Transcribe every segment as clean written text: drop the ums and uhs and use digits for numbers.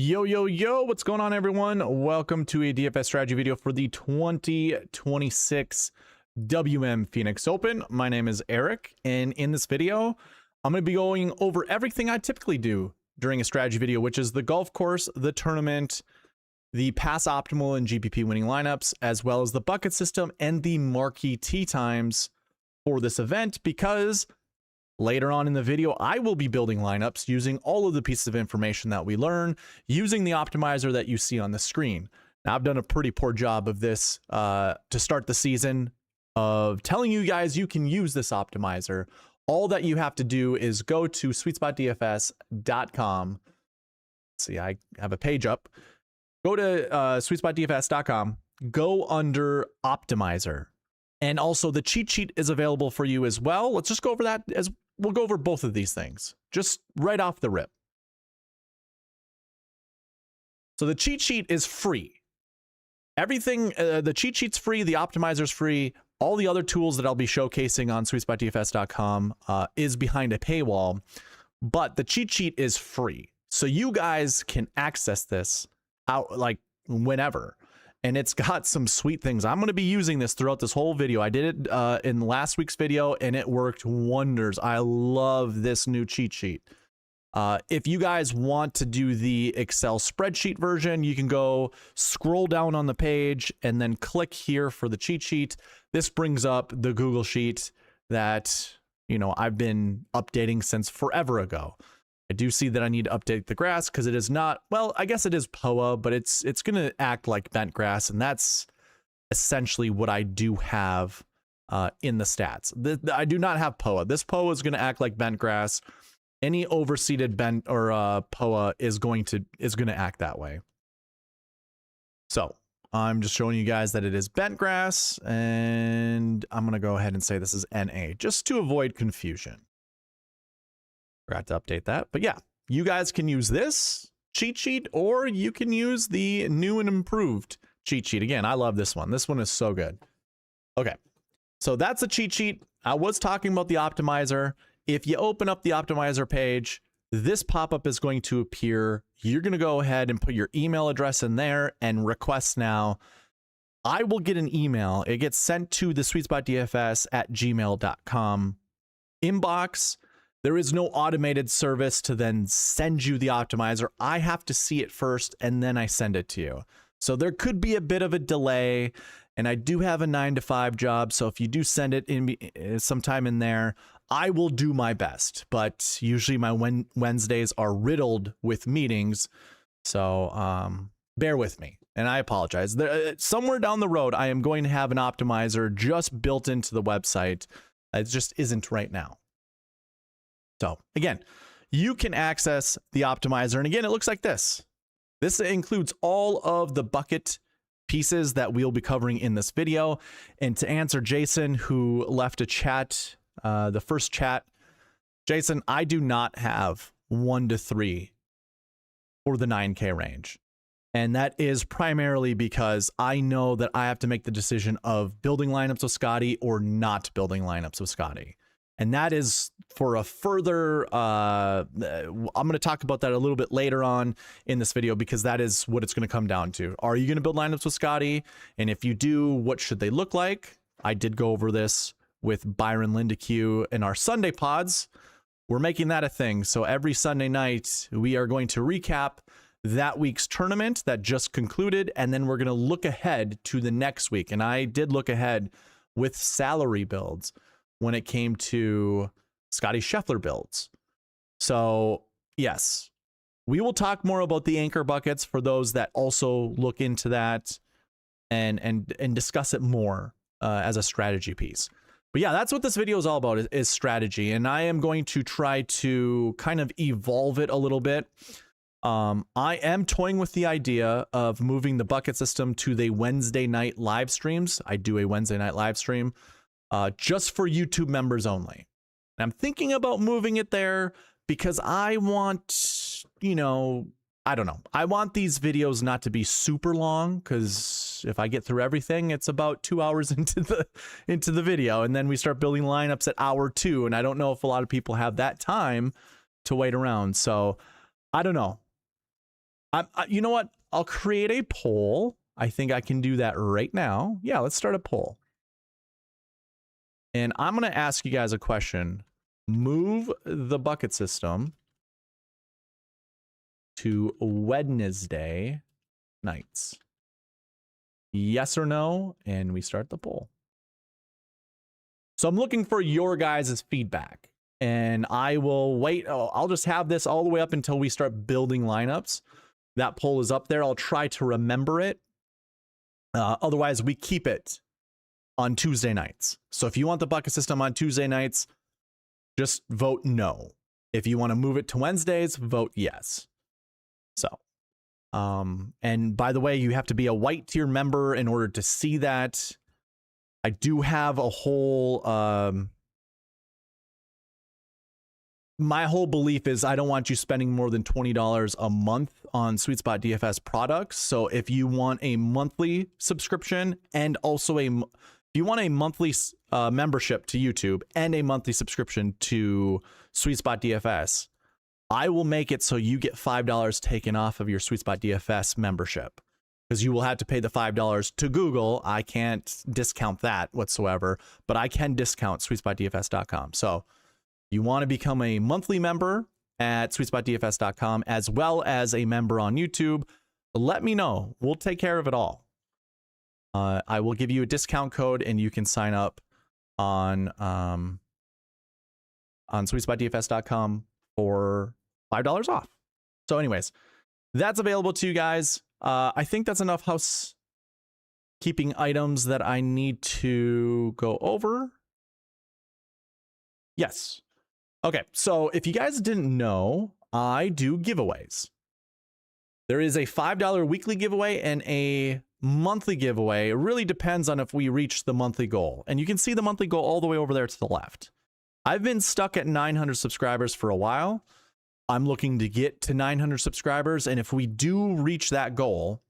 Yo, yo, yo, what's going on, everyone? Welcome to a DFS strategy video for the 2026 WM Phoenix Open. My name is Eric, and in this video, I'm going to be going over everything I typically do during a strategy video, which is the golf course, the tournament, the pass optimal and GPP winning lineups, as well as the bucket system and the Marquee Tee Times for this event, because later on in the video, I will be building lineups using all of the pieces of information that we learn using the optimizer that you see on the screen. Now, I've done a pretty poor job of this to start the season of telling you guys you can use this optimizer. All that you have to do is go to SweetSpotDFS.com. See, I have a page up. Go to SweetSpotDFS.com. Go under Optimizer. And also the cheat sheet is available for you as well. Let's just go over that as we'll go over both of these things just right off the rip. So the cheat sheet is free. Everything, the cheat sheet's free, the optimizer's free. All the other tools that I'll be showcasing on SweetSpotDFS.com is behind a paywall, but the cheat sheet is free. So you guys can access this out like whenever. And it's got some sweet things. I'm going to be using this throughout this whole video. I did it in last week's video, and it worked wonders. I love this new cheat sheet. If you guys want to do the Excel spreadsheet version, you can go scroll down on the page and then click here for the cheat sheet. This brings up the Google Sheet that, you know, I've been updating since forever ago. I do see that I need to update the grass because it is not, well, I guess it is POA, but it's going to act like bent grass, and that's essentially what I do have in the stats. I do not have POA. This POA is going to act like bent grass. Any overseeded bent or POA is going to act that way. So I'm just showing you guys that it is bent grass, and I'm going to go ahead and say this is NA just to avoid confusion. Forgot to update that, but yeah, you guys can use this cheat sheet, or you can use the new and improved cheat sheet. Again, I love this one. This one is so good. Okay, so that's a cheat sheet. I was talking about the optimizer. If you open up the optimizer page, this pop-up is going to appear. You're going to go ahead and put your email address in there and request now. I will get an email. It gets sent to the SweetSpotDFS@gmail.com inbox. There is no automated service to then send you the optimizer. I have to see it first, and then I send it to you. So there could be a bit of a delay, and I do have a 9-to-5 job. So if you do send it in sometime in there, I will do my best. But usually my Wednesdays are riddled with meetings. So bear with me, and I apologize. Somewhere down the road, I am going to have an optimizer just built into the website. It just isn't right now. So again, you can access the optimizer. And again, it looks like this. This includes all of the bucket pieces that we'll be covering in this video. And to answer Jason, who left a chat, the first chat, Jason, I do not have 1 to 3 for the 9K range. And that is primarily because I know that I have to make the decision of building lineups with Scotty or not building lineups with Scotty. And that is for a further, I'm going to talk about that a little bit later on in this video, because that is what it's going to come down to. Are you going to build lineups with Scotty? And if you do, what should they look like? I did go over this with Byron Lindeque in our Sunday pods. We're making that a thing. So every Sunday night, we are going to recap that week's tournament that just concluded, and then we're going to look ahead to the next week. And I did look ahead with salary builds when it came to Scotty Scheffler builds. So yes, we will talk more about the anchor buckets for those that also look into that and discuss it more as a strategy piece. But yeah, that's what this video is all about, is strategy. And I am going to try to kind of evolve it a little bit. I am toying with the idea of moving the bucket system to the Wednesday night live streams. I do a Wednesday night live stream. Just for YouTube members only. And I'm thinking about moving it there because I want, you know, I don't know. I want these videos not to be super long, because if I get through everything, it's about 2 hours into the video, and then we start building lineups at hour 2, and I don't know if a lot of people have that time to wait around. So I don't know. You know what? I'll create a poll. I think I can do that right now. Yeah, let's start a poll. And I'm going to ask you guys a question. Move the bucket system to Wednesday nights. Yes or no? And we start the poll. So I'm looking for your guys' feedback. And I will wait. I'll just have this all the way up until we start building lineups. That poll is up there. I'll try to remember it. Otherwise, we keep it on Tuesday nights. So if you want the bucket system on Tuesday nights, just vote no. If you want to move it to Wednesdays, vote yes. So, and by the way, you have to be a white tier member in order to see that. I do have a whole, my whole belief is I don't want you spending more than $20 a month on SweetSpot DFS products. So if you want a monthly subscription and also if you want a monthly membership to YouTube and a monthly subscription to SweetSpot DFS, I will make it so you get $5 taken off of your SweetSpot DFS membership, because you will have to pay the $5 to Google. I can't discount that whatsoever, but I can discount SweetSpotDFS.com. So you want to become a monthly member at SweetSpotDFS.com as well as a member on YouTube, let me know. We'll take care of it all. I will give you a discount code and you can sign up on SweetSpotDFS.com for $5 off. So anyways, that's available to you guys. I think that's enough housekeeping items that I need to go over. Yes. Okay, so if you guys didn't know, I do giveaways. There is a $5 weekly giveaway and a monthly giveaway. It really depends on if we reach the monthly goal. And you can see the monthly goal all the way over there to the left. I've been stuck at 900 subscribers for a while. I'm looking to get to 900 subscribers. And if we do reach that goal,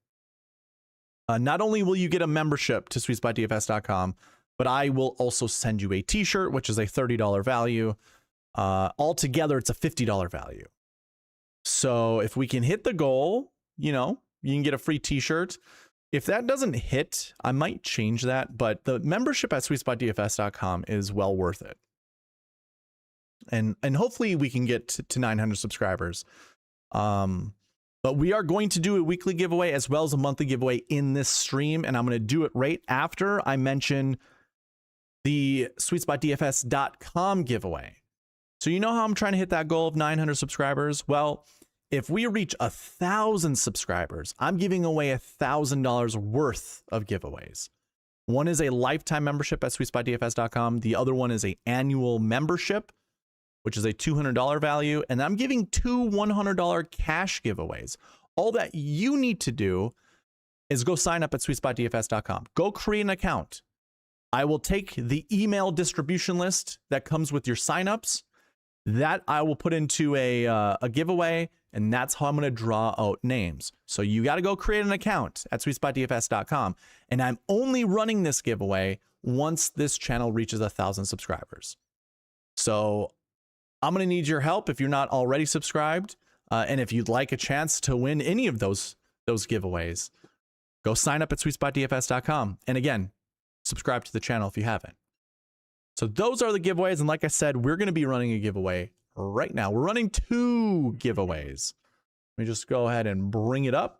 not only will you get a membership to SweetSpotDFS.com, but I will also send you a t-shirt, which is a $30 value. Altogether, it's a $50 value. So if we can hit the goal, you know, you can get a free t-shirt. If that doesn't hit, I might change that, but the membership at SweetSpotDFS.com is well worth it. And hopefully we can get to 900 subscribers. But we are going to do a weekly giveaway as well as a monthly giveaway in this stream, and I'm going to do it right after I mention the SweetSpotDFS.com giveaway. So you know how I'm trying to hit that goal of 900 subscribers? Well, if we reach 1,000 subscribers, I'm giving away $1,000 worth of giveaways. One is a lifetime membership at SweetSpotDFS.com. The other one is an annual membership, which is a $200 value. And I'm giving two $100 cash giveaways. All that you need to do is go sign up at SweetSpotDFS.com. Go create an account. I will take the email distribution list that comes with your signups. That I will put into a giveaway, and that's how I'm going to draw out names. So you got to go create an account at SweetSpotDFS.com, and I'm only running this giveaway once this channel reaches 1,000 subscribers. So I'm going to need your help if you're not already subscribed, and if you'd like a chance to win any of those giveaways, go sign up at SweetSpotDFS.com, and again, subscribe to the channel if you haven't. So those are the giveaways. And like I said, we're going to be running a giveaway right now. We're running 2 giveaways. Let me just go ahead and bring it up.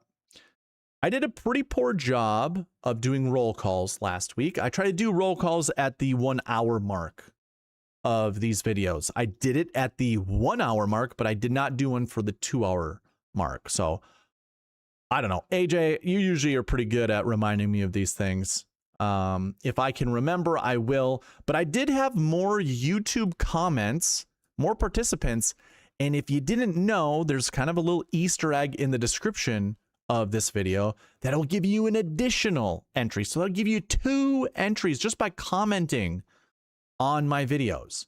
I did a pretty poor job of doing roll calls last week. I tried to do roll calls at the 1 hour mark of these videos. I did it at the 1 hour mark, but I did not do one for the 2 hour mark. So I don't know. AJ, you usually are pretty good at reminding me of these things. If I can remember, I will. But I did have more YouTube comments, more participants. And if you didn't know, there's kind of a little Easter egg in the description of this video that'll give you an additional entry. So that'll give you 2 entries just by commenting on my videos.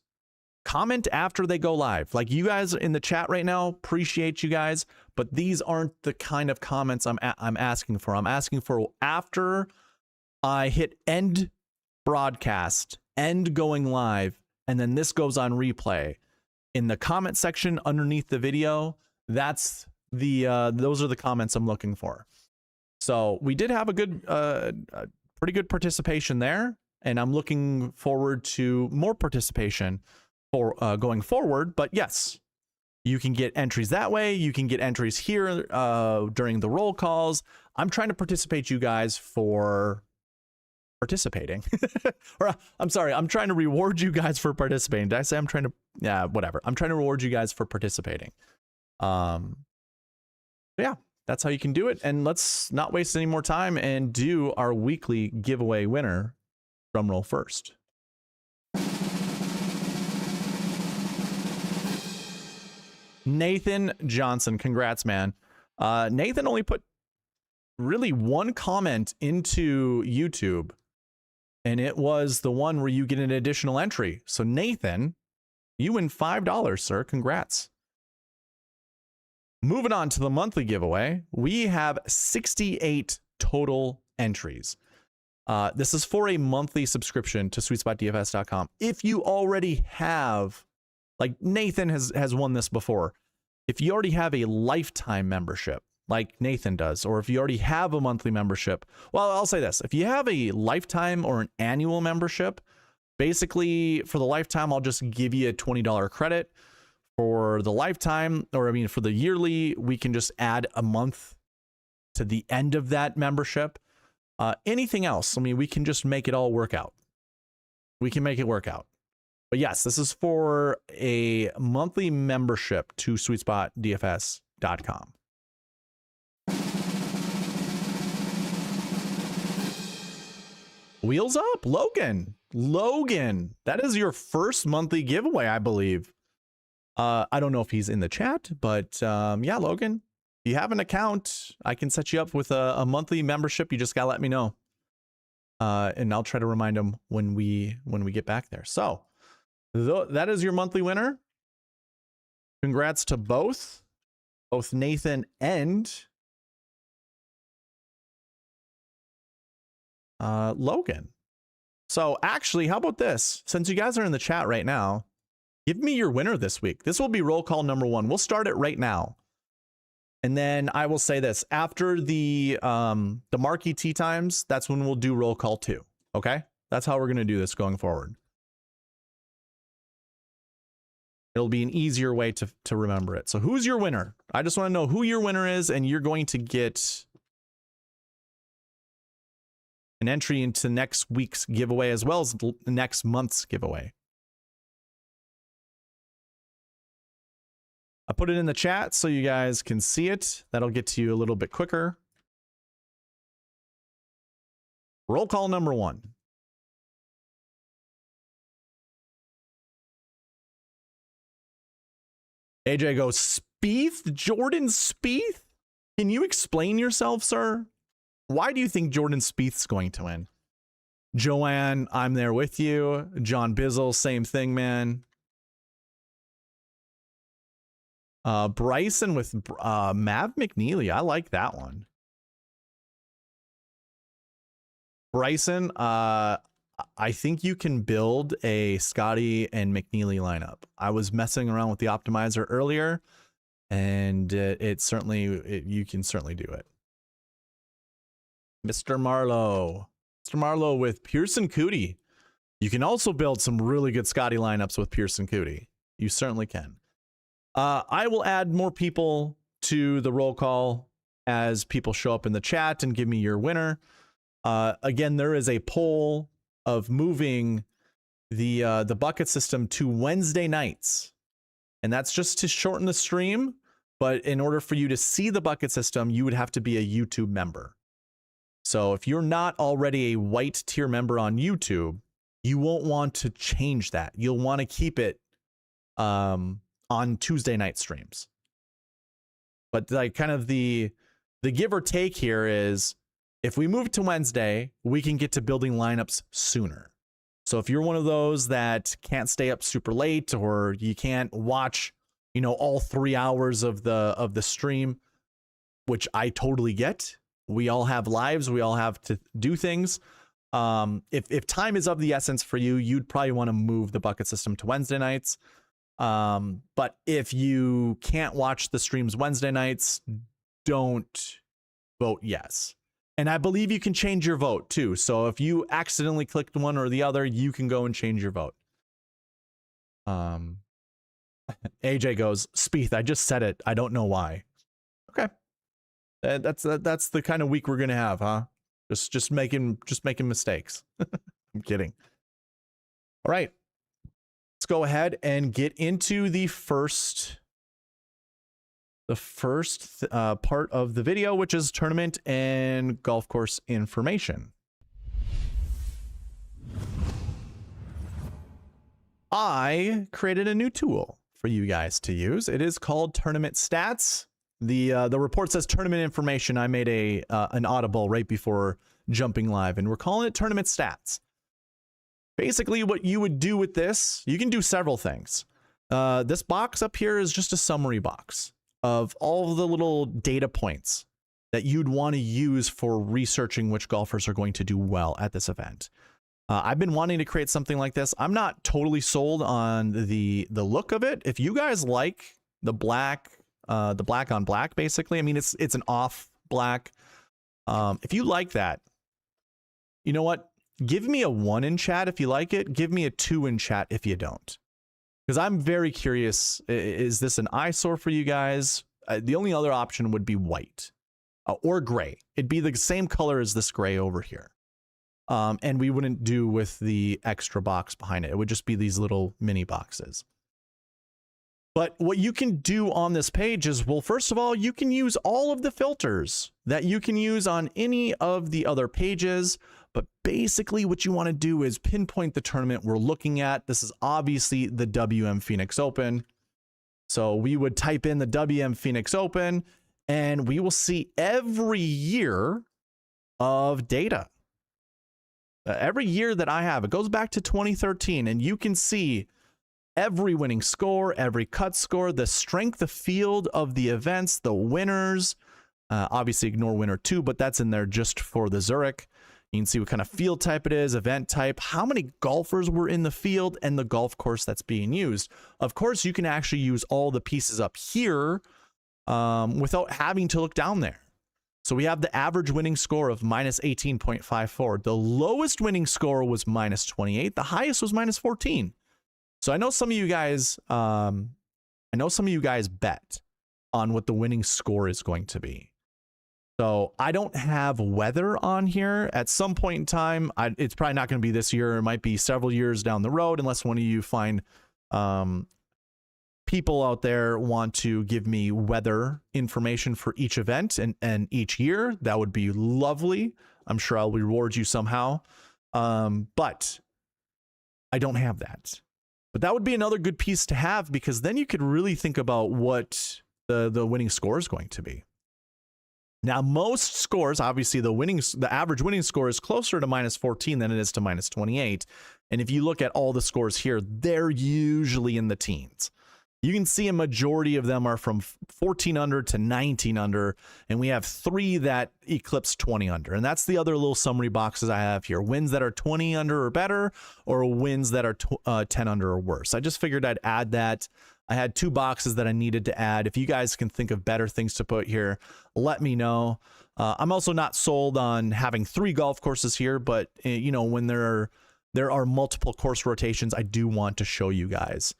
Comment after they go live. Like you guys in the chat right now, appreciate you guys, but these aren't the kind of comments I'm asking for. I'm asking for after I hit end broadcast, end going live, and then this goes on replay. In the comment section underneath the video, that's those are the comments I'm looking for. So we did have a good, pretty good participation there, and I'm looking forward to more participation for going forward. But yes, you can get entries that way. You can get entries here during the roll calls. I'm trying to participate you guys for participating. Or I'm sorry, I'm trying to reward you guys for participating. Did I say I'm trying to? Yeah, whatever. I'm trying to reward you guys for participating. Yeah, that's how you can do it. And let's not waste any more time and do our weekly giveaway winner. Drum roll first. Nathan Johnson, congrats, man. Nathan only put really one comment into YouTube, and it was the one where you get an additional entry. So Nathan, you win $5, sir. Congrats. Moving on to the monthly giveaway, we have 68 total entries. This is for a monthly subscription to SweetSpotDFS.com. If you already have, like Nathan has won this before, if you already have a lifetime membership, like Nathan does, or if you already have a monthly membership, well, I'll say this. If you have a lifetime or an annual membership, basically for the lifetime, I'll just give you a $20 credit. For the lifetime, or I mean, for the yearly, we can just add a month to the end of that membership. Anything else, I mean, we can just make it all work out. We can make it work out. But yes, this is for a monthly membership to SweetSpotDFS.com. Wheels up, Logan. Logan, that is your first monthly giveaway, I believe. I don't know if he's in the chat, but yeah, Logan, if you have an account, I can set you up with a monthly membership. You just gotta let me know, and I'll try to remind him when we get back there. So that is your monthly winner. Congrats to both Nathan and Logan. So actually, how about this? Since you guys are in the chat right now, give me your winner this week. This will be roll call number 1. We'll start it right now. And then I will say this, after the Marquee Tee Times, that's when we'll do roll call 2. Okay? That's how we're going to do this going forward. It'll be an easier way to remember it. So who's your winner? I just want to know who your winner is, and you're going to get an entry into next week's giveaway as well as next month's giveaway. I put it in the chat so you guys can see it. That'll get to you a little bit quicker. Roll call number 1. AJ goes, Spieth? Jordan Spieth? Can you explain yourself, sir? Why do you think Jordan Spieth's going to win? Joanne, I'm there with you. John Bizzle, same thing, man. Bryson with Mav McNeely. I like that one. Bryson, I think you can build a Scotty and McNeely lineup. I was messing around with the optimizer earlier, and you can certainly do it. Mr. Marlowe. Mr. Marlowe with Pearson Cootie. You can also build some really good Scotty lineups with Pearson Cootie. You certainly can. I will add more people to the roll call as people show up in the chat and give me your winner. Again, there is a poll of moving the bucket system to Wednesday nights, and that's just to shorten the stream. But in order for you to see the bucket system, you would have to be a YouTube member. So if you're not already a white tier member on YouTube, you won't want to change that. You'll want to keep it on Tuesday night streams. But like kind of the give or take here is, if we move to Wednesday, we can get to building lineups sooner. So if you're one of those that can't stay up super late, or you can't watch, all 3 hours of the stream, which I totally get. We all have lives. We all have to do things. If time is of the essence for you, you'd probably want to move the bucket system to Wednesday nights. But if you can't watch the streams Wednesday nights, don't vote yes. And I believe you can change your vote too. So if you accidentally clicked one or the other, you can go and change your vote. AJ goes, Spieth, I just said it. I don't know why. Okay. That's the kind of week we're gonna have, huh? Just making mistakes. I'm kidding. All right. Let's go ahead and get into the first part of the video, which is tournament and golf course information. I created a new tool for you guys to use. It is called Tournament Stats. The report says tournament information. I made an audible right before jumping live, and we're calling it Tournament Stats. Basically, what you would do with this, you can do several things. This box up here is just a summary box of all of the little data points that you'd want to use for researching which golfers are going to do well at this event. I've been wanting to create something like this. I'm not totally sold on the look of it. If you guys like the black on black, basically, I mean, it's an off black. If you like that, you know what? Give me a 1 in chat if you like it. Give me a 2 in chat if you don't. Because I'm very curious, is this an eyesore for you guys? The only other option would be white or gray. It'd be the same color as this gray over here. And we wouldn't do with the extra box behind it. It would just be these little mini boxes. But what you can do on this page is, well, first of all, you can use all of the filters that you can use on any of the other pages. But basically what you want to do is pinpoint the tournament we're looking at. This is obviously the WM Phoenix Open. So we would type in the WM Phoenix Open and we will see every year of data. Every year that I have, it goes back to 2013, and you can see every winning score, every cut score, the strength of field of the events, the winners. Obviously ignore winner 2, but that's in there just for the Zurich. You can see what kind of field type it is, event type, how many golfers were in the field, and the golf course that's being used. Of course, you can actually use all the pieces up here without having to look down there. So we have the average winning score of minus 18.54. The lowest winning score was minus 28. The highest was minus 14. So I know some of you guys, bet on what the winning score is going to be. So I don't have weather on here. At some point in time, it's probably not going to be this year. It might be several years down the road, unless one of you find people out there want to give me weather information for each event and each year. That would be lovely. I'm sure I'll reward you somehow. But I don't have that. But that would be another good piece to have, because then you could really think about what the winning score is going to be. Now, most scores, obviously the average winning score is closer to minus 14 than it is to minus 28. And if you look at all the scores here, they're usually in the teens. You can see a majority of them are from 14 under to 19 under, and we have 3 that eclipse 20 under. And that's the other little summary boxes I have here. Wins that are 20 under or better, or wins that are 10 under or worse. I just figured I'd add that. I had 2 boxes that I needed to add. If you guys can think of better things to put here, let me know. I'm also not sold on having 3 golf courses here, but you know, when there are multiple course rotations, I do want to show you guys.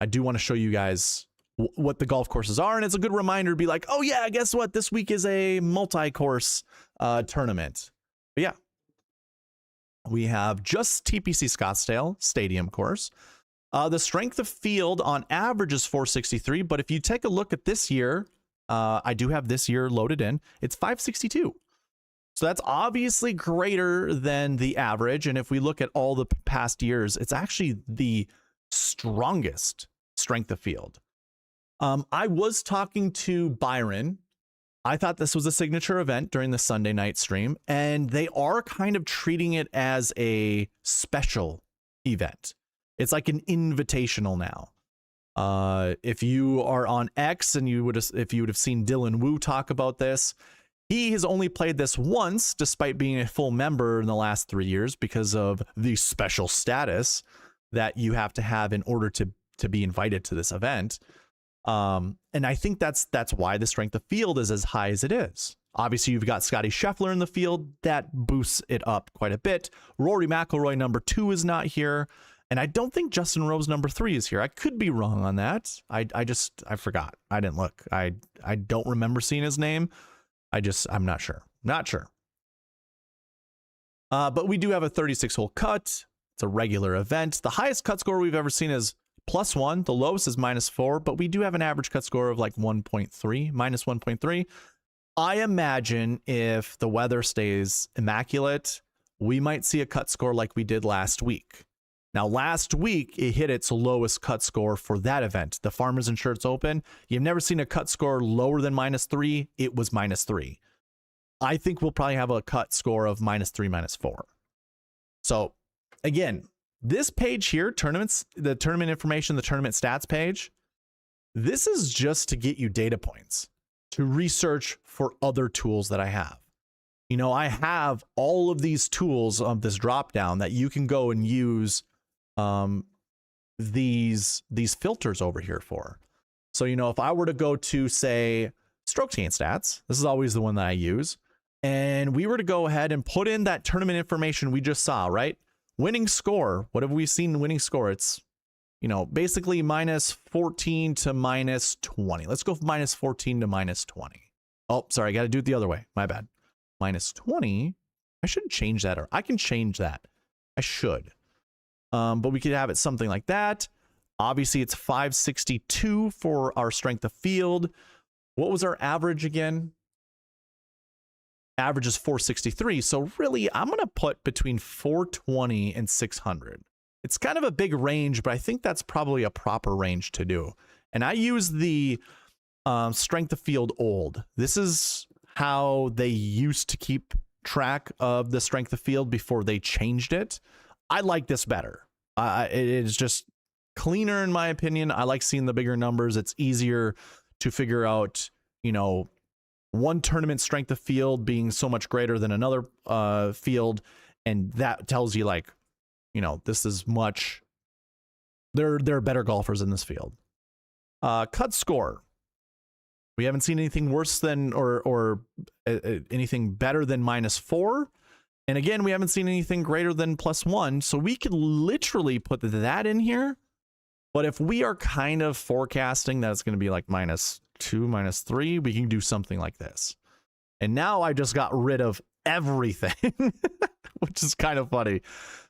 I do want to show you guys what the golf courses are, and it's a good reminder to be like, oh yeah, guess what? This week is a multi-course tournament. But yeah, we have just TPC Scottsdale Stadium course. The strength of field on average is 463, but if you take a look at this year, I do have this year loaded in, it's 562. So that's obviously greater than the average, and if we look at all the past years, it's actually the strongest strength of field. I was talking to Byron. I thought this was a signature event during the Sunday night stream, and they are kind of treating it as a special event. It's like an invitational now. If you are on X and if you would have seen Dylan Wu talk about this, he has only played this once, despite being a full member in the last 3 years because of the special status. that you have to have in order to be invited to this event. And I think that's why the strength of field is as high as it is. Obviously, you've got Scotty Scheffler in the field. That boosts it up quite a bit. Rory McIlroy number 2 is not here. And I don't think Justin Rose number 3 is here. I could be wrong on that. I forgot. I didn't look. I don't remember seeing his name. I'm not sure. Not sure. But we do have a 36-hole cut. It's a regular event. The highest cut score we've ever seen is +1. The lowest is -4, but we do have an average cut score of like 1.3, -1.3. I imagine if the weather stays immaculate, we might see a cut score like we did last week. Now, last week, it hit its lowest cut score for that event, the Farmers Insurance Open. You've never seen a cut score lower than -3. It was -3. I think we'll probably have a cut score of -3, -4. So, again, this page here, tournaments, the tournament information, the tournament stats page, this is just to get you data points, to research for other tools that I have. You know, I have all of these tools of this drop down that you can go and use these filters over here for. So, you know, if I were to go to, say, strokes gain stats, this is always the one that I use, and we were to go ahead and put in that tournament information we just saw, right? Winning score, what have we seen winning score? It's, you know, basically -14 to -20. Let's go from -14 to -20. Oh, sorry, I got to do it the other way. My bad. -20. I should change that, or I can change that. I should. But we could have it something like that. Obviously, it's 562 for our strength of field. What was our average again? Average is 463. So really, I'm going to put between 420 and 600. It's kind of a big range, but I think that's probably a proper range to do. And I use the strength of field old. This is how they used to keep track of the strength of field before they changed it. I like this better. It is just cleaner in my opinion. I like seeing the bigger numbers. It's easier to figure out, you know, one tournament strength of field being so much greater than another field. And that tells you, like, you know, this is much, there are better golfers in this field. Cut score. We haven't seen anything worse than, or anything better than -4. And again, we haven't seen anything greater than +1. So we could literally put that in here. But if we are kind of forecasting that it's going to be like -2, -3, we can do something like this. And now I just got rid of everything, which is kind of funny.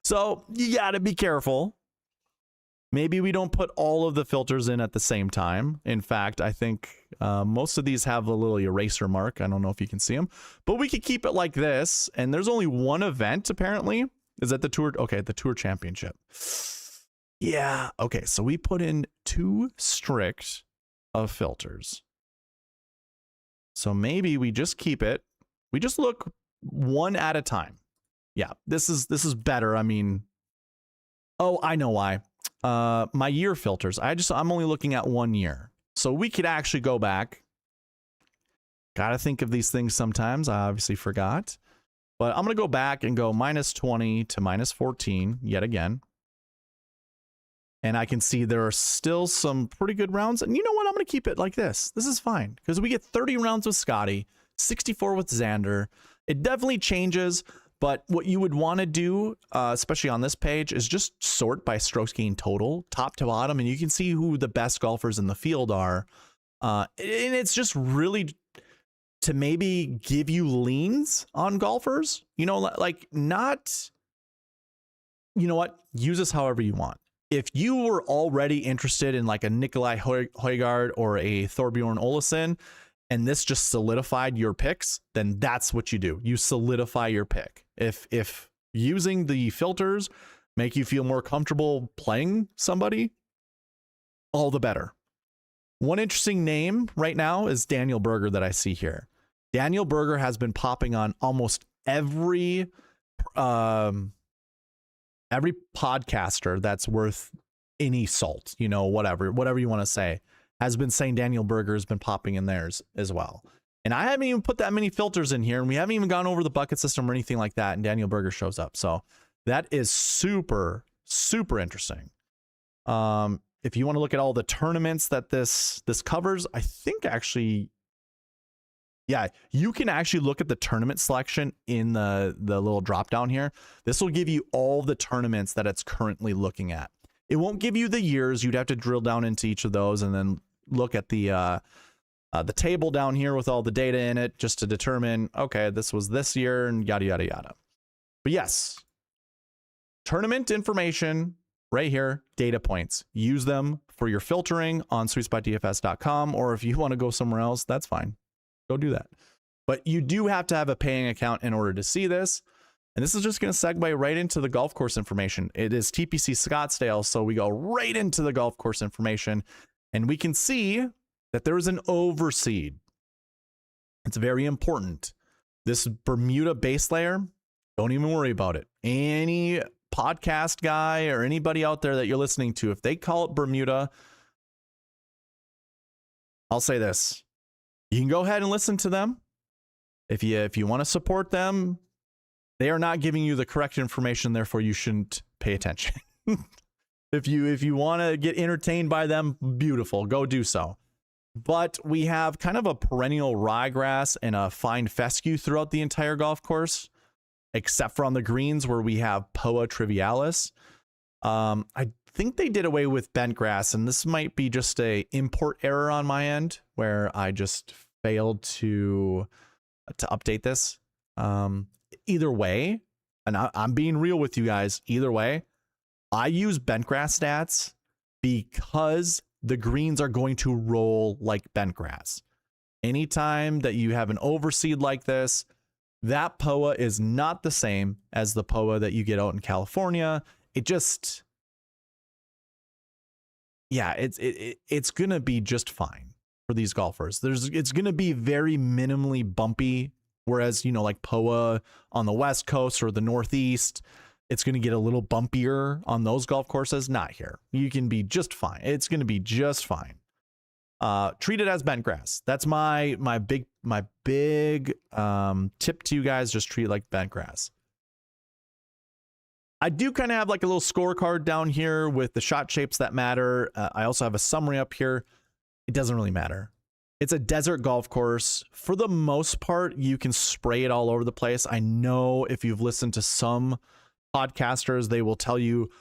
So you got to be careful. Maybe we don't put all of the filters in at the same time. In fact, I think most of these have a little eraser mark. I don't know if you can see them, but we could keep it like this. And there's only one event, apparently. Is that the Tour? Okay, the Tour Championship. Yeah, okay, so we put in 2 strict of filters. So maybe we just keep it. We just look one at a time. Yeah, this is better. I mean, oh, I know why. My year filters. I'm only looking at 1 year. So we could actually go back. Gotta think of these things sometimes. I obviously forgot. But I'm gonna go back and go -20 to -14 yet again. And I can see there are still some pretty good rounds. And you know what? I'm gonna keep it like this. This is fine. Because we get 30 rounds with Scotty, 64 with Xander. It definitely changes. But what you would want to do, especially on this page, is just sort by strokes gained total, top to bottom, and you can see who the best golfers in the field are. And it's just really to maybe give you leans on golfers. You know, like not, you know what? Use this however you want. If you were already interested in like a Nikolai Højgaard or a Thorbjorn Olesen, and this just solidified your picks, then that's what you do. You solidify your pick. If using the filters make you feel more comfortable playing somebody, all the better. One interesting name right now is Daniel Berger that I see here. Daniel Berger has been popping on almost every podcaster that's worth any salt, you know, whatever you want to say, has been saying Daniel Berger has been popping in theirs as well. And I haven't even put that many filters in here, and we haven't even gone over the bucket system or anything like that, and Daniel Berger shows up. So that is super, Super interesting. If you want to look at all the tournaments that this covers, I think actually, yeah, you can actually look at the tournament selection in the little drop down here. This will give you all the tournaments that it's currently looking at. It won't give you the years. You'd have to drill down into each of those and then look at the table down here with all the data in it just to determine, okay, this was this year and yada, yada, yada. But yes, tournament information right here, data points. Use them for your filtering on SweetSpotDFS.com, or if you want to go somewhere else, that's fine. Go do that. But you do have to have a paying account in order to see this. And this is just going to segue right into the golf course information. It is TPC Scottsdale, so we go right into the golf course information, and we can see that there is an overseed. It's very important. This Bermuda base layer, don't even worry about it. Any podcast guy or anybody out there that you're listening to, if they call it Bermuda, I'll say this: you can go ahead and listen to them. If you want to support them, they are not giving you the correct information, therefore you shouldn't pay attention. If you want to get entertained by them, beautiful, go do so. But we have kind of a perennial ryegrass and a fine fescue throughout the entire golf course, except for on the greens where we have Poa trivialis. I think they did away with bent grass, and this might be just a import error on my end where I just failed to update this. Either way, and I'm being real with you guys, either way, I use bent grass stats because the greens are going to roll like bent grass. Anytime that you have an overseed like this, that POA is not the same as the POA that you get out in California. It just, yeah, it's gonna be just fine for these golfers. It's gonna be very minimally bumpy, whereas, you know, like POA on the West Coast or the Northeast, it's gonna get a little bumpier on those golf courses. Not here. You can be just fine. It's gonna be just fine. Treat it as bent grass. That's my big tip to you guys. Just treat it like bent grass. I do kind of have like a little scorecard down here with the shot shapes that matter. I also have a summary up here. It doesn't really matter. It's a desert golf course. For the most part, you can spray it all over the place. I know if you've listened to some podcasters, they will tell you,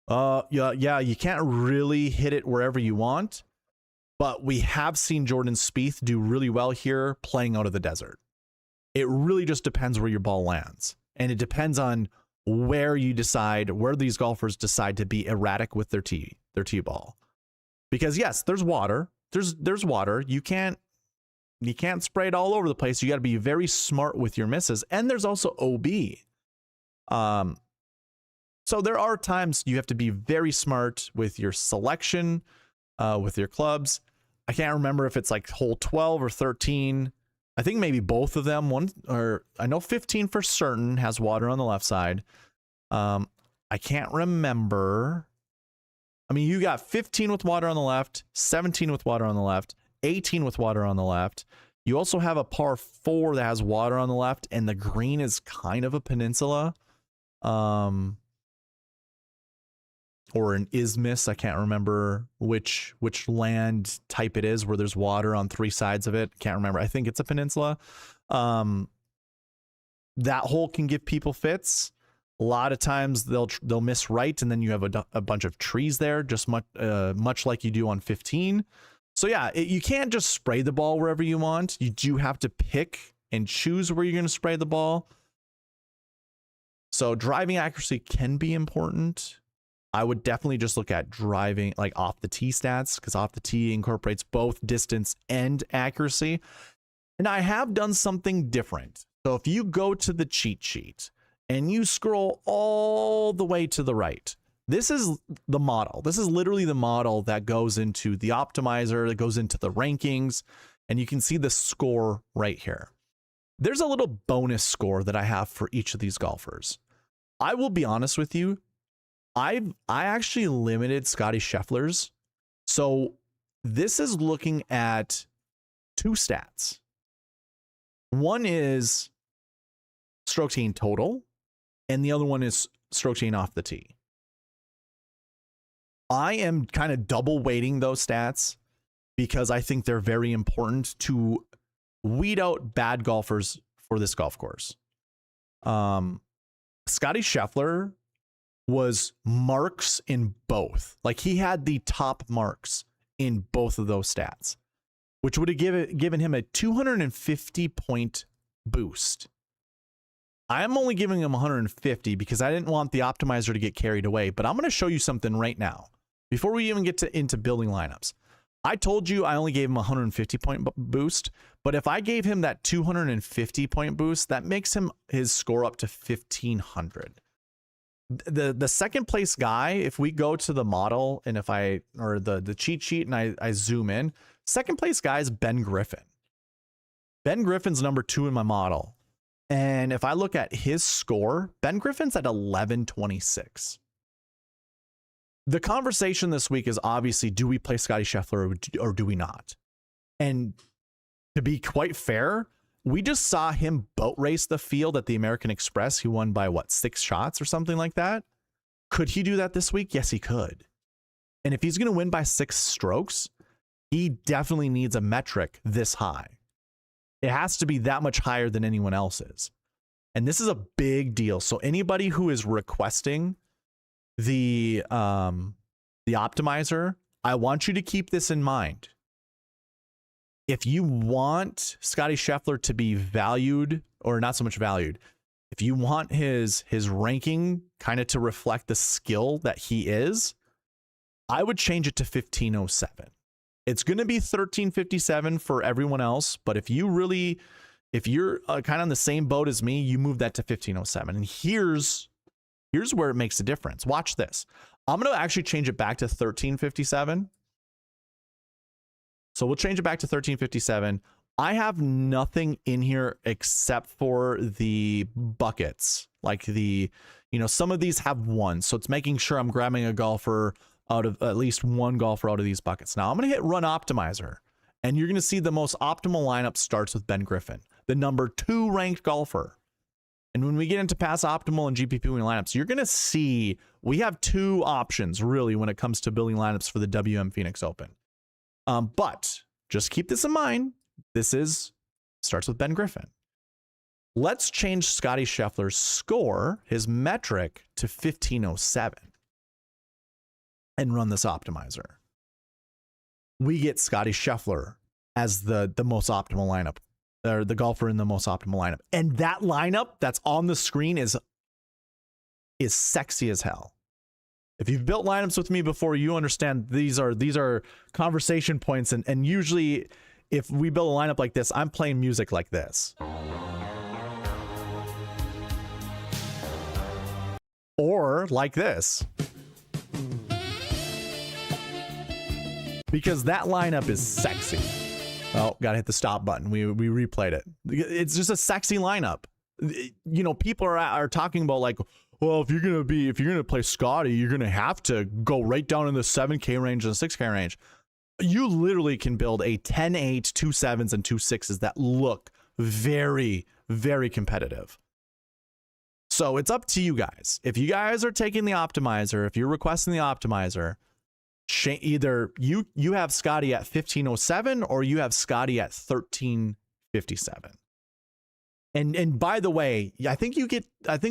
yeah, you can't really hit it wherever you want. But we have seen Jordan Spieth do really well here playing out of the desert. It really just depends where your ball lands. And it depends on where these golfers decide to be erratic with their tee ball. Because yes, there's water. There's water. You can't spray it all over the place. You got to be very smart with your misses. And there's also OB. So there are times you have to be very smart with your selection, with your clubs. I can't remember if it's like hole 12 or 13. I think maybe both of them. I know 15 for certain has water on the left side. I can't remember. I mean, you got 15 with water on the left, 17 with water on the left, 18 with water on the left. You also have a par 4 that has water on the left, and the green is kind of a peninsula. Or an isthmus. I can't remember which land type it is where there's water on 3 sides of it. Can't remember. I think it's a peninsula. That hole can give people fits. A lot of times they'll miss right, and then you have a bunch of trees there, just much like you do on 15. So yeah, you can't just spray the ball wherever you want. You do have to pick and choose where you're going to spray the ball. So driving accuracy can be important. I would definitely just look at driving like off the tee stats, because off the tee incorporates both distance and accuracy. And I have done something different. So if you go to the cheat sheet and you scroll all the way to the right, this is the model. This is literally the model that goes into the optimizer, that goes into the rankings, and you can see the score right here. There's a little bonus score that I have for each of these golfers. I will be honest with you. I actually limited Scotty Scheffler's. So this is looking at 2 stats. One is stroke gain total, and the other one is stroke gain off the tee. I am kind of double weighting those stats because I think they're very important to weed out bad golfers for this golf course. Scotty Scheffler was marks in both. Like, he had the top marks in both of those stats, which would have given him a 250 point boost. I'm only giving him 150 because I didn't want the optimizer to get carried away, but I'm going to show you something right now before we even get into building lineups. I told you I only gave him a 150 point boost, but if I gave him that 250 point boost, that makes him his score up to 1500. The second place guy, if we go to the model and if the cheat sheet and I zoom in, second place guy is Ben Griffin. Ben Griffin's number 2 in my model. And if I look at his score, Ben Griffin's at 1126. The conversation this week is obviously, do we play Scotty Scheffler or do we not? And to be quite fair, we just saw him boat race the field at the American Express. He won by what, 6 shots or something like that? Could he do that this week? Yes, he could. And if he's going to win by 6 strokes, he definitely needs a metric this high. It has to be that much higher than anyone else's. And this is a big deal. So anybody who is requesting the optimizer, I want you to keep this in mind. If you want Scotty Scheffler to be valued, or not so much valued, if you want his ranking kind of to reflect the skill that he is, I would change it to 1507. It's going to be 1357 for everyone else, but if you're kind of on the same boat as me, you move that to 1507. And here's where it makes a difference. Watch this. I'm going to actually change it back to 1357. So we'll change it back to 1357. I have nothing in here except for the buckets. Like some of these have 1. So it's making sure I'm grabbing a golfer out of at least one golfer out of these buckets. Now I'm going to hit run optimizer, and you're going to see the most optimal lineup starts with Ben Griffin, the number 2 ranked golfer. And when we get into pass optimal and GPP winning lineups, you're going to see we have 2 options really when it comes to building lineups for the WM Phoenix Open. But just keep this in mind. This starts with Ben Griffin. Let's change Scotty Scheffler's score, his metric, to 1507 and run this optimizer. We get Scotty Scheffler as the most optimal lineup, or the golfer in the most optimal lineup. And that lineup that's on the screen is sexy as hell. If you've built lineups with me before, you understand these are conversation points. And usually if we build a lineup like this, I'm playing music like this. Or like this. Because that lineup is sexy. Oh, gotta hit the stop button. We replayed it. It's just a sexy lineup. People are talking about like, well, if you're gonna play Scotty, you're gonna have to go right down in the 7K range and the 6K range. You literally can build a 10-8, 2 7s, and 2 6s that look very, very competitive. So it's up to you guys. If you guys are taking the optimizer, if you're requesting the optimizer, either you have Scotty at 1507 or you have Scotty at 1357. And by the way, I think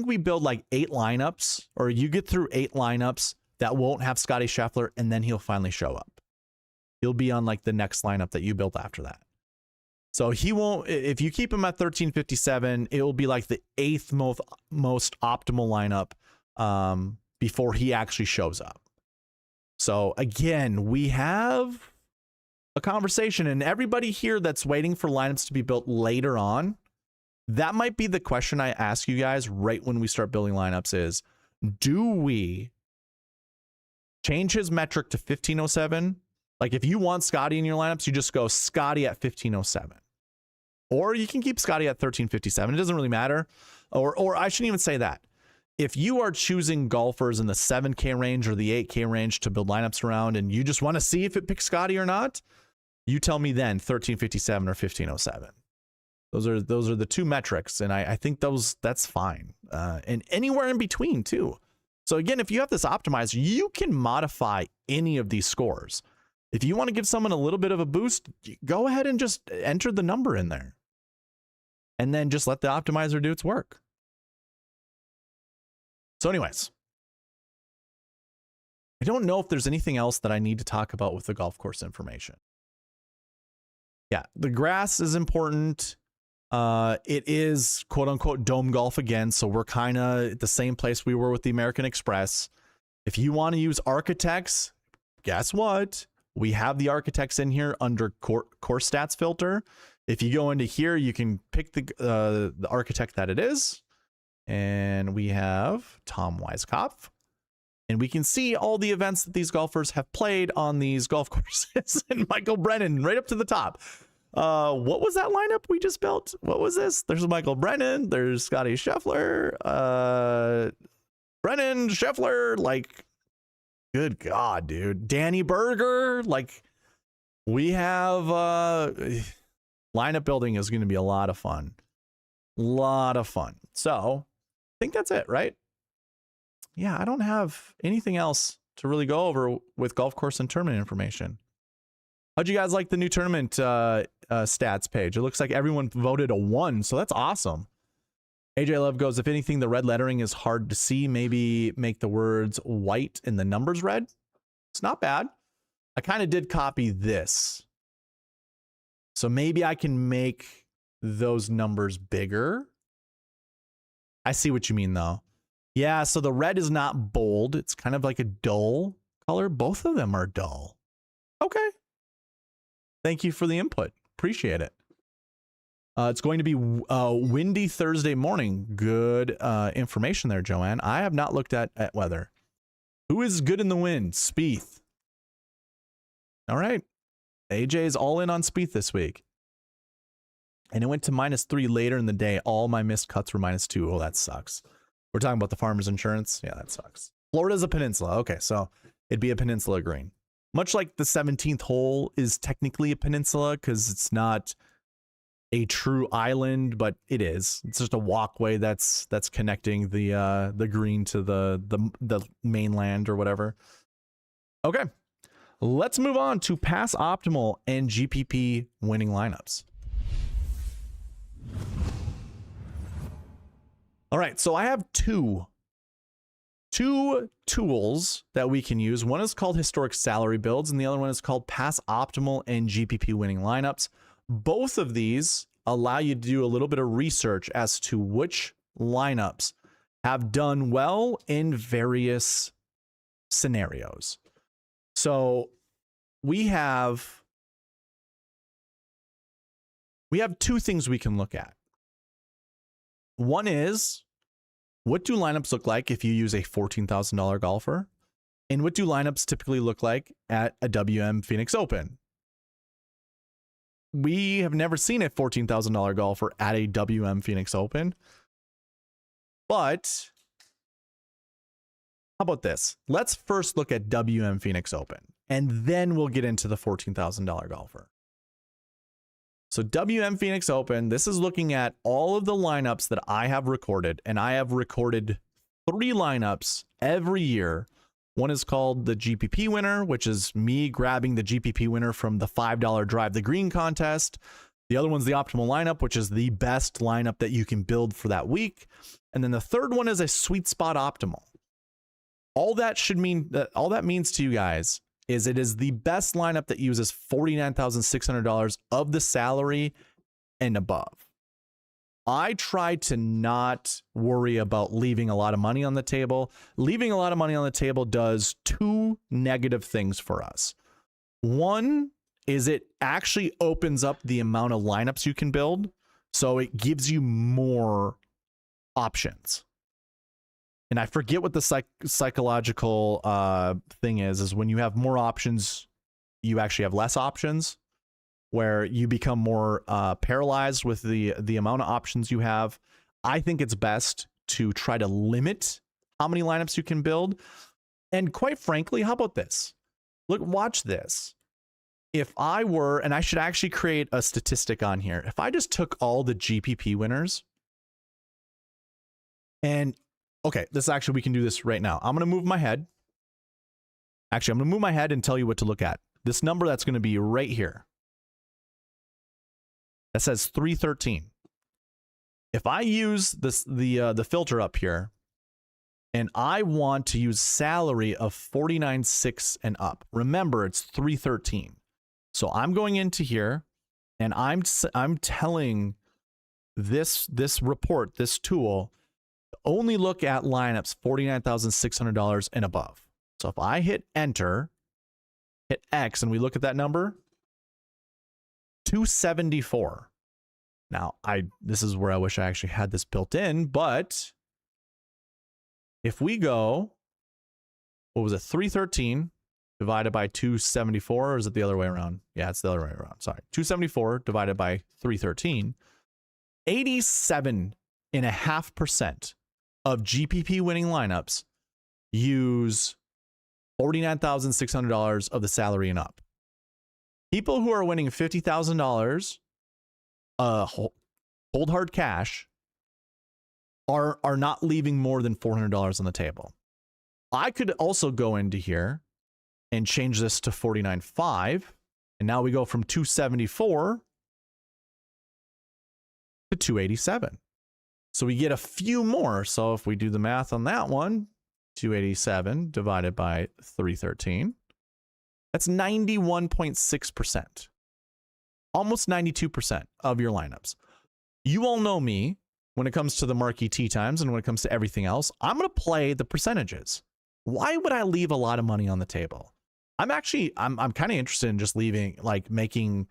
we build like 8 lineups, or you get through 8 lineups that won't have Scotty Scheffler, and then he'll finally show up. He'll be on like the next lineup that you built after that. So he won't, if you keep him at 1357, it will be like the 8th most optimal lineup before he actually shows up. So again, we have a conversation, and everybody here that's waiting for lineups to be built later on, that might be the question I ask you guys right when we start building lineups is, do we change his metric to 1507? Like if you want Scotty in your lineups, you just go Scotty at 1507. Or you can keep Scotty at 1357. It doesn't really matter. Or I shouldn't even say that. If you are choosing golfers in the 7K range or the 8K range to build lineups around, and you just want to see if it picks Scotty or not, you tell me then 1357 or 1507. Those are the 2 metrics, and I think that's fine. And anywhere in between too. So again, if you have this optimizer, you can modify any of these scores. If you want to give someone a little bit of a boost, go ahead and just enter the number in there. And then just let the optimizer do its work. So anyways, I don't know if there's anything else that I need to talk about with the golf course information. Yeah, the grass is important. It is quote unquote dome golf again. So we're kind of at the same place we were with the American Express. If you want to use architects, guess what? We have the architects in here under course stats filter. If you go into here, you can pick the architect that it is. And we have Tom Weiskopf. And we can see all the events that these golfers have played on these golf courses. And Michael Brennan right up to the top. What was that lineup we just built? What was this? There's Michael Brennan. There's Scotty Scheffler. Brennan, Scheffler. Like, good God, dude. Danny Berger. Like, we have lineup building is going to be a lot of fun. Lot of fun. So I think that's it, right? Yeah, I don't have anything else to really go over with golf course and tournament information. How'd you guys like the new tournament stats page? It looks like everyone voted a 1, so that's awesome. AJ Love goes, if anything, the red lettering is hard to see. Maybe make the words white and the numbers red. It's not bad. I kind of did copy this. So maybe I can make those numbers bigger. I see what you mean, though. Yeah, so the red is not bold. It's kind of like a dull color. Both of them are dull. Okay. Thank you for the input. Appreciate it. It's going to be windy Thursday morning. Good information there, Joanne. I have not looked at weather. Who is good in the wind? Spieth. All right. AJ is all in on Spieth this week. And it went to -3 later in the day. All my missed cuts were -2. Oh, that sucks. We're talking about the farmer's insurance. Yeah, that sucks. Florida's a peninsula. Okay, so it'd be a peninsula green. Much like the 17th hole is technically a peninsula because it's not a true island, but it is. It's just a walkway that's connecting the green to the mainland or whatever. Okay, let's move on to pass optimal and GPP winning lineups. All right, so I have two tools that we can use. One is called historic salary builds, and the other one is called pass optimal and GPP winning lineups. Both of these allow you to do a little bit of research as to which lineups have done well in various scenarios. So we have two things we can look at. One is, what do lineups look like if you use a $14,000 golfer? And what do lineups typically look like at a WM Phoenix Open? We have never seen a $14,000 golfer at a WM Phoenix Open. But how about this? Let's first look at WM Phoenix Open, and then we'll get into the $14,000 golfer. So WM Phoenix Open, this is looking at all of the lineups that I have recorded, and I have recorded 3 lineups every year. One is called the GPP winner, which is me grabbing the GPP winner from the $5 Drive the Green contest. The other one's the optimal lineup, which is the best lineup that you can build for that week. And then the third one is a SweetSpot optimal. All that means to you guys is it is the best lineup that uses $49,600 of the salary and above. I try to not worry about leaving a lot of money on the table. Leaving a lot of money on the table does 2 negative things for us. One is it actually opens up the amount of lineups you can build. So it gives you more options. And I forget what the psychological thing is when you have more options, you actually have less options, where you become more paralyzed with the amount of options you have. I think it's best to try to limit how many lineups you can build. And quite frankly, how about this? Look, watch this. If I were, and I should actually create a statistic on here, if I just took all the GPP winners and Okay, we can do this right now. I'm going to move my head. Actually, I'm going to move my head and tell you what to look at. This number that's going to be right here. That says 313. If I use the filter up here, and I want to use salary of 49.6 and up, remember it's 313. So I'm going into here, and I'm telling this report, this tool, only look at lineups $49,600 and above. So if I hit enter, hit X, and we look at that number, 274. Now, this is where I wish I actually had this built in, but if we go, what was it, 313 divided by 274, or is it the other way around? Yeah, it's the other way around. Sorry. 274 divided by 313, 87.5% of GPP winning lineups use $49,600 of the salary and up. People who are winning $50,000 cold hard cash are not leaving more than $400 on the table. I could also go into here and change this to 49.5, and now we go from 274 to 287. So we get a few more. So if we do the math on that one, 287 divided by 313, that's 91.6%. Almost 92% of your lineups. You all know me when it comes to the Marquee Tee Times and when it comes to everything else. I'm going to play the percentages. Why would I leave a lot of money on the table? I'm kind of interested in just leaving, like making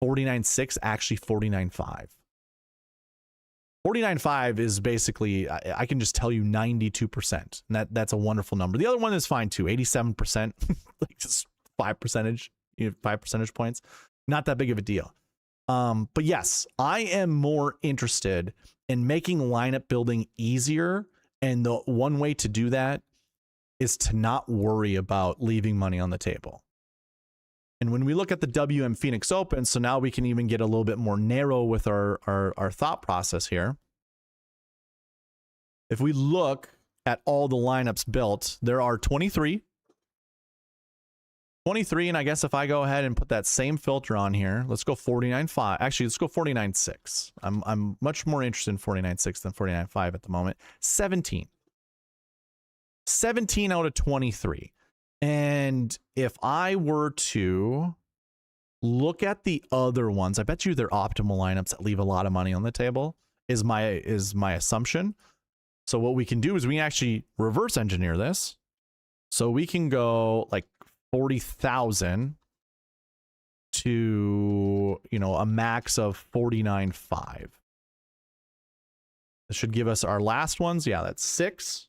49.6 actually 49.5. 49.5 is basically, I can just tell you 92%. And that's a wonderful number. The other one is fine too, 87%, like just 5 percentage points. Not that big of a deal. But yes, I am more interested in making lineup building easier. And the one way to do that is to not worry about leaving money on the table. And when we look at the WM Phoenix Open, so now we can even get a little bit more narrow with our thought process here. If we look at all the lineups built, there are 23, and I guess if I go ahead and put that same filter on here, let's go 49.5. Actually, let's go 49.6. I'm much more interested in 49.6 than 49.5 at the moment. 17 out of 23. And if I were to look at the other ones, I bet you they're optimal lineups that leave a lot of money on the table is my assumption. So what we can do is we can actually reverse engineer this. So we can go like 40,000 to, a max of 49.5. This should give us our last ones. Yeah, that's 6.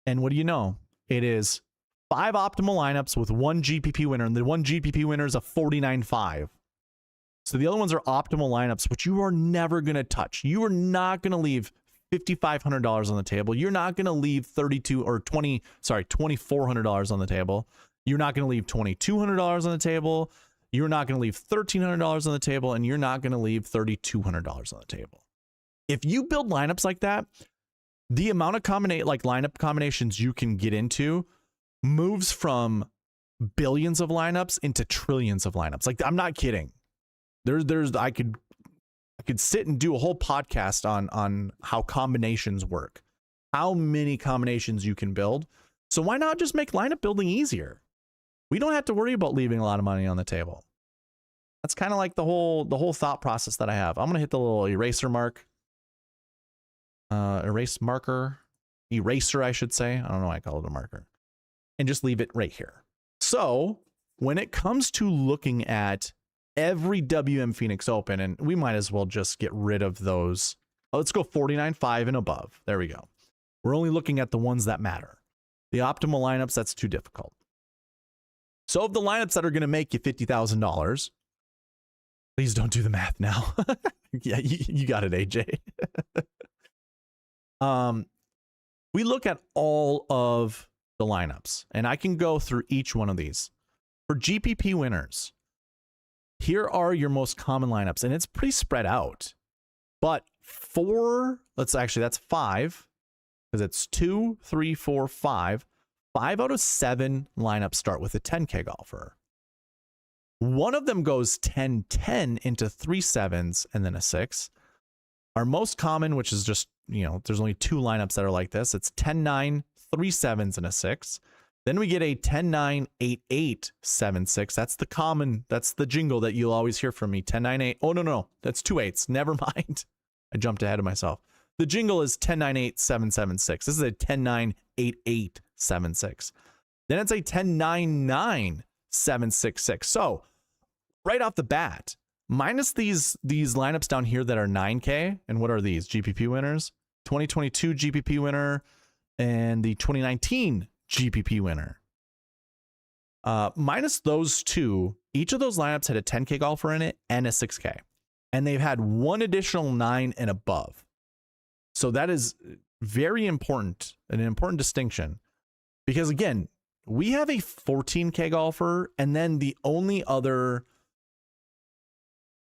And what do you know? It is 5 optimal lineups with 1 GPP winner, and the 1 GPP winner is a 49.5. So the other ones are optimal lineups, which you are never going to touch. You are not going to leave $5,500 on the table. You're not going to leave $2,400 on the table. You're not going to leave $2,200 on the table. You're not going to leave $1,300 on the table, and you're not going to leave $3,200 on the table. If you build lineups like that, the amount of lineup combinations you can get into moves from billions of lineups into trillions of lineups. Like, I'm not kidding. I could sit and do a whole podcast on how combinations work, how many combinations you can build. So why not just make lineup building easier? We don't have to worry about leaving a lot of money on the table. That's kind of like the whole thought process that I have. I'm going to hit the little eraser mark. Eraser, I should say. I don't know why I call it a marker. And just leave it right here. So when it comes to looking at every WM Phoenix Open, and we might as well just get rid of those. Let's go 49.5 and above. There we go. We're only looking at the ones that matter. The optimal lineups, that's too difficult. So of the lineups that are going to make you $50,000, please don't do the math now. Yeah, you got it, AJ. We look at all of the lineups, and I can go through each one of these. For GPP winners, here are your most common lineups, and it's pretty spread out. But that's 5, because because it's 2, 3, 4, 5. 5 out of 7 lineups start with a 10K golfer. One of them goes 10-10 into 3 7s and then a 6. Our most common, which is just, there's only 2 lineups that are like this. It's 10-9, 3 7s and a 6. Then we get a 10-9, 8-8, 7-6. That's the common, that's the jingle that you'll always hear from me. 10-9, 8. Oh, no, that's 2 8s. Never mind. I jumped ahead of myself. The jingle is 10-9, 8, 7-7-6. This is a 10-9, 8-8, 7-6. Then it's a 10-9, 9, 7-6-6. So right off the bat, minus these lineups down here that are 9K, and what are these? GPP winners, 2022 GPP winner, and the 2019 GPP winner. Minus those 2, each of those lineups had a 10K golfer in it and a 6K. And they've had 1 additional 9 and above. So that is very important, an important distinction. Because again, we have a 14K golfer, and then the only other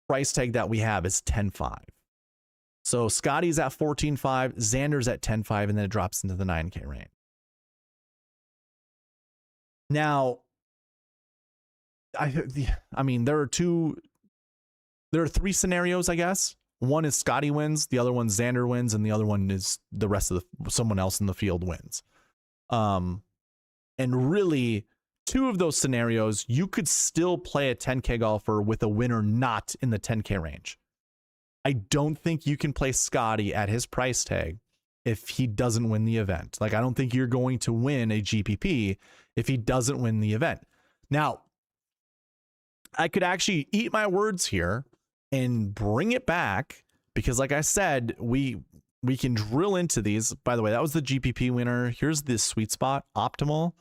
price tag that we have is 10.5. So Scotty's at 14.5, Xander's at 10.5, and then it drops into the 9K range. Now, I mean, there are 3 scenarios, I guess. One is Scotty wins, the other one Xander wins, and the other one is the rest of someone else in the field wins. And really, 2 of those scenarios, you could still play a 10K golfer with a winner not in the 10K range. I don't think you can play Scotty at his price tag if he doesn't win the event. Like, I don't think you're going to win a GPP if he doesn't win the event. Now, I could actually eat my words here and bring it back because, like I said, we can drill into these. By the way, that was the GPP winner. Here's the SweetSpot Optimal.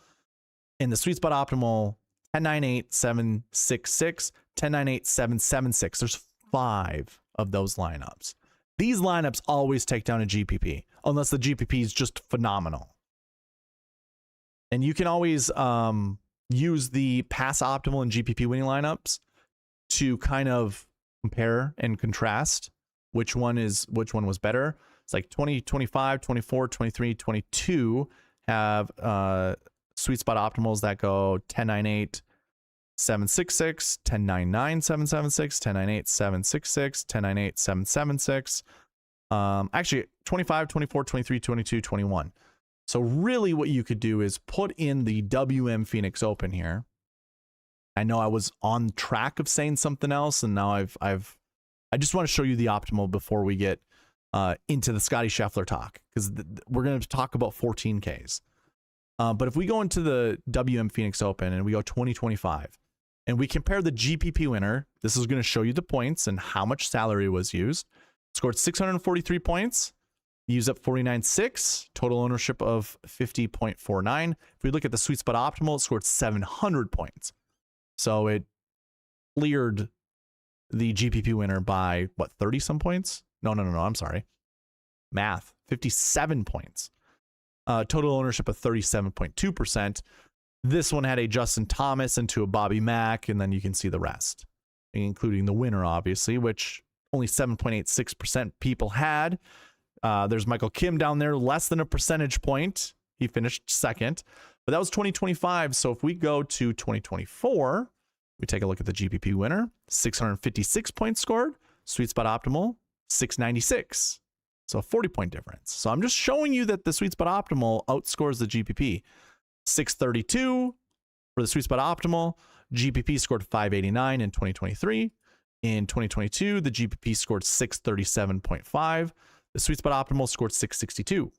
In the SweetSpot Optimal, 10-9-8-7-6-6, 10-9-8-7-7-6. There's 5 of those lineups. These lineups always take down a GPP, unless the GPP is just phenomenal. And you can always use the pass optimal and GPP winning lineups to kind of compare and contrast which one was better. It's like 20, 25, 24, 23, 22 have SweetSpot optimals that go 10-9-8, 7-6-6, 10-9-9, 7-7-6, 10-9-8, 7-6-6, 10-9-8, 7-7-6. Actually 25, 24, 23, 22, 21. So really what you could do is put in the WM Phoenix Open here. I know I was on track of saying something else, and now I just want to show you the optimal before we get into the Scotty Scheffler talk, because we're going to talk about 14Ks. But if we go into the WM Phoenix Open and we go 2025 and we compare the GPP winner, this is going to show you the points and how much salary was used. Scored 643 points, used up 49.6, total ownership of 50.49. If we look at the SweetSpot Optimal, it scored 700 points. So it cleared the GPP winner by, what, 30 some points? No, I'm sorry. Math, 57 points. Total ownership of 37.2%. This one had a Justin Thomas into a Bobby Mack, and then you can see the rest, including the winner, obviously, which only 7.86% people had. There's Michael Kim down there, less than a percentage point. He finished second, but that was 2025. So if we go to 2024, we take a look at the GPP winner, 656 points scored, SweetSpot Optimal, 696. So a 40-point difference. So I'm just showing you that the SweetSpot Optimal outscores the GPP. 632 for the SweetSpot Optimal. GPP scored 589 in 2023. In 2022, the GPP scored 637.5. The SweetSpot Optimal scored 662.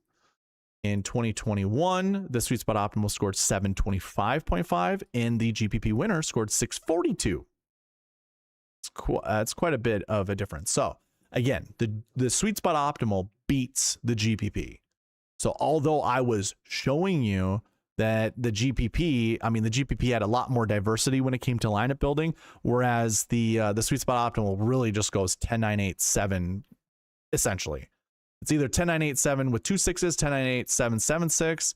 In 2021, the SweetSpot Optimal scored 725.5, and the GPP winner scored 642. It's quite a bit of a difference. So again, the SweetSpot Optimal beats the GPP. So although I was showing you that the GPP had a lot more diversity when it came to lineup building, whereas the SweetSpot Optimal really just goes 10-9-8-7 essentially. It's either 10-9-8-7 with 2 6s, 10-9-8-7-7-6.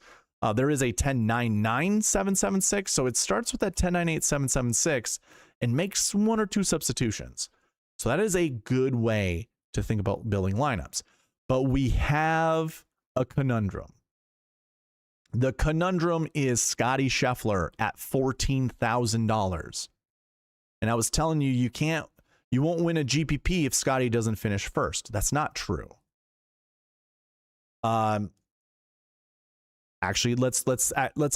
There is a 10-9-9-7-7-6. So it starts with that 10-9-8-7-7-6 and makes 1 or 2 substitutions. So that is a good way to think about building lineups. But we have a conundrum. The conundrum is Scotty Scheffler at $14,000. And I was telling you, you won't win a GPP if Scotty doesn't finish first. That's not true. Actually, let's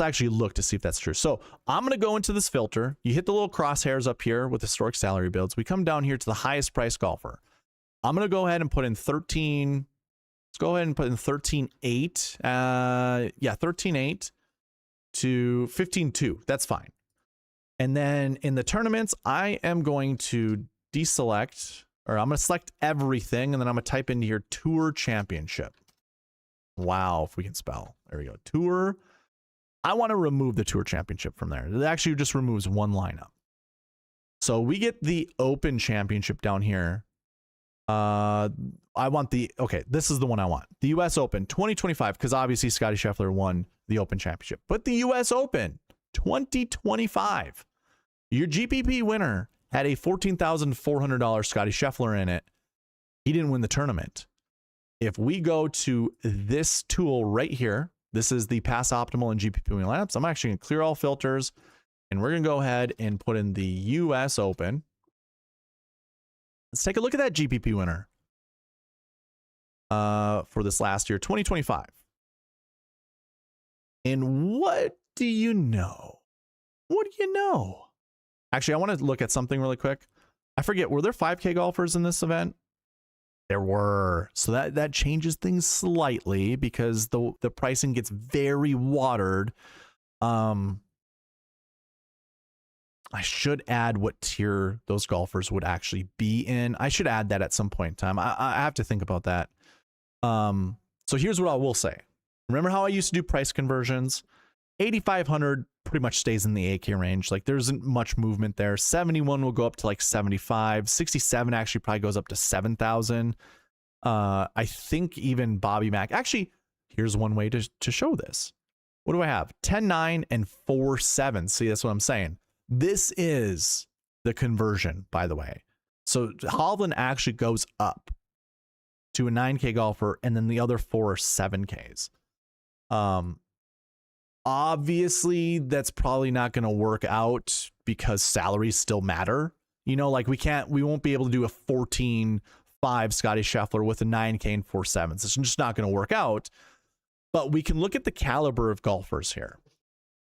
actually look to see if that's true. So I'm going to go into this filter. You hit the little crosshairs up here with historic salary builds. We come down here to the highest price golfer. I'm going to go ahead and put in 13. Let's go ahead and put in 13.8. Yeah, 13.8 to 15.2. That's fine. And then in the tournaments, I am going to deselect, or I'm going to select everything, and then I'm going to type into here Tour Championship. Wow, if we can spell. There we go. Tour. I want to remove the Tour Championship from there. It actually just removes one lineup. So we get the Open Championship down here. I want okay, this is the one I want. The US Open 2025, because obviously Scotty Scheffler won the Open Championship. But the US Open 2025, your GPP winner had a $14,400 Scotty Scheffler in it. He didn't win the tournament. If we go to this tool right here, this is the Pass Optimal and GPP winning lineups. I'm actually going to clear all filters, and we're going to go ahead and put in the US Open. Let's take a look at that GPP winner for this last year, 2025. And what do you know? What do you know? Actually, I want to look at something really quick. I forget, were there 5K golfers in this event? There were. So that changes things slightly because the pricing gets very watered. I should add what tier those golfers would actually be in. I should add that at some point in time. I have to think about that. So here's what I will say. Remember how I used to do price conversions? 8,500 pretty much stays in the 8K range. Like there isn't much movement there. 71 will go up to like 75. 67 actually probably goes up to 7,000. I think even Bobby Mack. Actually, here's one way to show this. What do I have? 10.9 and 4.7. See, that's what I'm saying. This is the conversion, by the way. So Hovland actually goes up to a 9K golfer, and then the other 4 are 7Ks. Obviously, that's probably not going to work out because salaries still matter. You know, like we won't be able to do a 14.5 Scotty Scheffler with a 9K and 4.7s. It's just not going to work out. But we can look at the caliber of golfers here.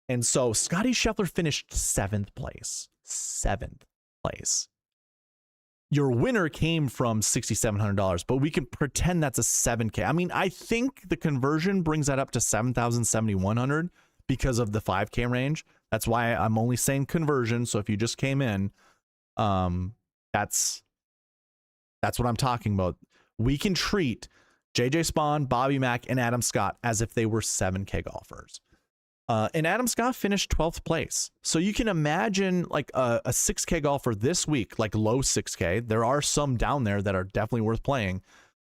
And so Scotty Scheffler finished 7th place. 7th place. Your winner came from $6,700, but we can pretend that's a 7K. I mean, I think the conversion brings that up to 7,000, 7,100 because of the 5K range. That's why I'm only saying conversion. So if you just came in, that's what I'm talking about. We can treat JJ Spawn, Bobby Mack, and Adam Scott as if they were 7K golfers. And Adam Scott finished 12th place. So you can imagine like a 6K golfer this week, like low 6K. There are some down there that are definitely worth playing,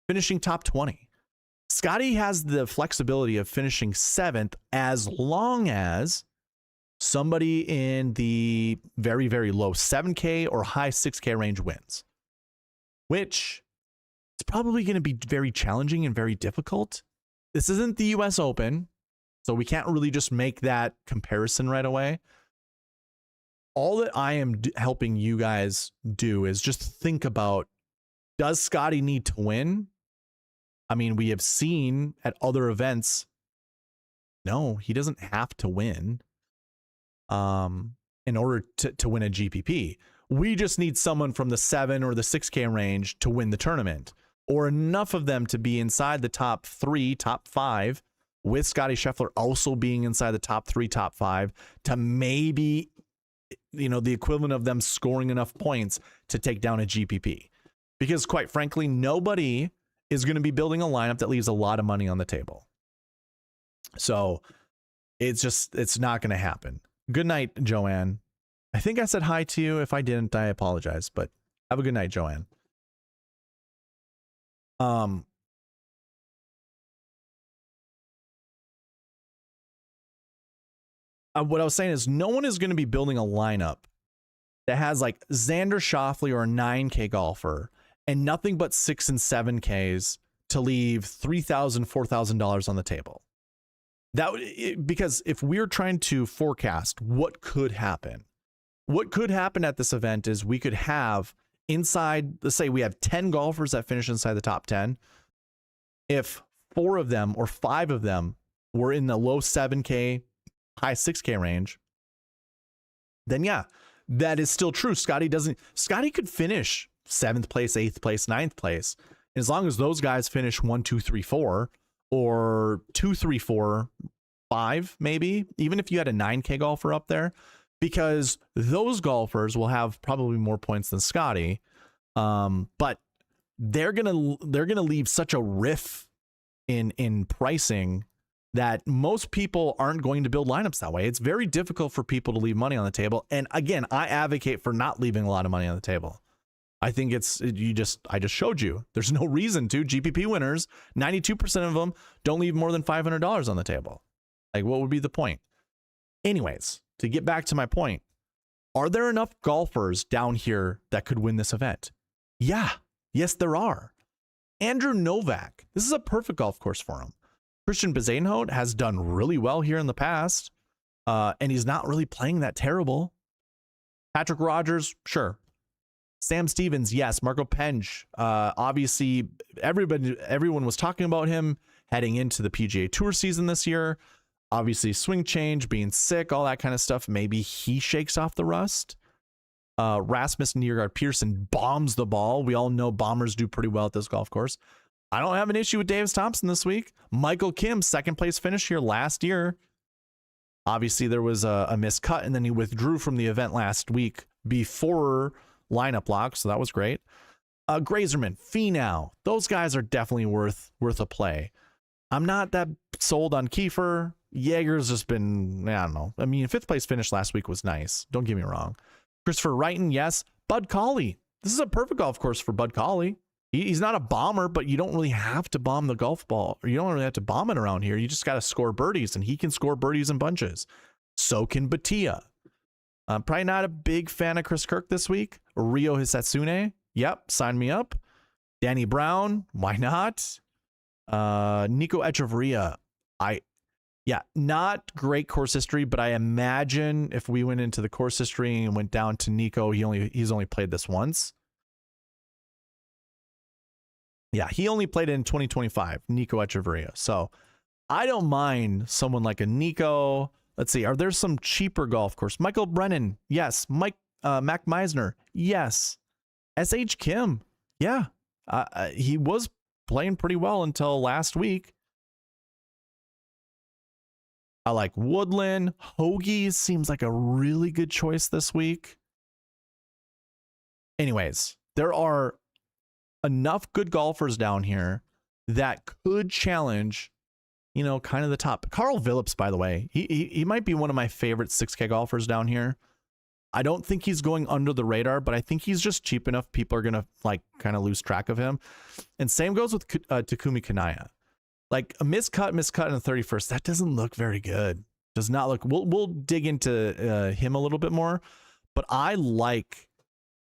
finishing top 20. Scotty has the flexibility of finishing 7th as long as somebody in the very, very low 7K or high 6K range wins, which is probably going to be very challenging and very difficult. This isn't the US Open, so we can't really just make that comparison right away. All that I am helping you guys do is just think about, does Scotty need to win? I mean, we have seen at other events, no, he doesn't have to win in order to win a GPP. We just need someone from the 7 or the 6K range to win the tournament, or enough of them to be inside the top 3, top 5, with Scotty Scheffler also being inside the top 3, top 5, to maybe, you know, the equivalent of them scoring enough points to take down a GPP. Because quite frankly, nobody is going to be building a lineup that leaves a lot of money on the table. So it's not going to happen. Good night, Joanne. I think I said hi to you. If I didn't, I apologize, but have a good night, Joanne. What I was saying is no one is going to be building a lineup that has like Xander Schauffele or a 9K golfer and nothing but 6 and 7Ks to leave $3,000, $4,000 on the table. Because if we're trying to forecast what could happen at this event is we could have inside, let's say we have 10 golfers that finish inside the top 10. If 4 of them or 5 of them were in the low 7K, high 6K range, then yeah, that is still true. Scotty could finish 7th place, 8th place, 9th place. As long as those guys finish 1, 2, 3, 4, or 2, 3, 4, 5, maybe, even if you had a 9K golfer up there, because those golfers will have probably more points than Scotty. But they're gonna leave such a riff in pricing that most people aren't going to build lineups that way. It's very difficult for people to leave money on the table. And again, I advocate for not leaving a lot of money on the table. I think I just showed you. There's no reason to. GPP winners, 92% of them don't leave more than $500 on the table. Like, what would be the point? Anyways, to get back to my point, are there enough golfers down here that could win this event? Yeah. Yes, there are. Andrew Novak. This is a perfect golf course for him. Christian Bezuidenhout has done really well here in the past, and he's not really playing that terrible. Patrick Rogers, sure. Sam Stevens, yes. Marco Penge, obviously, everyone was talking about him heading into the PGA Tour season this year. Obviously, swing change, being sick, all that kind of stuff. Maybe he shakes off the rust. Rasmus Niergaard Pearson bombs the ball. We all know bombers do pretty well at this golf course. I don't have an issue with Davis Thompson this week. Michael Kim, 2nd place finish here last year. Obviously, there was a missed cut, and then he withdrew from the event last week before lineup lock, so that was great. Grazerman, Finau, those guys are definitely worth a play. I'm not that sold on Kiefer. Jaeger's just been, I don't know. I mean, 5th place finish last week was nice. Don't get me wrong. Christopher Wrighton, yes. Bud Cauley. This is a perfect golf course for Bud Cauley. He's not a bomber, but you don't really have to bomb the golf ball, or you don't really have to bomb it around here. You just got to score birdies, and he can score birdies in bunches. So can Batia. I'm probably not a big fan of Chris Kirk this week. Ryo Hisatsune. Yep, sign me up. Danny Brown. Why not? Nico Echeverria. Not great course history, but I imagine if we went into the course history and went down to Nico, he's only played this once. Yeah, he only played it in 2025, Nico Echeverria. So I don't mind someone like a Nico. Let's see, are there some cheaper golf course? Michael Brennan, yes. Mac Meisner, yes. S.H. Kim, yeah. He was playing pretty well until last week. I like Woodland. Hoagie seems like a really good choice this week. Anyways, there are enough good golfers down here that could challenge, kind of the top. Carl Phillips, by the way, he might be one of my favorite 6K golfers down here. I don't think he's going under the radar, but I think he's just cheap enough. People are going to kind of lose track of him. And same goes with Takumi Kanaya. Like a miscut in the 31st, that doesn't look very good. Does not look. We'll dig into him a little bit more, but I like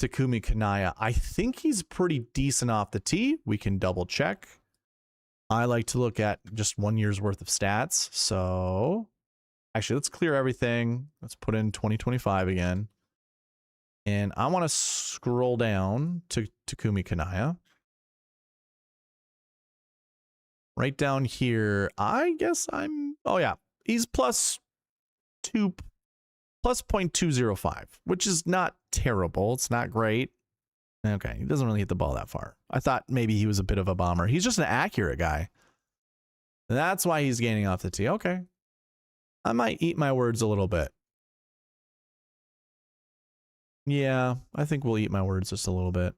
Takumi Kanaya. I think he's pretty decent off the tee. We can double check. I like to look at just 1 year's worth of stats. So actually, let's clear everything. Let's put in 2025 again. And I want to scroll down to Takumi Kanaya. Right down here, I guess he's plus 0.205, which is not terrible. It's not great. Okay, he doesn't really hit the ball that far. I thought maybe he was a bit of a bomber. He's just an accurate guy. That's why he's gaining off the tee. Okay. I might eat my words a little bit. Yeah, I think we'll eat my words just a little bit.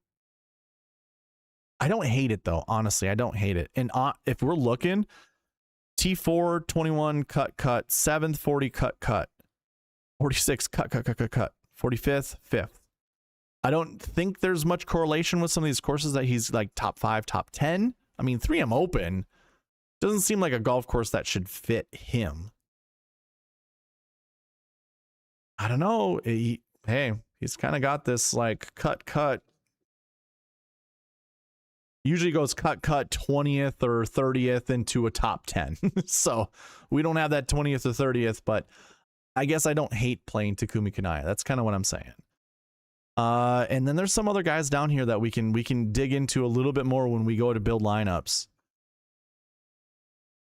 I don't hate it, though. Honestly, I don't hate it. And if we're looking, T4, 21, cut, 7th, 40, cut, 46, cut, 45th, 5th. I don't think there's much correlation with some of these courses that he's like top 5, top 10. I mean, 3M Open doesn't seem like a golf course that should fit him. I don't know. He's kind of got this like cut. Usually goes cut 20th or 30th into a top 10. So we don't have that 20th or 30th, but I guess I don't hate playing Takumi Kanaya. That's kind of what I'm saying. And then there's some other guys down here that we can dig into a little bit more when we go to build lineups.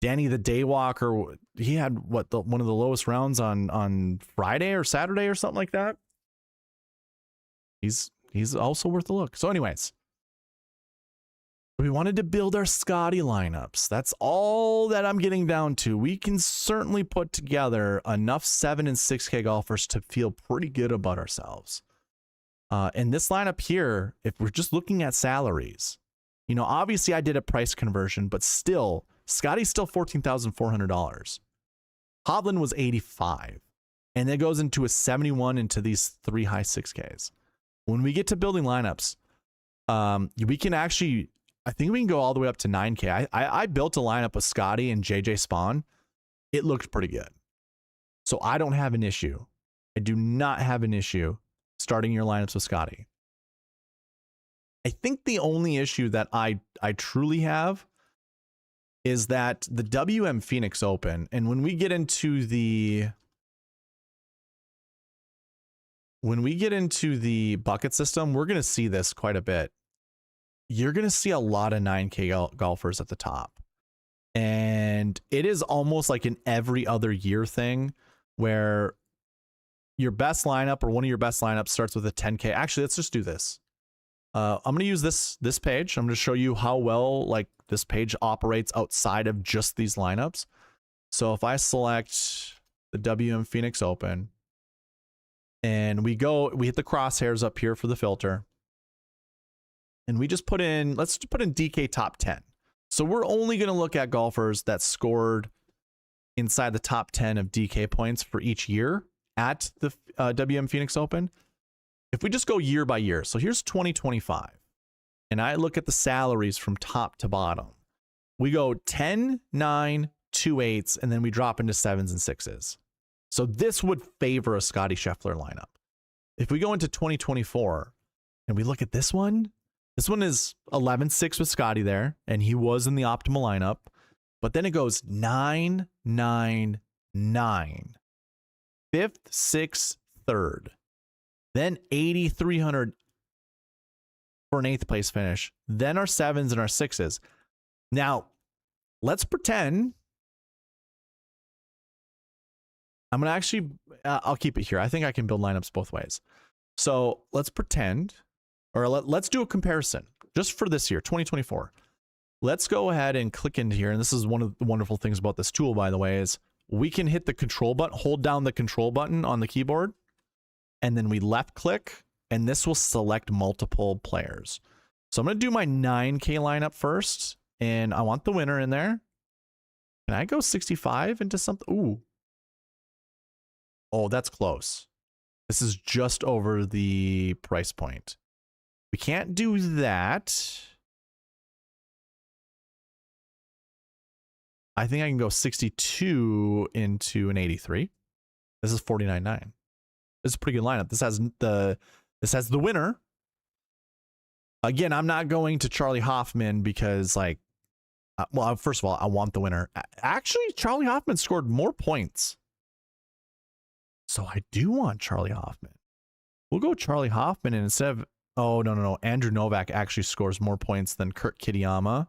Danny the Daywalker, he had what, one of the lowest rounds on Friday or Saturday or something like that. He's also worth a look. So anyways, we wanted to build our Scotty lineups. That's all that I'm getting down to. We can certainly put together enough 7 and 6K golfers to feel pretty good about ourselves. And this lineup here, if we're just looking at salaries, you know, obviously I did a price conversion, but still, Scotty's still $14,400. Hovland was 85, and it goes into a 71 into these 3 high 6Ks. When we get to building lineups, we can actually, I think we can go all the way up to 9K. I built a lineup with Scotty and JJ Spawn. It looked pretty good. So I don't have an issue. I do not have an issue starting your lineups with Scotty. I think the only issue that I truly have is that the WM Phoenix Open, and when we get into the bucket system, we're going to see this quite a bit. You're going to see a lot of 9K golfers at the top. And it is almost like an every other year thing where your best lineup or one of your best lineups starts with a 10K. Actually, let's just do this. I'm going to use this page. I'm going to show you how well like this page operates outside of just these lineups. So if I select the WM Phoenix Open and we hit the crosshairs up here for the filter. And we just put in, let's put in DK top 10. So we're only going to look at golfers that scored inside the top 10 of DK points for each year at the WM Phoenix Open. If we just go year by year, so here's 2025, and I look at the salaries from top to bottom. We go 10, 9, 2 8s, and then we drop into 7s and 6s. So this would favor a Scotty Scheffler lineup. If we go into 2024 and we look at this one is 11-6 with Scotty there, and he was in the optimal lineup. But then it goes 9, 9, 9, 5th, 6th, 3rd. Then 8,300 for an 8th place finish. Then our 7s and our 6s. Now, let's pretend. I'm going to actually, I'll keep it here. I think I can build lineups both ways. So let's pretend, or let's do a comparison just for this year, 2024. Let's go ahead and click into here. And this is one of the wonderful things about this tool, by the way, is we can hit the control button, hold down the control button on the keyboard, and then we left click, and this will select multiple players. So I'm going to do my 9K lineup first, and I want the winner in there. Can I go 65 into something? Ooh. Oh, that's close. This is just over the price point. We can't do that. I think I can go 62 into an 83. This is 49.9. This is a pretty good lineup. This has the winner. Again, I'm not going to Charlie Hoffman because, like, well, first of all, I want the winner. Actually, Charlie Hoffman scored more points. So I do want Charlie Hoffman. We'll go Charlie Hoffman, and instead of, oh, no. Andrew Novak actually scores more points than Kurt Kitayama.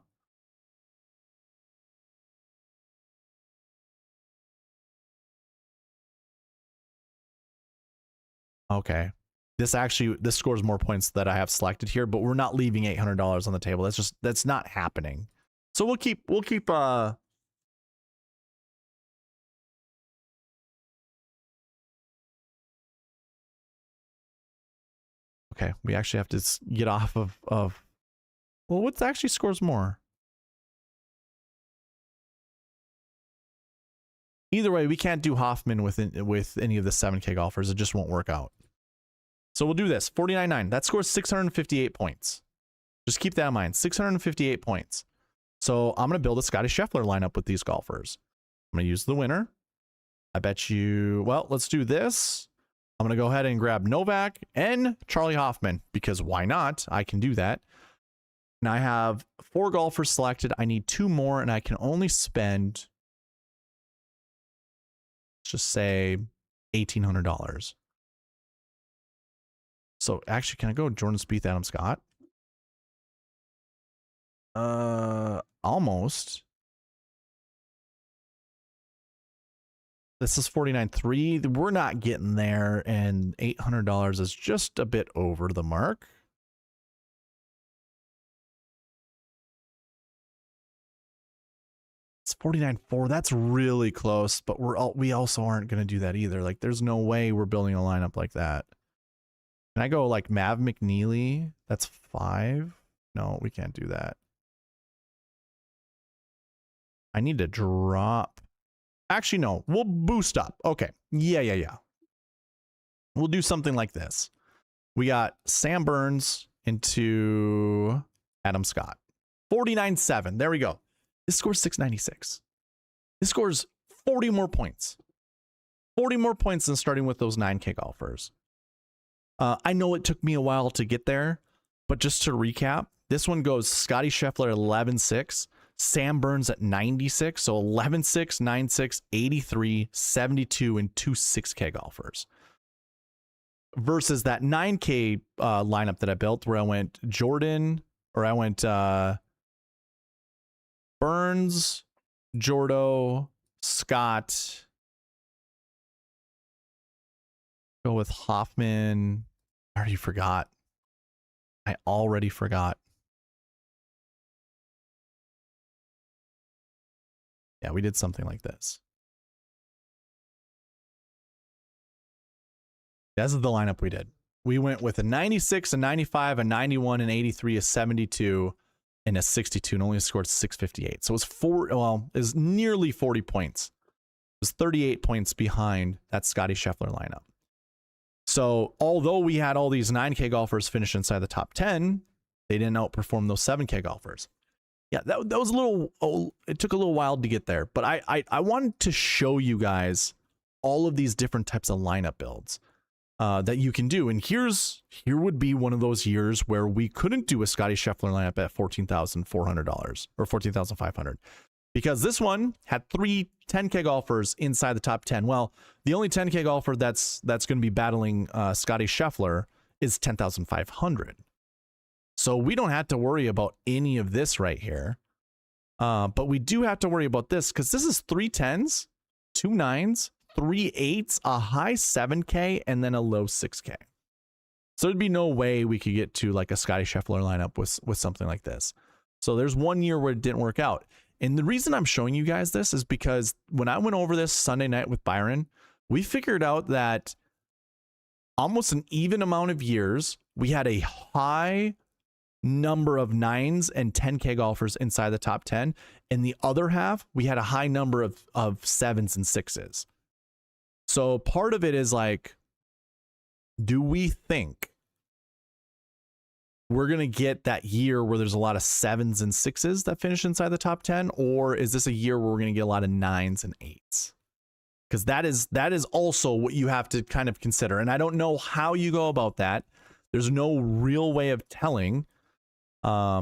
Okay. This scores more points that I have selected here, but we're not leaving $800 on the table. That's not happening. So we'll keep okay, we actually have to get off of well, what actually scores more? Either way, we can't do Hoffman with any of the 7K golfers. It just won't work out. So we'll do this. 49.9. That scores 658 points. Just keep that in mind. 658 points. So I'm going to build a Scotty Scheffler lineup with these golfers. I'm going to use the winner. I bet you, well, let's do this. I'm going to go ahead and grab Novak and Charlie Hoffman because why not? I can do that. And I have 4 golfers selected. I need 2 more, and I can only spend, let's just say, $1,800. So actually, can I go Jordan Spieth, Adam Scott? Almost. This is 49.3. We're not getting there, and $800 is just a bit over the mark. It's 49.4. That's really close, but we also aren't going to do that either. Like, there's no way we're building a lineup like that. Can I go like Mav McNeely? That's 5. No, we can't do that. I need to drop. Actually, no, we'll boost up. Okay. Yeah. We'll do something like this. We got Sam Burns into Adam Scott. 49.7. There we go. This scores 696. This scores 40 more points. 40 more points than starting with those 9K golfers. I know it took me a while to get there, but just to recap, this one goes Scotty Scheffler at 11.6, Sam Burns at 96, so 11.6, 9.6, 83, 72, and 2 6K golfers. Versus that 9K lineup that I built where I went Burns, Jordo, Scott. Go with Hoffman. I already forgot. Yeah, we did something like this. This is the lineup we did. We went with a 96, a 95, a 91, an 83, a 72, and a 62, and only scored 658. So it was it was nearly 40 points. It was 38 points behind that Scotty Scheffler lineup. So although we had all these 9K golfers finish inside the top 10, they didn't outperform those 7K golfers. Yeah, that was a little, it took a little while to get there, but I wanted to show you guys all of these different types of lineup builds that you can do. And here would be one of those years where we couldn't do a Scotty Scheffler lineup at $14,400 or $14,500 because this one had 3 10K golfers inside the top 10. Well, the only 10K golfer that's going to be battling Scotty Scheffler is 10,500. So we don't have to worry about any of this right here. But we do have to worry about this because this is 3 10s, 2 9s, 3 8s, a high 7K, and then a low 6K. So there'd be no way we could get to like a Scotty Scheffler lineup with something like this. So there's one year where it didn't work out. And the reason I'm showing you guys this is because when I went over this Sunday night with Byron, we figured out that almost an even amount of years, we had a high number of 9s and 10K golfers inside the top 10. In the other half, we had a high number of 7s and 6s. So part of it is like, do we think we're going to get that year where there's a lot of 7s and 6s that finish inside the top 10? Or is this a year where we're going to get a lot of 9s and 8s? Because that is also what you have to kind of consider. And I don't know how you go about that. There's no real way of telling. I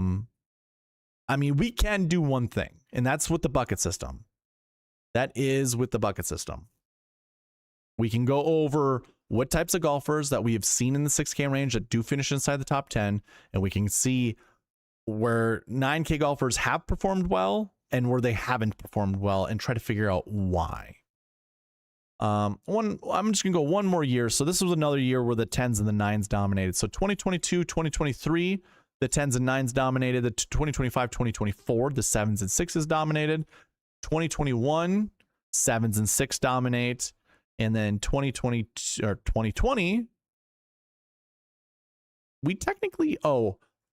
mean, we can do one thing, and that's with the bucket system. That is with the bucket system. We can go over what types of golfers that we have seen in the 6K range that do finish inside the top 10, and we can see where 9K golfers have performed well and where they haven't performed well and try to figure out why. I'm just gonna go one more year. So this was another year where the 10s and the 9s dominated. So 2022, 2023, the 10s and 9s dominated. The 2025, 2024, the 7s and 6s dominated. 2021, 7s and 6 dominate. And then 2020 or 2020, we technically,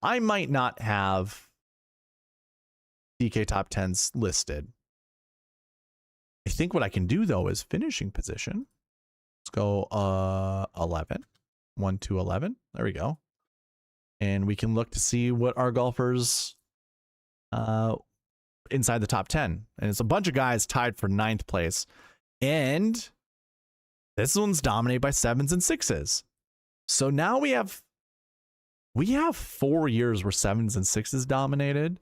I might not have DK top 10s listed. I think what I can do though is finishing position. Let's go 11, 1 to 11. There we go. And we can look to see what our golfers inside the top 10. And it's a bunch of guys tied for 9th place. And this one's dominated by 7s and 6s. So now we have We have 4 years where 7s and 6s dominated.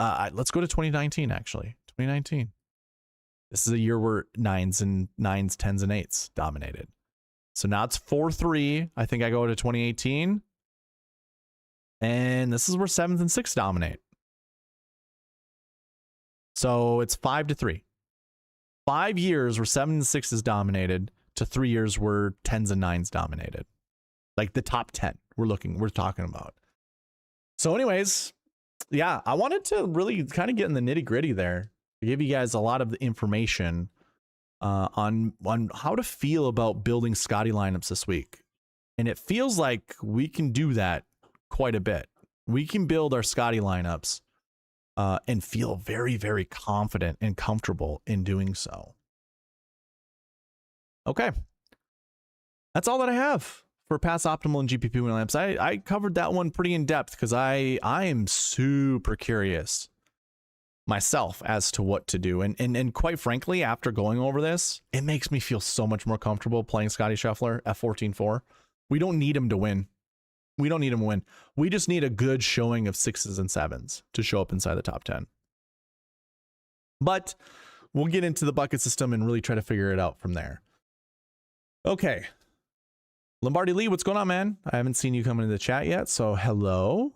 Let's go to 2019, actually. 2019. This is a year where 9s, 10s, and 8s dominated. So now it's 4-3. I think I go to 2018. And this is where 7s and 6 dominate. So it's 5-3. 5 years where 7s and 6s dominated to 3 years where 10s and 9s dominated. Like the top 10 we're talking about. So anyways, yeah, I wanted to really kind of get in the nitty gritty there to give you guys a lot of the information on how to feel about building Scotty lineups this week. And it feels like we can do that quite a bit. We can build our Scotty lineups and feel very, very confident and comfortable in doing so. Okay. That's all that I have for Pass Optimal and GPP winning lamps. I covered that one pretty in depth because I am super curious myself as to what to do. And quite frankly, after going over this, it makes me feel so much more comfortable playing Scotty Scheffler at 14-4. We don't need him to win. We don't need him to win. We just need a good showing of 6s and 7s to show up inside the top 10. But we'll get into the bucket system and really try to figure it out from there. Okay. Lombardi Lee, what's going on, man? I haven't seen you come into the chat yet, so hello.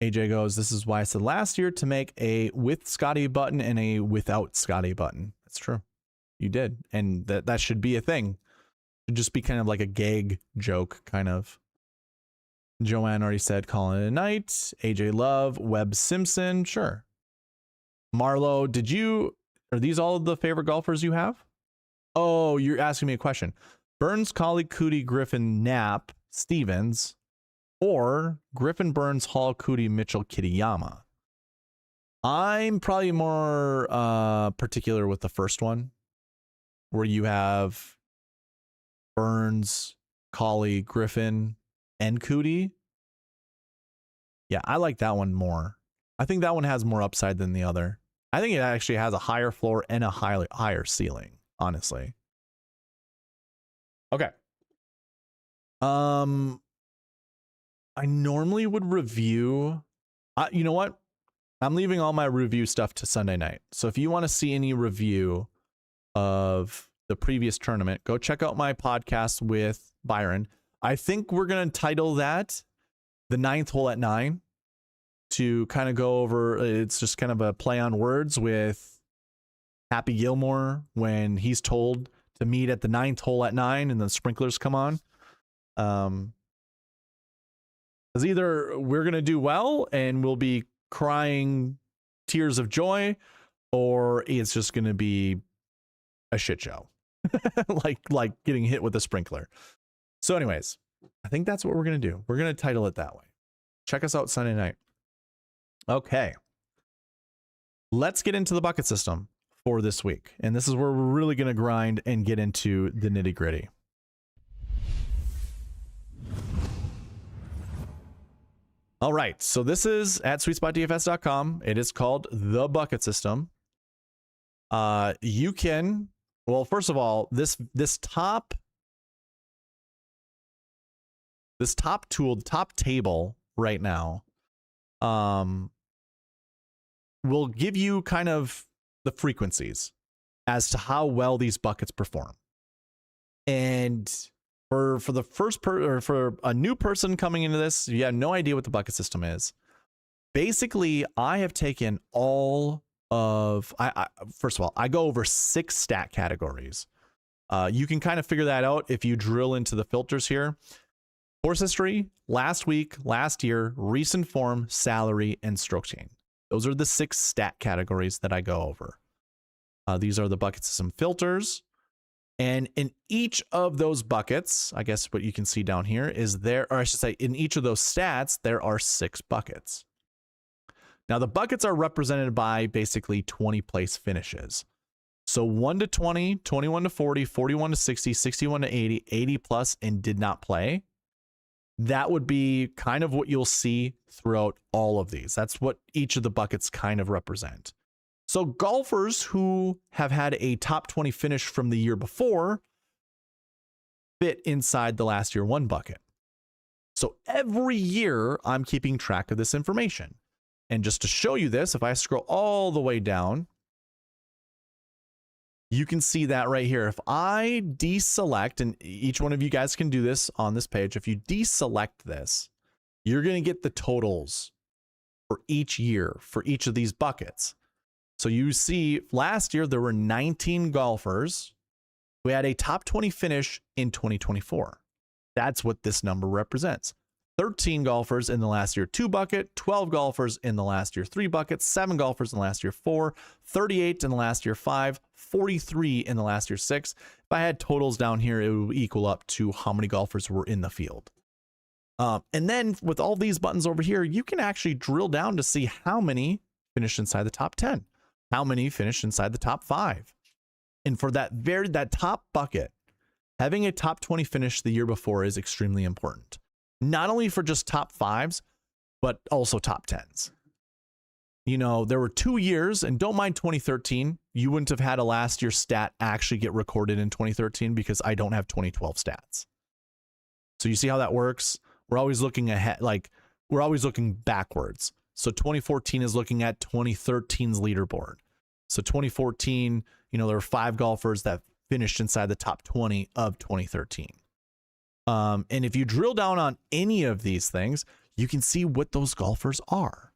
AJ goes, this is why I said last year to make a with Scotty button and a without Scotty button. That's true. You did. And that should be a thing. It should just be kind of like a gag joke, kind of. Joanne already said calling it a night. AJ Love, Webb Simpson, sure. Marlo, are these all of the favorite golfers you have? Oh, you're asking me a question. Burns, Colley, Cootie, Griffin, Knapp, Stevens, or Griffin, Burns, Hall, Cootie, Mitchell, Kitayama. I'm probably more particular with the first one, where you have Burns, Colley, Griffin, and Cootie. Yeah, I like that one more. I think that one has more upside than the other. I think it actually has a higher floor and a higher ceiling, honestly. Okay. I normally would review. You know what? I'm leaving all my review stuff to Sunday night. So if you want to see any review of the previous tournament, go check out my podcast with Byron. I think we're going to title that the 9th hole at 9 to kind of go over. It's just kind of a play on words with Happy Gilmore when he's told to meet at the 9th hole at 9 and the sprinklers come on. Because either we're going to do well and we'll be crying tears of joy, or it's just going to be a shit show. like getting hit with a sprinkler. So anyways, I think that's what we're going to do. We're going to title it that way. Check us out Sunday night. Okay. Let's get into the bucket system for this week. And this is where we're really going to grind and get into the nitty gritty. All right. So this is at SweetSpotDFS.com. It is called the bucket system. You can, well, first of all, this top tool, the top table right now, will give you kind of the frequencies as to how well these buckets perform. And for the for a new person coming into this, you have no idea what the bucket system is. Basically, I have taken all of, first of all, I go over 6 stat categories. You can kind of figure that out if you drill into the filters here. Course history, last week, last year, recent form, salary, and stroke chain. Those are the 6 stat categories that I go over. These are the bucket system filters. And in each of those buckets, I guess what you can see down here is or I should say, in each of those stats, there are 6 buckets. Now, the buckets are represented by basically 20 place finishes. So 1 to 20, 21 to 40, 41 to 60, 61 to 80, 80 plus, and did not play. That would be kind of what you'll see throughout all of these. That's what each of the buckets kind of represent. So golfers who have had a top 20 finish from the year before fit inside the last year 1 bucket. So every year I'm keeping track of this information. And just to show you this, if I scroll all the way down, you can see that right here. If I deselect, and each one of you guys can do this on this page, if you deselect this, you're going to get the totals for each year for each of these buckets. So you see last year there were 19 golfers who had a top 20 finish in 2024. That's what this number represents. 13 golfers in the last year 2 bucket, 12 golfers in the last year 3 buckets, 7 golfers in the last year 4, 38 in the last year 5, 43 in the last year 6. If I had totals down here, it would equal up to how many golfers were in the field. And then with all these buttons over here, you can actually drill down to see how many finished inside the top 10, how many finished inside the top 5. And for that top bucket, having a top 20 finish the year before is extremely important. Not only for just top 5s, but also top 10s. You know, there were 2 years, and don't mind 2013. You wouldn't have had a last year stat actually get recorded in 2013 because I don't have 2012 stats. So you see how that works? We're always looking ahead, like we're always looking backwards. So 2014 is looking at 2013's leaderboard. So 2014, you know, there were 5 golfers that finished inside the top 20 of 2013. And if you drill down on any of these things, you can see what those golfers are.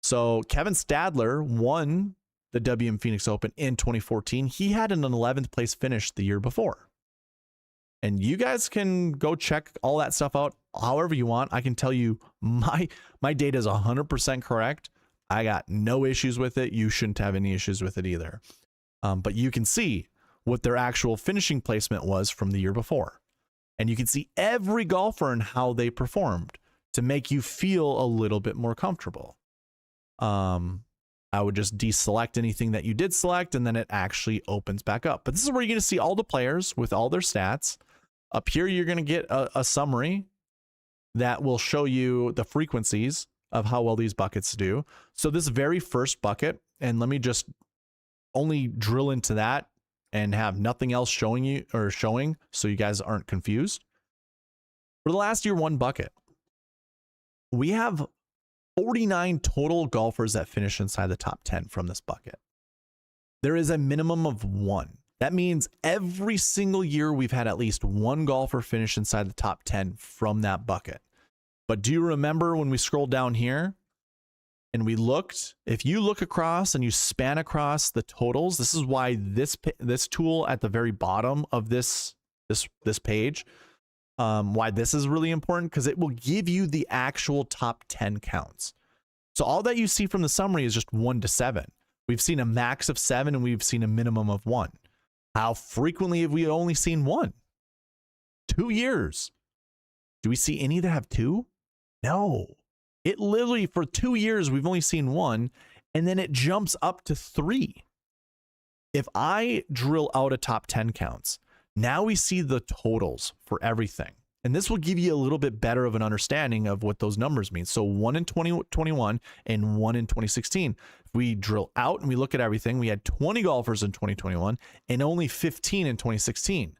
So Kevin Stadler won the WM Phoenix Open in 2014. He had an 11th place finish the year before. And you guys can go check all that stuff out however you want. I can tell you my data is 100% correct. I got no issues with it. You shouldn't have any issues with it either. But you can see what their actual finishing placement was from the year before. And you can see every golfer and how they performed to make you feel a little bit more comfortable. I would just deselect anything that you did select, and then it actually opens back up. But this is where you're going to see all the players with all their stats. Up here, you're going to get a summary that will show you the frequencies of how well these buckets do. So this very first bucket, and let me just only drill into that and have nothing else showing so you guys aren't confused. For the last year 1 bucket, we have 49 total golfers that finish inside the top 10 from this bucket. There is a minimum of 1. That means every single year we've had at least 1 golfer finish inside the top 10 from that bucket. But do you remember when we scrolled down here and we looked, if you look across and you span across the totals, this is why this tool at the very bottom of this page, why this is really important, because it will give you the actual top 10 counts. So all that you see from the summary is just 1 to 7. We've seen a max of 7 and we've seen a minimum of 1. How frequently have we only seen 1? 2 years. Do we see any that have 2? No. It literally, for 2 years, we've only seen 1, and then it jumps up to 3. If I drill out a top 10 counts, now we see the totals for everything. And this will give you a little bit better of an understanding of what those numbers mean. So 1 in 2021 and 1 in 2016. If we drill out and we look at everything, we had 20 golfers in 2021 and only 15 in 2016.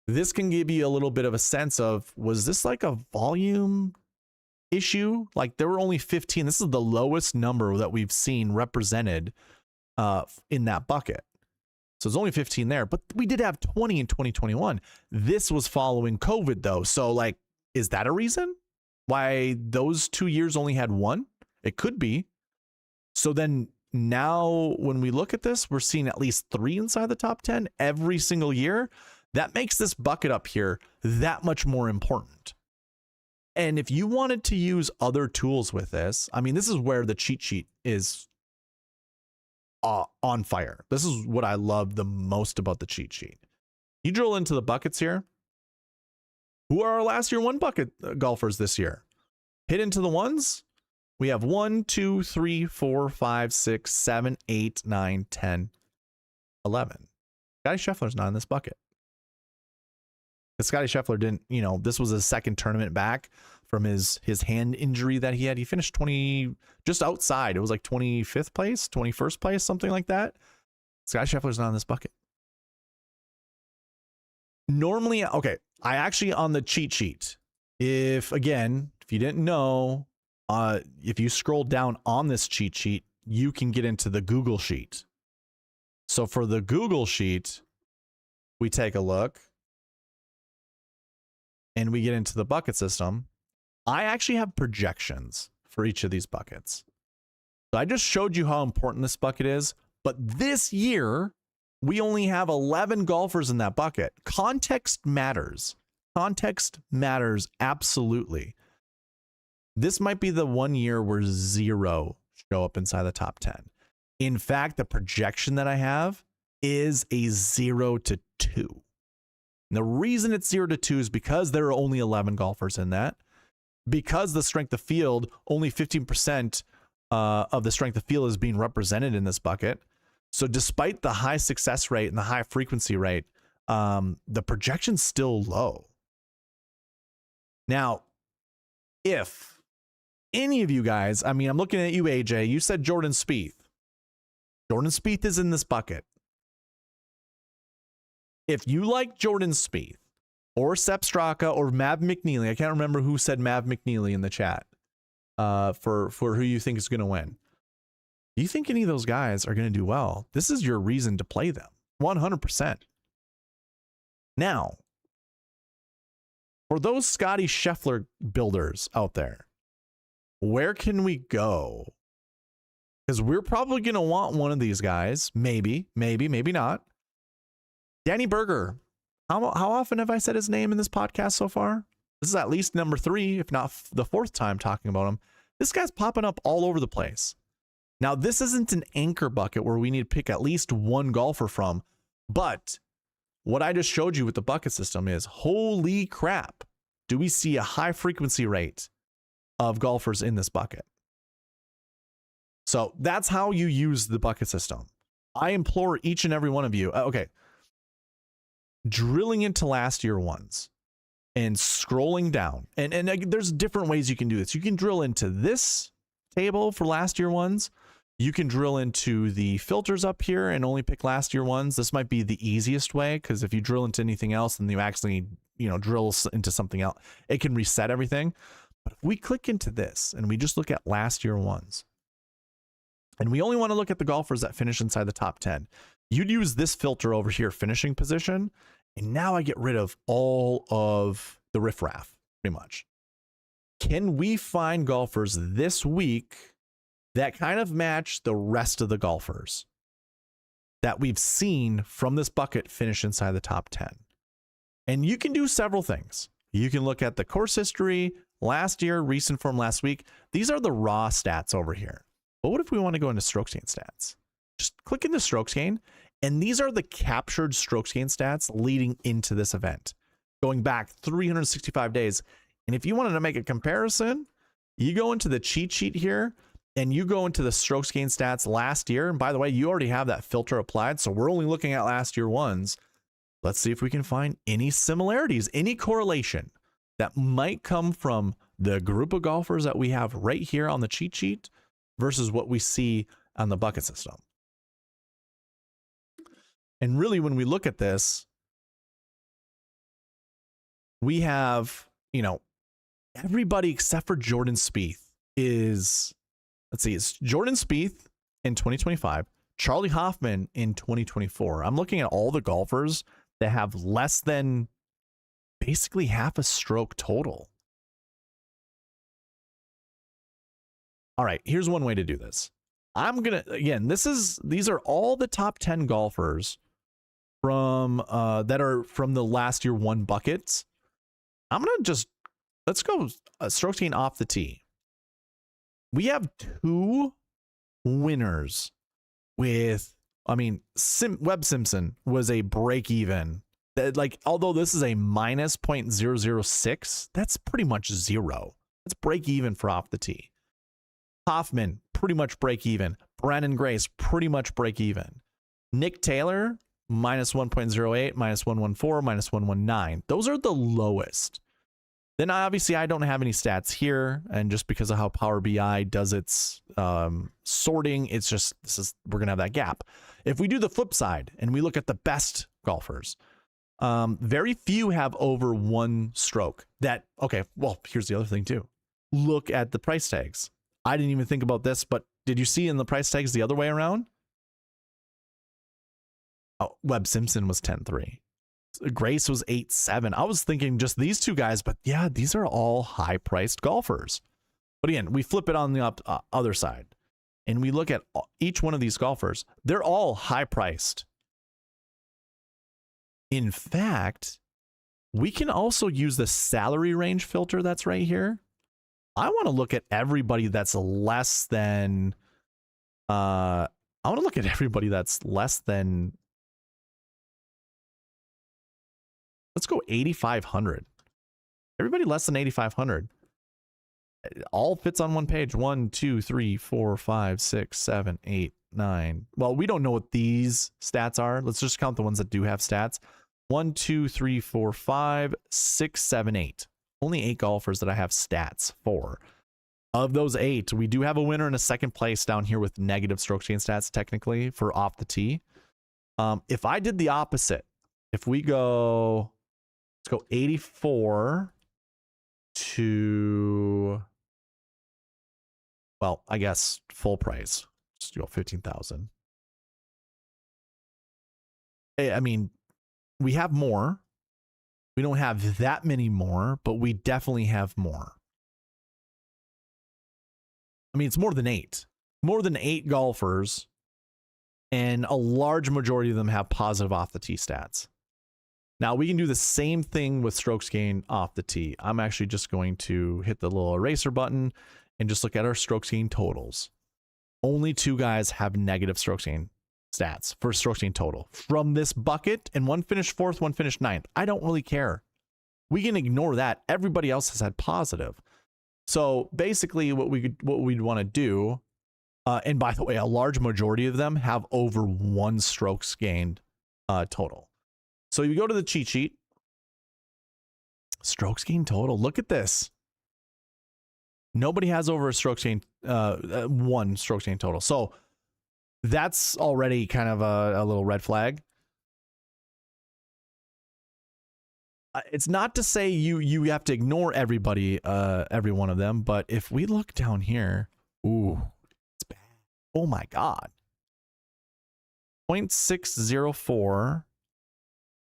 This can give you a little bit of a sense of, was this like a volume issue? Like there were only 15. This is the lowest number that we've seen represented in that bucket. So there's only 15 there, but we did have 20 in 2021. This was following COVID though. So like, is that a reason why those 2 years only had 1? It could be. So then now when we look at this, we're seeing at least 3 inside the top 10 every single year. That makes this bucket up here that much more important. And if you wanted to use other tools with this, I mean, this is where the cheat sheet is on fire. This is what I love the most about the cheat sheet. You drill into the buckets here. Who are our last year 1 bucket golfers this year? Hit into the ones. We have 1, 2, 3, 4, 5, 6, 7, 8, 9, 10, 11. Scotty Scheffler's not in this bucket. Scotty Scheffler didn't, you know, this was his second tournament back from his hand injury that he had. He finished 20, just outside. It was like 25th place, 21st place, something like that. Scotty Scheffler's not in this bucket. Normally, okay, I actually on the cheat sheet, if you didn't know, if you scroll down on this cheat sheet, you can get into the Google sheet. So for the Google sheet, we take a look and we get into the bucket system. I actually have projections for each of these buckets. So I just showed you how important this bucket is, but this year we only have 11 golfers in that bucket. Context matters. Context matters absolutely. This might be the one year where 0 show up inside the top 10. In fact, the projection that I have is a 0 to 2. And the reason it's 0 to 2 is because there are only 11 golfers in that. Because the strength of field, only 15% of the strength of field is being represented in this bucket. So despite the high success rate and the high frequency rate, the projection's still low. Now, if any of you guys, I mean, I'm looking at you, AJ, you said Jordan Spieth. Jordan Spieth is in this bucket. If you like Jordan Spieth or Sepp Straka or Mav McNeely, I can't remember who said Mav McNeely in the chat for who you think is going to win. Do you think any of those guys are going to do well? This is your reason to play them, 100%. Now, for those Scotty Scheffler builders out there, where can we go? Because we're probably going to want one of these guys. Maybe not. Danny Berger. How often have I said his name in this podcast so far? This is at least number 3, if not the 4th time talking about him. This guy's popping up all over the place. Now, this isn't an anchor bucket where we need to pick at least one golfer from, but what I just showed you with the bucket system is, holy crap, do we see a high frequency rate of golfers in this bucket? So that's how you use the bucket system. I implore each and every one of you, drilling into last year ones and scrolling down. And there's different ways you can do this. You can drill into this table for last year ones. You can drill into the filters up here and only pick last year ones. This might be the easiest way, because if you drill into anything else, then you actually, drill into something else, it can reset everything. But if we click into this and we just look at last year ones, and we only want to look at the golfers that finish inside the top 10, you'd use this filter over here, finishing position, and now I get rid of all of the riffraff, pretty much. Can we find golfers this week that kind of match the rest of the golfers that we've seen from this bucket finish inside the top 10? And you can do several things. You can look at the course history, last year, recent from last week. These are the raw stats over here. But what if we want to go into strokes gain stats? Just click into strokes gain, and these are the captured strokes gain stats leading into this event, going back 365 days. And if you wanted to make a comparison, you go into the cheat sheet here, and you go into the strokes gain stats last year. And by the way, you already have that filter applied, so we're only looking at last year ones. Let's see if we can find any similarities, any correlation that might come from the group of golfers that we have right here on the cheat sheet versus what we see on the bucket system. And really, when we look at this, we have, everybody except for Jordan Spieth is, let's see, it's Jordan Spieth in 2025, Charlie Hoffman in 2024. I'm looking at all the golfers that have less than basically half a stroke total. All right, here's one way to do this. I'm going to, again, these are all the top 10 golfers from that are from the last year one buckets. I'm going to let's go strokes gain off the tee. We have 2 winners with, Webb Simpson was a break even. Although this is a minus 0.006, that's pretty much 0. That's break even for off the tee. Hoffman, pretty much break even. Brandon Grace, pretty much break even. Nick Taylor, minus 1.08, minus 114, minus 119. Those are the lowest. Then obviously I don't have any stats here, and just because of how Power BI does its sorting, it's just, we're gonna have that gap. If we do the flip side and we look at the best golfers, Very few have over 1 stroke. That, okay, well, here's the other thing too. Look at the price tags. I didn't even think about this, but did you see in the price tags the other way around? Oh, Webb Simpson was 10-3. Grace was 8-7. I was thinking just these two guys, but yeah, these are all high-priced golfers. But again, we flip it on the other side, and we look at each one of these golfers. They're all high-priced. In fact, we can also use the salary range filter that's right here. I want to look at everybody that's less than, I want to look at everybody that's less than, let's go 8,500. Everybody less than 8,500. It all fits on one page. 1, 2, 3, 4, 5, 6, 7, 8, 9. Well, we don't know what these stats are. Let's just count the ones that do have stats. 1, 2, 3, 4, 5, 6, 7, 8. Only 8 golfers that I have stats for. Of those 8, we do have a winner and a second place down here with negative strokes gained stats technically for off the tee. If I did the opposite, if we go, let's go 84 to, well, I guess full price. Just go 15,000. I mean, we have more. We don't have that many more, but we definitely have more. I mean, it's more than 8. More than 8 golfers, and a large majority of them have positive off the tee stats. Now, we can do the same thing with strokes gained off the tee. I'm actually just going to hit the little eraser button and just look at our strokes gained totals. Only 2 guys have negative strokes gained stats for strokes gained total from this bucket, and one finished 4th, one finished 9th. I don't really care. We can ignore that. Everybody else has had positive. So basically what we'd want to do, and by the way, a large majority of them have over 1 strokes gained total. So you go to the cheat sheet, strokes gained total. Look at this. Nobody has over a strokes gained, 1 strokes gained total. So that's already kind of a little red flag. It's not to say you have to ignore everybody, every one of them, but if we look down here, ooh, it's bad. Oh my God. 0.604.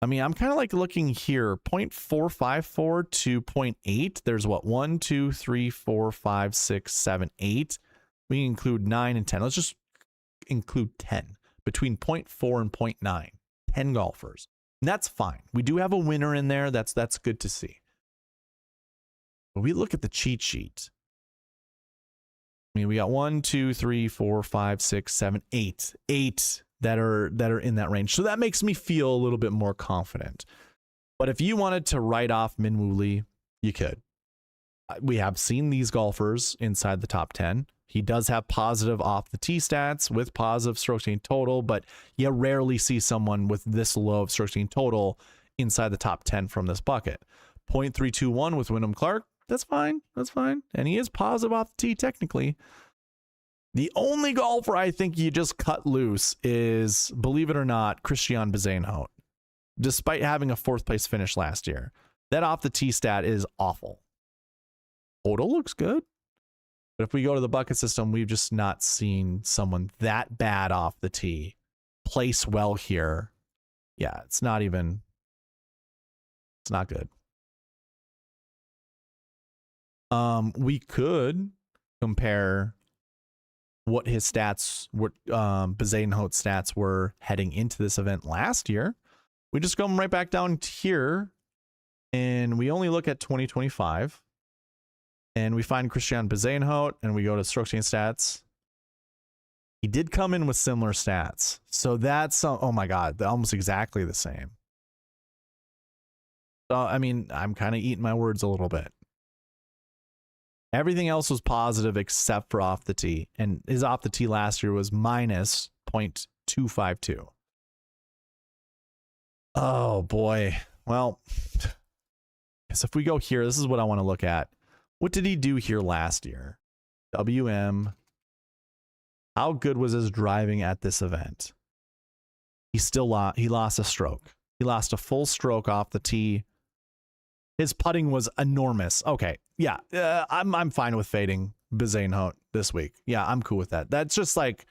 I mean, I'm kind of like looking here, 0.454 to 0.8. There's what, 1, 2, 3, 4, 5, 6, 7, 8. We include 9 and 10. Let's just include 10. Between 0.4 and 0.9. 10 golfers. And that's fine. We do have a winner in there. That's good to see. But we look at the cheat sheet. I mean, we got 1, 2, 3, 4, 5, 6, 7, 8. 8 that are in that range. So that makes me feel a little bit more confident. But if you wanted to write off Min Woo Lee, you could. We have seen these golfers inside the top 10. He does have positive off the tee stats with positive strokes gained total, but you rarely see someone with this low of strokes gained total inside the top 10 from this bucket. 0.321 with Wyndham Clark. That's fine. That's fine. And he is positive off the tee technically. The only golfer I think you just cut loose is, believe it or not, Christian Bezuidenhout. Despite having a 4th place finish last year, that off the tee stat is awful. Total looks good. But if we go to the bucket system, we've just not seen someone that bad off the tee place well here. Yeah, it's not even, it's not good. We could compare what his stats, what Bezuidenhout's stats were heading into this event last year. We just go right back down here, and we only look at 2025. And we find Christian Bezuidenhout, and we go to strokes gained stats. He did come in with similar stats. So that's, oh my God, they're almost exactly the same. So, I mean, I'm kind of eating my words a little bit. Everything else was positive except for off the tee. And his off the tee last year was minus 0.252. Oh boy. Well, so if we go here, this is what I want to look at. What did he do here last year? WM. How good was his driving at this event? He lost a stroke. He lost a full stroke off the tee. His putting was enormous. Okay, yeah, I'm fine with fading Bizayn Haut this week. Yeah, I'm cool with that. That's just like,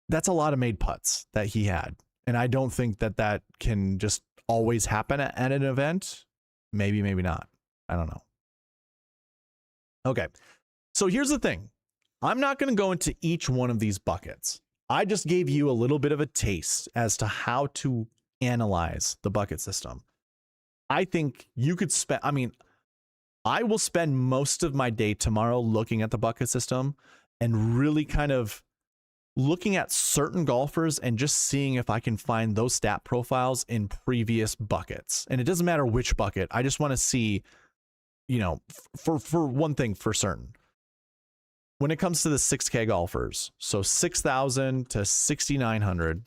that's a lot of made putts that he had. And I don't think that that can just always happen at an event. Maybe, maybe not. I don't know. Okay, so here's the thing. I'm not going to go into each one of these buckets. I just gave you a little bit of a taste as to how to analyze the bucket system. I think you could spend, I mean, I will spend most of my day tomorrow looking at the bucket system and really kind of looking at certain golfers and just seeing if I can find those stat profiles in previous buckets. And it doesn't matter which bucket. I just want to see, you know, for one thing for certain. When it comes to the 6K golfers, so 6,000 to 6,900.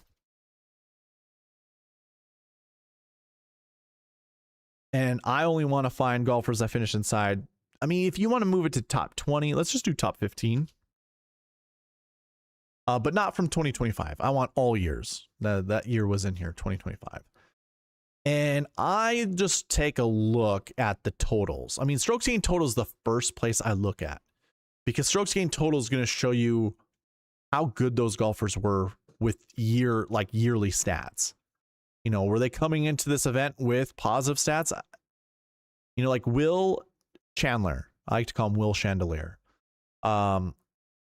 And I only want to find golfers that finish inside. I mean, if you want to move it to top 20, let's just do top 15. But not from 2025. I want all years. That year was in here, 2025. And I just take a look at the totals. I mean, strokes gained total is the first place I look at, because strokes gained total is going to show you how good those golfers were with yearly stats. You know, were they coming into this event with positive stats? You know, like Will Chandler. I like to call him Will Chandelier.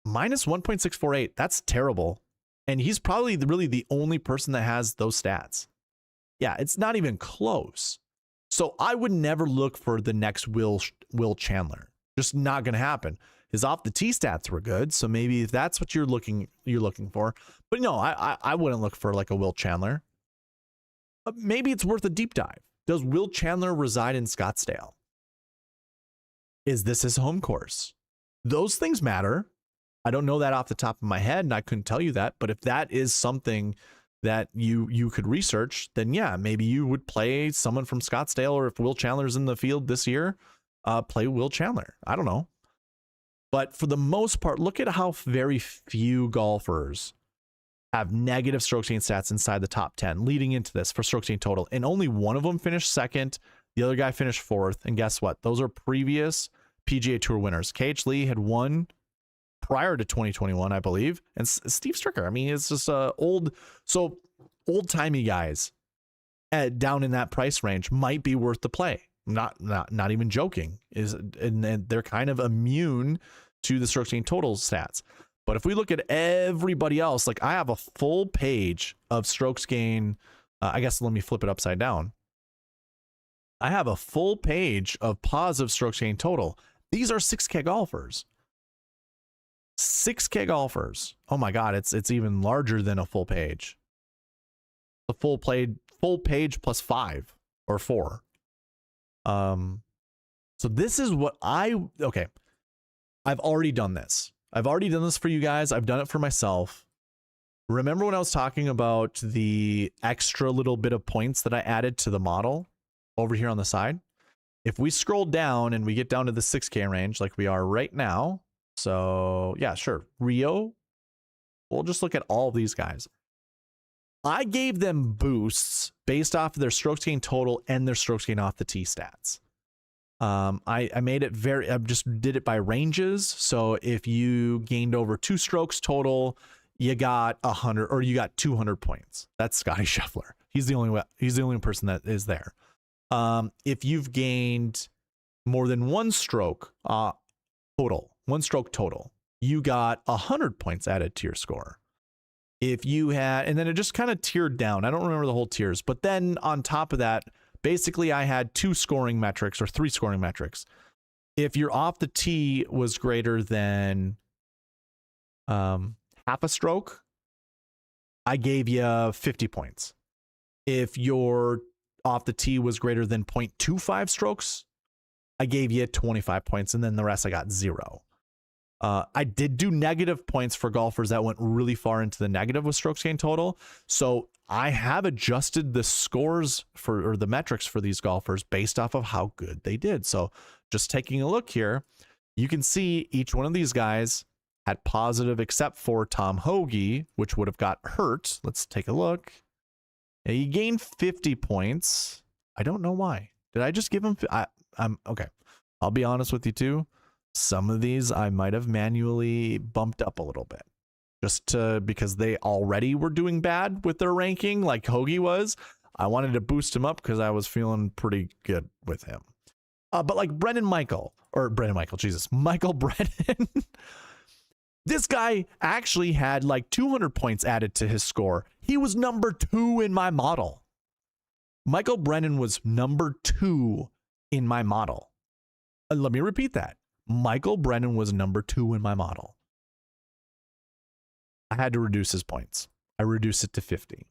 Minus 1.648. That's terrible. And he's probably really the only person that has those stats. Yeah, it's not even close. So I would never look for the next Will Chandler. Just not going to happen. His off the tee stats were good, so maybe if that's what you're looking for. But no, I wouldn't look for like a Will Chandler. But maybe it's worth a deep dive. Does Will Chandler reside in Scottsdale? Is this his home course? Those things matter. I don't know that off the top of my head, and I couldn't tell you that. But if that is something that you could research, then yeah, maybe you would play someone from Scottsdale, or if Will Chandler's in the field this year, play Will Chandler. I don't know. But for the most part, look at how very few golfers have negative strokes gained stats inside the top 10 leading into this for strokes gained total. And only one of them finished second. The other guy finished fourth. And guess what? Those are previous PGA Tour winners. KH Lee had won prior to 2021, I believe. And Steve Stricker, I mean, it's just old-timey guys down in that price range might be worth the play. Not even joking. And they're kind of immune to the strokes gained total stats. But if we look at everybody else, like I have a full page of strokes gain. I guess let me flip it upside down. I have a full page of positive strokes gained total. These are 6K golfers. 6K golfers. Oh my God, it's even larger than a full page. The full page plus 5 or 4. So this is what okay. I've already done this. I've already done this for you guys. I've done it for myself. Remember when I was talking about the extra little bit of points that I added to the model over here on the side? If we scroll down and we get down to the 6K range like we are right now. So yeah, sure. Rio. We'll just look at all of these guys. I gave them boosts based off of their strokes gained total and their strokes gained off the tee stats. I made it I just did it by ranges. So if you gained over 2 strokes total, you got 100 or you got 200 points. That's Scotty Scheffler. He's the only person that is there. If you've gained more than 1 stroke total, you got 100 points added to your score. If you had, and then it just kind of tiered down. I don't remember the whole tiers, but then on top of that, basically I had 2 scoring metrics or 3 scoring metrics. If your off the tee was greater than half a stroke, I gave you 50 points. If your off the tee was greater than 0.25 strokes, I gave you 25 points, and then the rest I got 0. I did do negative points for golfers that went really far into the negative with strokes gained total. So I have adjusted the scores or the metrics for these golfers based off of how good they did. So just taking a look here, you can see each one of these guys had positive except for Tom Hoagie, which would have got hurt. Let's take a look. Yeah, he gained 50 points. I don't know why. Did I just give him? I'm okay. I'll be honest with you too. Some of these I might have manually bumped up a little bit, just because they already were doing bad with their ranking, like Hoagie was. I wanted to boost him up because I was feeling pretty good with him. But like Michael Brennan. This guy actually had like 200 points added to his score. He was number 2 in my model. Michael Brennan was number 2 in my model. Let me repeat that. Michael Brennan was number 2 in my model. I had to reduce his points. I reduced it to 50.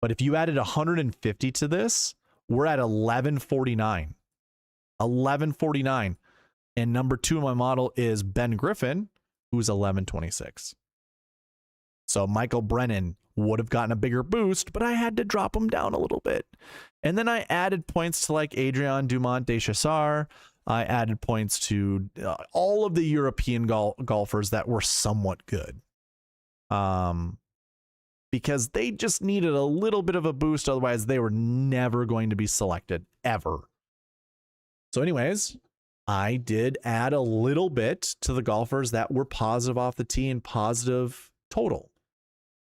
But if you added 150 to this, we're at 1149. 1149. And number 2 in my model is Ben Griffin, who's 1126. So Michael Brennan would have gotten a bigger boost, but I had to drop him down a little bit. And then I added points to like Adrian Dumont Deschessar. I added points to all of the European golfers that were somewhat good. Because they just needed a little bit of a boost. Otherwise, they were never going to be selected, ever. So anyways, I did add a little bit to the golfers that were positive off the tee and positive total,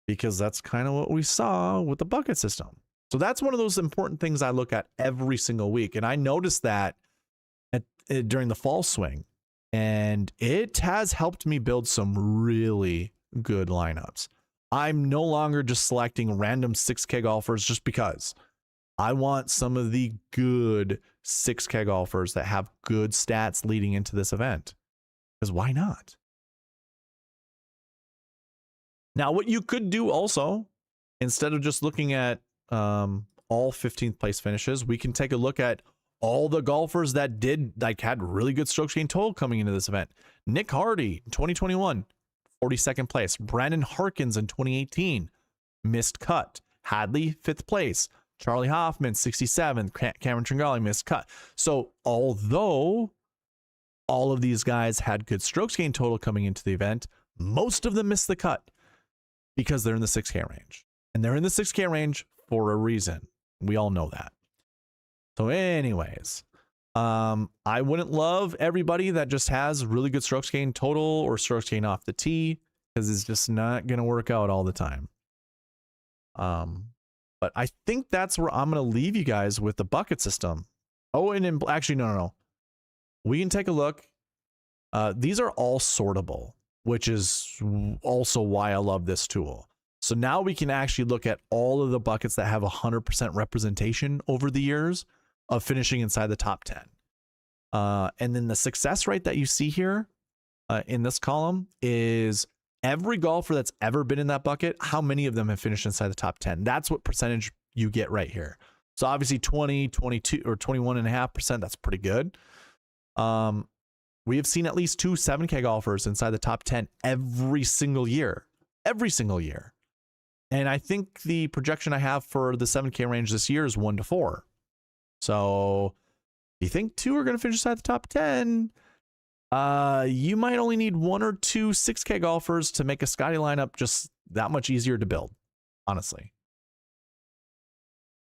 because that's kind of what we saw with the bucket system. So that's one of those important things I look at every single week. And I noticed that during the fall swing, and it has helped me build some really good lineups. I'm no longer just selecting random 6K golfers just because. I want some of the good 6K golfers that have good stats leading into this event. Because why not? Now, what you could do also, instead of just looking at all 15th place finishes, we can take a look at all the golfers that had really good strokes gained total coming into this event. Nick Hardy in 2021, 42nd place. Brandon Harkins in 2018, missed cut. Hadley, 5th place. Charlie Hoffman, 67th. Cameron Tringali, missed cut. So although all of these guys had good strokes gained total coming into the event, most of them missed the cut because they're in the 6K range. And they're in the 6K range for a reason. We all know that. So anyways, I wouldn't love everybody that just has really good strokes gained total or strokes gained off the tee, because it's just not going to work out all the time. But I think that's where I'm going to leave you guys with the bucket system. Oh, and actually, no. We can take a look. These are all sortable, which is also why I love this tool. So now we can actually look at all of the buckets that have 100% representation over the years of finishing inside the top 10. And then the success rate that you see here in this column is every golfer that's ever been in that bucket, how many of them have finished inside the top 10. That's what percentage you get right here. So obviously 20, 22, or 21.5%, that's pretty good. We have seen at least 2 7K golfers inside the top 10 every single year. Every single year. And I think the projection I have for the 7K range this year is 1 to 4. So if you think 2 are going to finish inside the top 10, you might only need 1 or 2 6K golfers to make a Scotty lineup just that much easier to build, honestly.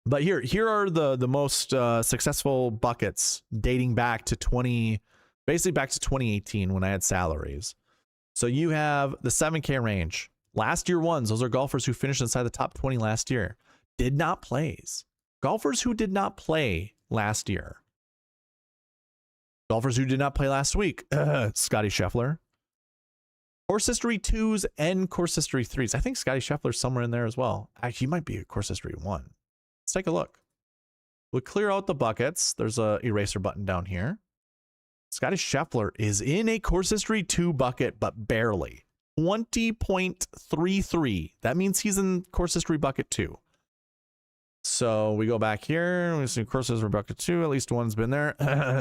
But here are the most successful buckets dating back to basically back to 2018 when I had salaries. So you have the 7K range. Last year ones, those are golfers who finished inside the top 20 last year. Did not plays. Golfers who did not play last year. Golfers who did not play last week. Scotty Scheffler. Course History 2s and Course History 3s. I think Scotty Scheffler's somewhere in there as well. Actually, he might be a Course History 1. Let's take a look. We'll clear out the buckets. There's a eraser button down here. Scotty Scheffler is in a Course History 2 bucket, but barely. 20.33. That means he's in Course History bucket 2. So we go back here. We see Course History bucket 2. At least one's been there.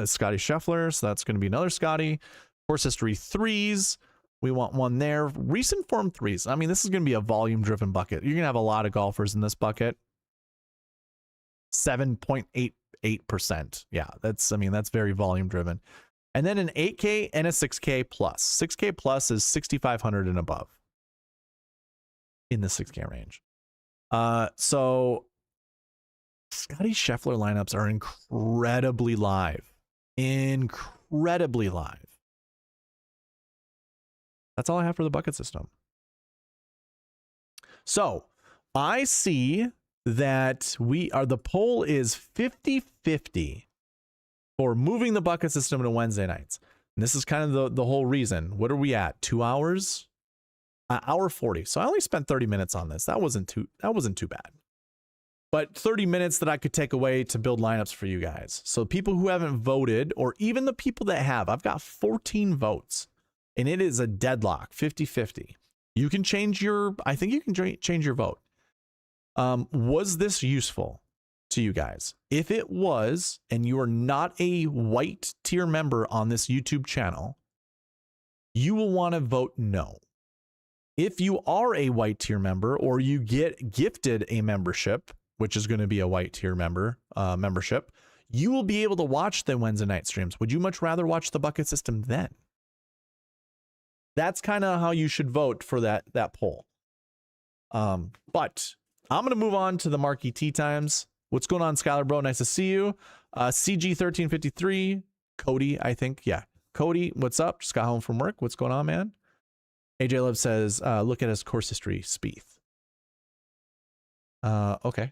Scotty Scheffler. So that's going to be another Scotty. Course History 3s. We want one there. Recent form 3s. I mean, this is going to be a volume-driven bucket. You're going to have a lot of golfers in this bucket. 7.88%. Yeah, that's very volume-driven. And then an 8K and a 6K plus. 6K plus is 6,500 and above in the 6K range. So Scotty Scheffler lineups are incredibly live. Incredibly live. That's all I have for the bucket system. So I see that the poll is 50-50 for moving the bucket system to Wednesday nights. And this is kind of the whole reason. What are we at? 2 hours? Hour 40. So I only spent 30 minutes on this. That wasn't too bad. But 30 minutes that I could take away to build lineups for you guys. So people who haven't voted, or even the people that have, I've got 14 votes. And it is a deadlock, 50-50. You can change I think you can change your vote. Was this useful to you guys? If it was, and you are not a white tier member on this YouTube channel, you will want to vote no. If you are a white tier member, or you get gifted a membership, which is going to be a white tier membership, you will be able to watch the Wednesday night streams. Would you much rather watch the bucket system then? That's kind of how you should vote for that poll. But I'm going to move on to the Marquee Tee Times. What's going on, Skylar Bro? Nice to see you. CG1353, Cody, I think. Yeah. Cody, what's up? Just got home from work. What's going on, man? AJ Love says, look at his course history, Spieth. Okay.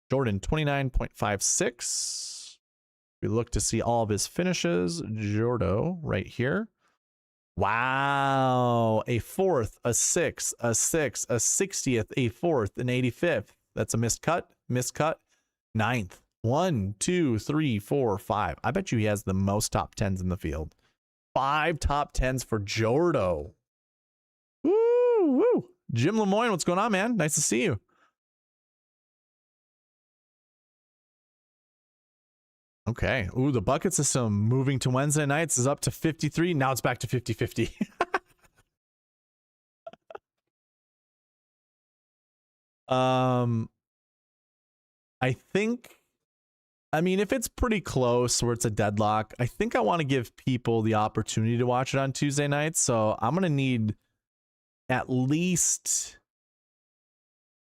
Jordan, 29.56. We look to see all of his finishes. Jordo, right here. Wow. A 4th, a 6th, a 6th, a 60th, a 4th, an 85th. That's a missed cut. 9th. 1, 2, 3, 4, 5. I bet you he has the most top 10s in the field. 5 top 10s for Jordo. Woo, woo. Jim Lemoyne, what's going on, man? Nice to see you. Okay. Ooh, the bucket system moving to Wednesday nights is up to 53. Now it's back to 50-50. I think, I mean, if it's pretty close where it's a deadlock, I think I want to give people the opportunity to watch it on Tuesday nights. So I'm going to need at least,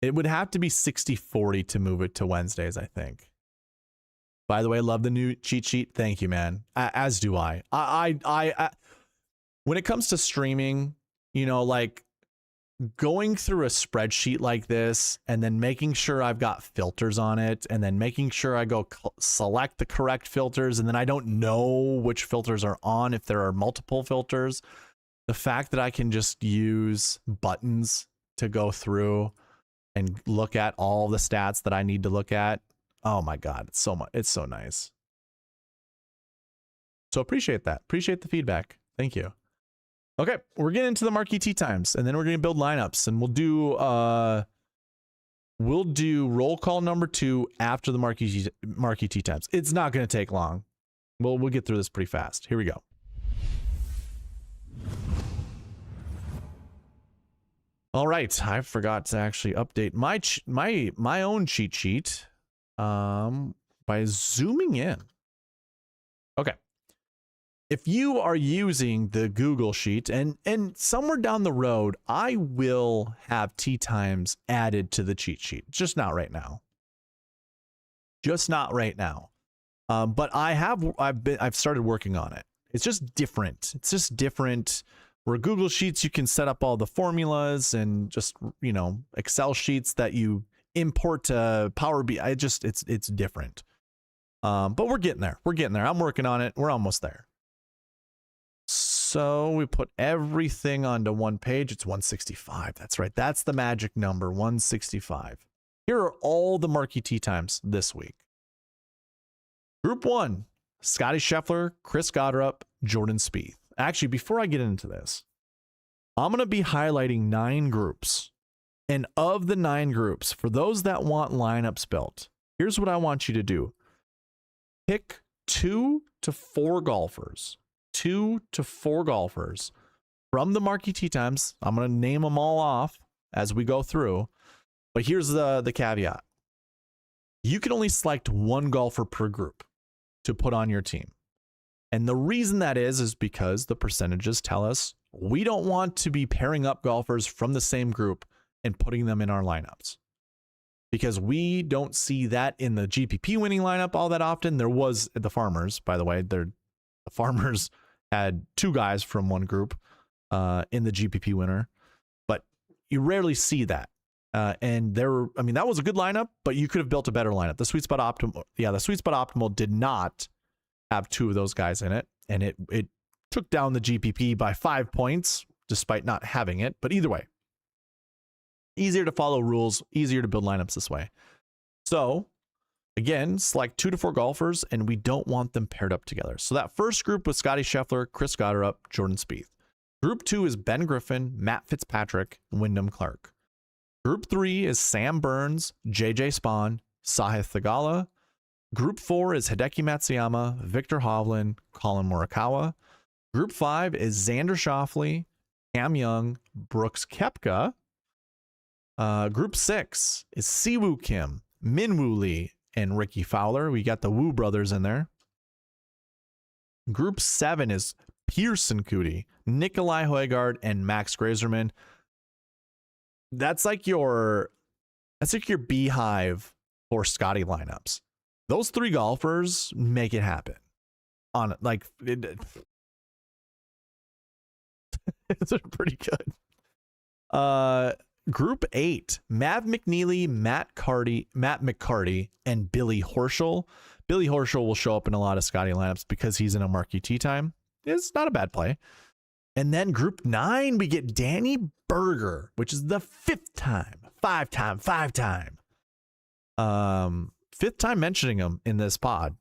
it would have to be 60-40 to move it to Wednesdays, I think. By the way, love the new cheat sheet. Thank you, man. As do I. I when it comes to streaming, you know, like going through a spreadsheet like this and then making sure I've got filters on it and then making sure I go select the correct filters and then I don't know which filters are on if there are multiple filters. The fact that I can just use buttons to go through and look at all the stats that I need to look at. Oh my God, it's so much. It's so nice. So appreciate that. Appreciate the feedback. Thank you. Okay, we're getting into the Marquee Tee Times, and then we're going to build lineups, and we'll do roll call number 2 after the Marquee Tee Times. It's not going to take long. We'll get through this pretty fast. Here we go. All right, I forgot to actually update my own cheat sheet. By zooming in. Okay. If you are using the Google Sheet and somewhere down the road, I will have Tee Times added to the cheat sheet. Just not right now. Just not right now. But I've started working on it. It's just different. It's just different. Where Google Sheets, you can set up all the formulas and just, you know, Excel sheets that you import to Power BI. It's different. But we're getting there. We're getting there. I'm working on it. We're almost there. So we put everything onto one page. It's 165. That's right. That's the magic number, 165. Here are all the Marquee Tee Times this week. Group 1, Scotty Scheffler, Chris Goddard, Jordan Spieth. Actually, before I get into this, I'm going to be highlighting 9 groups. And of the 9 groups, for those that want lineups built, here's what I want you to do. Pick 2 to 4 golfers. 2 to 4 golfers from the Marquee Tee Times. I'm going to name them all off as we go through. But here's the caveat. You can only select 1 golfer per group to put on your team. And the reason that is because the percentages tell us we don't want to be pairing up golfers from the same group and putting them in our lineups, because we don't see that in the GPP winning lineup all that often. There was the Farmers, by the way. The Farmers had 2 guys from one group in the GPP winner, but you rarely see that. And I mean, that was a good lineup, but you could have built a better lineup. The SweetSpot Optimal did not have 2 of those guys in it, and it took down the GPP by 5 points despite not having it. But either way, easier to follow rules, easier to build lineups this way. So again, select 2 to 4 golfers, and we don't want them paired up together. So that first group was Scotty Scheffler, Chris Gotterup, Jordan Spieth. Group 2 is Ben Griffin, Matt Fitzpatrick, Wyndham Clark. Group 3 is Sam Burns, JJ Spawn, Sahith Theegala. Group 4 is Hideki Matsuyama, Victor Hovland, Colin Morikawa. Group 5 is Xander Schauffele, Cam Young, Brooks Koepka. Group 6 is Siwoo Kim, Minwoo Lee, and Ricky Fowler. We got the Woo brothers in there. Group 7 is Pearson Cootie, Nikolai Højgaard, and Max Grazerman. That's like your beehive for Scotty lineups. Those 3 golfers make it happen. It's pretty good. Group 8, Mav McNeely, Matt McCarty, and Billy Horschel. Billy Horschel will show up in a lot of Scotty lineups because he's in a Marquee Tee Time. It's not a bad play. And then group 9, we get Danny Berger, which is the 5th time mentioning him in this pod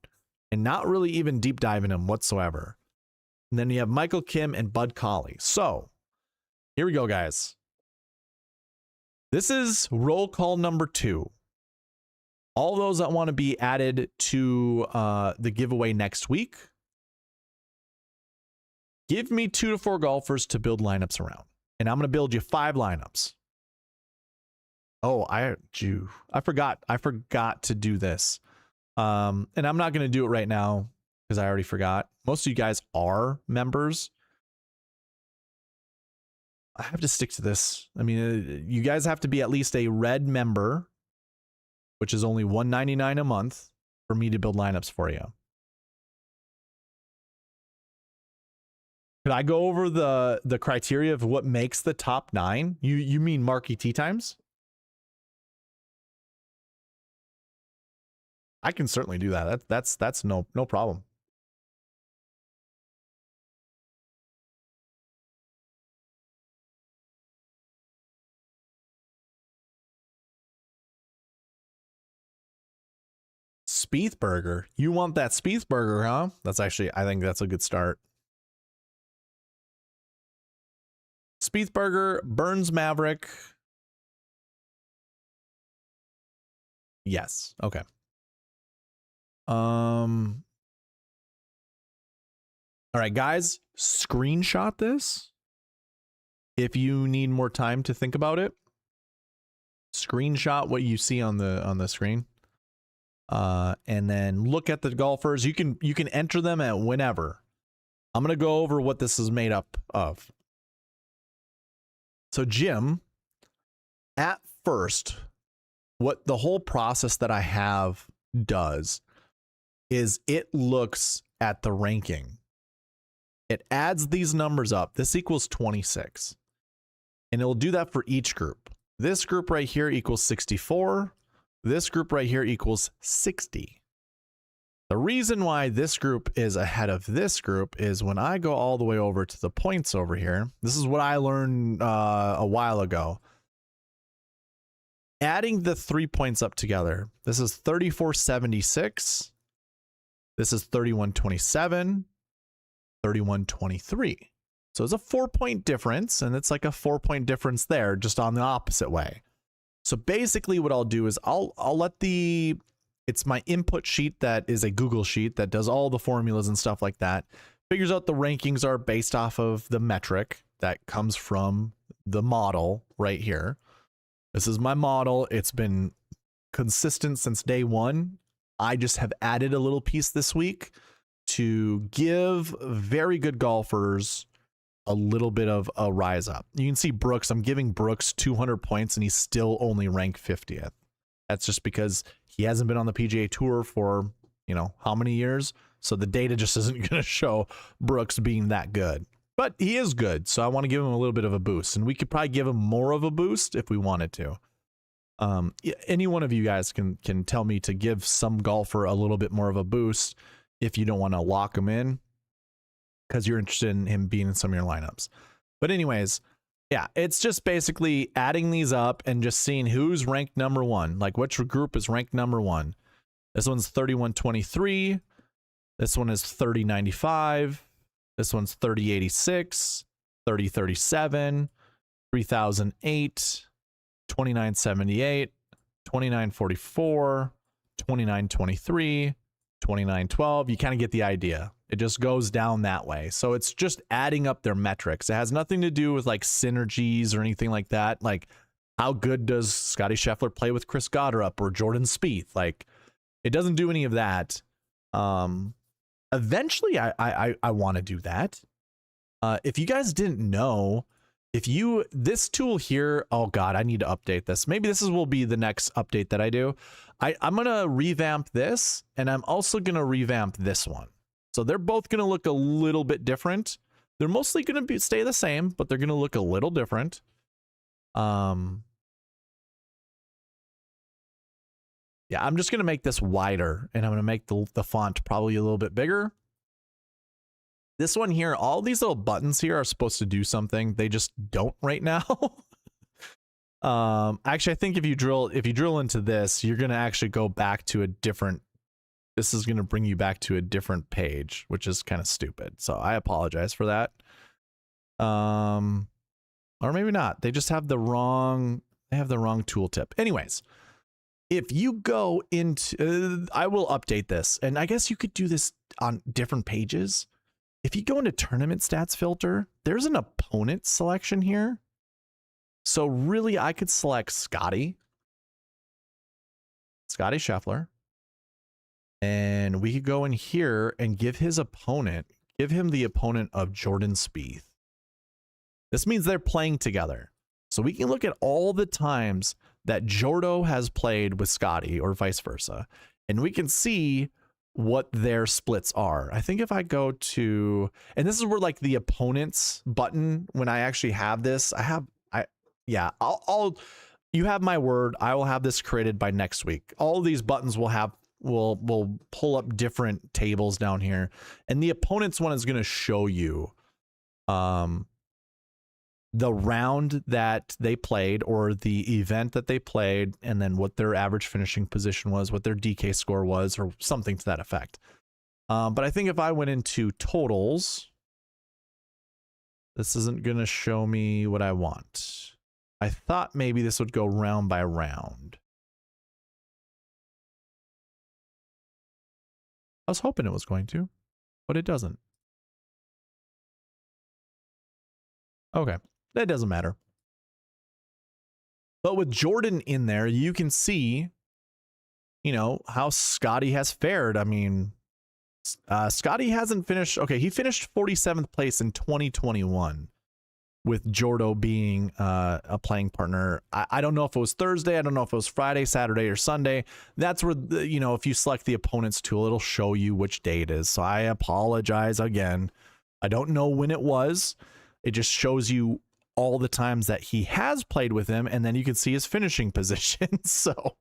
and not really even deep diving him whatsoever. And then you have Michael Kim and Bud Colley. So here we go, guys. This is roll call number 2. All those that want to be added to the giveaway next week, give me 2 to 4 golfers to build lineups around. And I'm going to build you 5 lineups. Oh, I forgot to do this. And I'm not going to do it right now because I already forgot. Most of you guys are members. I have to stick to this. I mean, you guys have to be at least a red member, which is only $1.99 a month for me to build lineups for you. Could I go over the criteria of what makes the top 9? You mean Marquee Tee Times? I can certainly do that. That's no problem. Spieth burger. You want that Spieth burger, huh? I think that's a good start. Spieth burger, Burns Maverick. Yes. Okay. All right, guys, screenshot this if you need more time to think about it. Screenshot what you see on the screen. And then look at the golfers. You can enter them at whenever. I'm going to go over what this is made up of. So Jim, at first, what the whole process that I have does is it looks at the ranking. It adds these numbers up. This equals 26. And it will do that for each group. This group right here equals 64. This group right here equals 60. The reason why this group is ahead of this group is when I go all the way over to the points over here. This is what I learned a while ago. Adding the 3 points up together. This is 3476. This is 3127, 3123. So it's a 4-point difference, and it's like a 4-point difference there, just on the opposite way. So basically what I'll do is I'll let it's my input sheet that is a Google sheet that does all the formulas and stuff like that. Figures out the rankings are based off of the metric that comes from the model right here. This is my model. It's been consistent since day 1. I just have added a little piece this week to give very good golfers a little bit of a rise up. You can see Brooks, I'm giving Brooks 200 points and he's still only ranked 50th. That's just because he hasn't been on the PGA Tour for, you know, how many years? So the data just isn't going to show Brooks being that good. But he is good, so I want to give him a little bit of a boost. And we could probably give him more of a boost if we wanted to. Any one of you guys can tell me to give some golfer a little bit more of a boost if you don't want to lock him in, because you're interested in him being in some of your lineups. But anyways, yeah, it's just basically adding these up and just seeing who's ranked number one. Like which group is ranked number one. This one's 3123. This one is 3095. This one's 3086, 3037, 3008, 2978, 2944, 2923, 2912. You kind of get the idea. It just goes down that way. So it's just adding up their metrics. It has nothing to do with like synergies or anything like that. Like how good does Scottie Scheffler play with Chris Goddard or Jordan Spieth? Like it doesn't do any of that. Eventually I want to do that. If you guys didn't know, this tool here, oh God, I need to update this. Maybe this will be the next update that I do. I'm going to revamp this, and I'm also going to revamp this one. So they're both going to look a little bit different. They're mostly going to stay the same, but they're going to look a little different. Yeah, I'm just going to make this wider, and I'm going to make the font probably a little bit bigger. This one here, all these little buttons here are supposed to do something. They just don't right now. Actually, I think if you drill into this, you're going to actually go back to a different, this is going to bring you back to a different page, which is kind of stupid. So I apologize for that. Or maybe not. They just have the wrong, tooltip. Anyways, if you go into, I will update this, and I guess you could do this on different pages. If you go into tournament stats filter, there's an opponent selection here. So really I could select Scottie Scheffler, and we could go in here and give him the opponent of Jordan Spieth. This means they're playing together. So we can look at all the times that Jordo has played with Scottie or vice versa, and we can see what their splits are. I think if I go to, and this is where like the opponents button, when I actually have this, you have my word, I will have this created by next week. All of these buttons will pull up different tables down here, and the opponents one is going to show you the round that they played or the event that they played, and then what their average finishing position was, what their DK score was, or something to that effect. But I think if I went into totals, this isn't going to show me what I want. I thought maybe this would go round by round. I was hoping it was going to, but it doesn't. Okay. That doesn't matter. But with Jordan in there, you can see, you know, how Scottie has fared. I mean, Scottie hasn't finished. Okay, he finished 47th place in 2021 with Jordo being a playing partner. I don't know if it was Thursday. I don't know if it was Friday, Saturday, or Sunday. That's where, you know, if you select the opponents tool, it'll show you which day it is. So I apologize again. I don't know when it was. It just shows you all the times that he has played with him, and then you can see his finishing position. So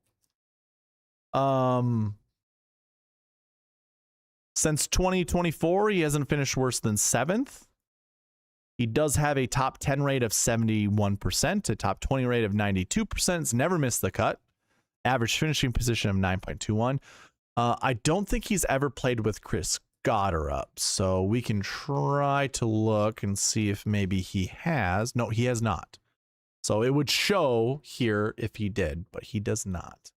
since 2024, he hasn't finished worse than 7th. He does have a top 10 rate of 71%, a top 20 rate of 92%. It's never missed the cut. Average finishing position of 9.21. I don't think he's ever played with Chris Goddard, so we can try to look and see if maybe he has. No, he has not. So it would show here if he did, but he does not.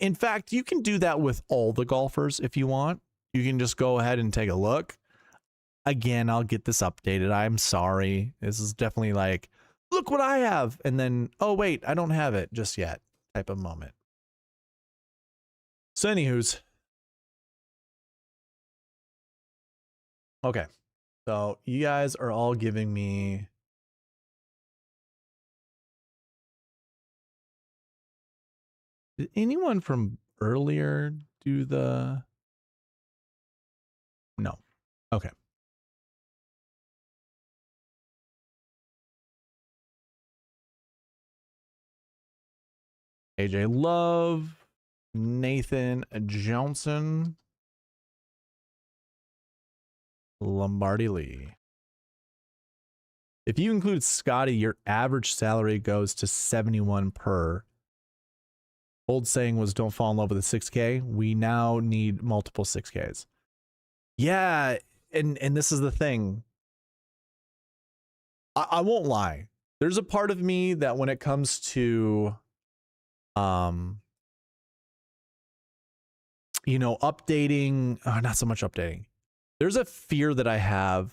In fact, you can do that with all the golfers if you want. You can just go ahead and take a look. Again, I'll get this updated. I'm sorry. This is definitely like, look what I have. And then, oh, wait, I don't have it just yet type of moment. So anywho's. Okay. So you guys are all giving me. Did anyone from earlier do the? No. Okay. AJ Love, Nathan Johnson, Lombardi Lee. If you include Scotty, your average salary goes to 71 per. Old saying was don't fall in love with a 6K. We now need multiple 6Ks. Yeah, and this is the thing. I won't lie. There's a part of me that when it comes to you know, updating, not so much updating. There's a fear that I have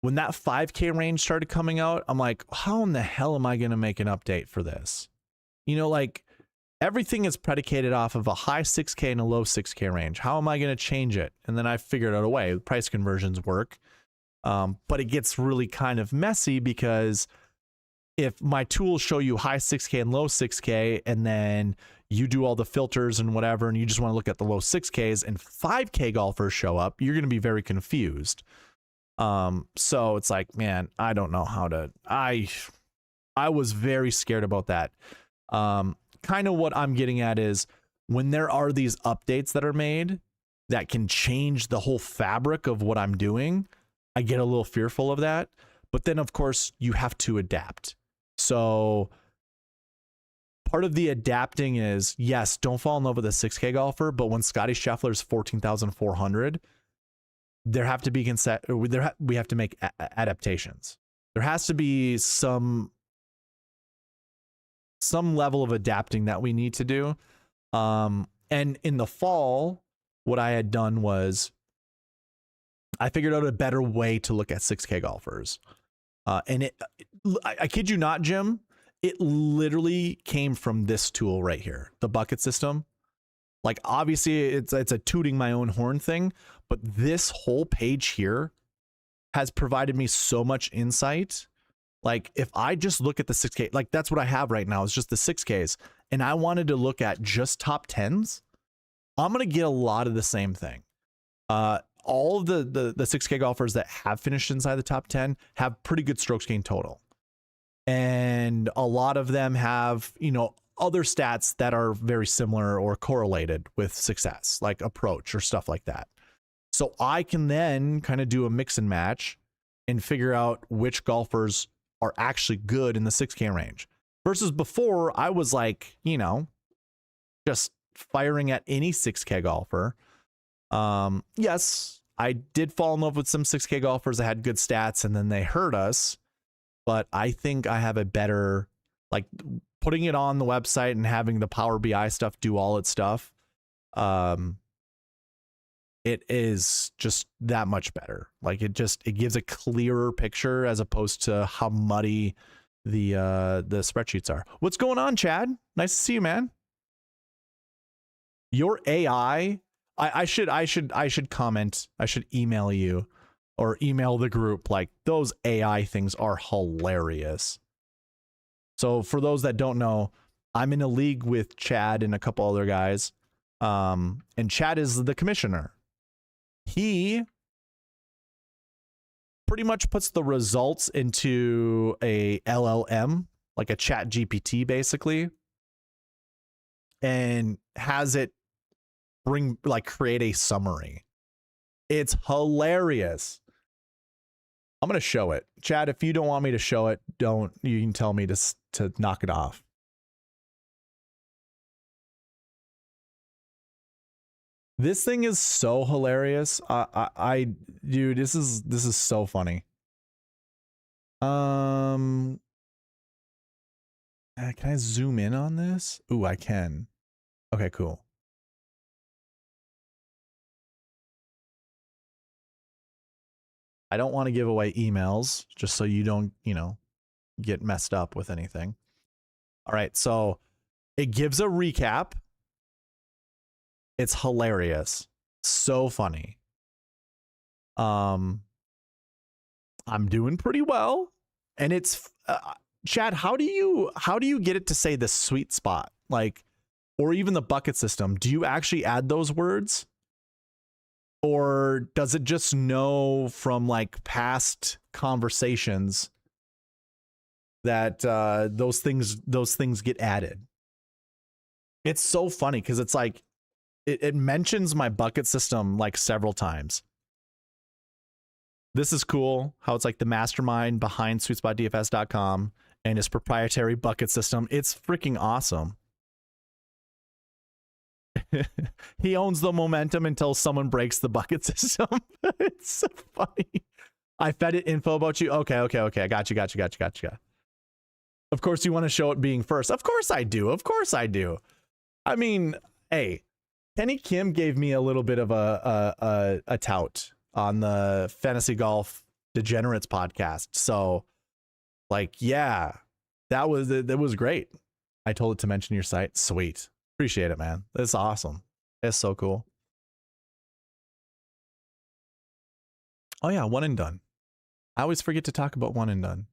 when that 5K range started coming out. I'm like, how in the hell am I going to make an update for this? You know, like everything is predicated off of a high 6K and a low 6K range. How am I going to change it? And then I figured out a way. Price conversions work. But it gets really kind of messy because if my tools show you high 6K and low 6K, and then you do all the filters and whatever, and you just want to look at the low 6Ks and 5K golfers show up, you're going to be very confused. So it's like, man, I don't know how to, I was very scared about that. Kind of what I'm getting at is when there are these updates that are made that can change the whole fabric of what I'm doing, I get a little fearful of that. But then, of course, you have to adapt. So part of the adapting is, yes, don't fall in love with a 6K golfer, but when Scotty Scheffler's 14,400, there have to be we have to make adaptations. There has to be some level of adapting that we need to do. And in the fall, what I had done was I figured out a better way to look at 6K golfers. And I kid you not, Jim, it literally came from this tool right here, the bucket system. Like, obviously, it's a tooting my own horn thing, but this whole page here has provided me so much insight. Like, if I just look at the 6K, like that's what I have right now is just the 6Ks, and I wanted to look at just top 10s, I'm going to get a lot of the same thing. All of the 6K golfers that have finished inside the top 10 have pretty good strokes gained total. And a lot of them have, you know, other stats that are very similar or correlated with success, like approach or stuff like that. So I can then kind of do a mix and match and figure out which golfers are actually good in the 6K range. Versus before, I was like, you know, just firing at any 6K golfer. Yes, I did fall in love with some 6K golfers that had good stats and then they hurt us. But I think I have a better, like putting it on the website and having the Power BI stuff do all its stuff. It is just that much better. Like it gives a clearer picture as opposed to how muddy the spreadsheets are. What's going on, Chad? Nice to see you, man. Your AI, I should comment. I should email you or email the group. Like those AI things are hilarious. So for those that don't know, I'm in a league with Chad and a couple other guys. And Chad is the commissioner. He pretty much puts the results into a LLM, like a Chat GPT basically, and has it create a summary. It's hilarious. I'm going to show it. Chad, if you don't want me to show it, you can tell me to knock it off. This thing is so hilarious. Dude, this is so funny. Can I zoom in on this? Ooh, I can. Okay, cool. I don't want to give away emails just so you don't, you know, get messed up with anything. All right, so it gives a recap. It's hilarious. So funny. I'm doing pretty well. And it's Chad, how do you get it to say the sweet spot? Like, or even the bucket system? Do you actually add those words? Or does it just know from like past conversations that those things get added? It's so funny because it's like it mentions my bucket system like several times. This is cool how it's like the mastermind behind SweetSpotDFS.com and his proprietary bucket system. It's freaking awesome. He owns the momentum until someone breaks the bucket system. It's so funny. I fed it info about you. Okay. I got you. Of course you want to show it being first. Of course I do. I mean, hey, Kenny Kim gave me a little bit of a tout on the Fantasy Golf Degenerates podcast. So like, yeah, that was great. I told it to mention your site. Sweet. Appreciate it, man. That's awesome. It's so cool. Oh yeah, one and done. I always forget to talk about one and done.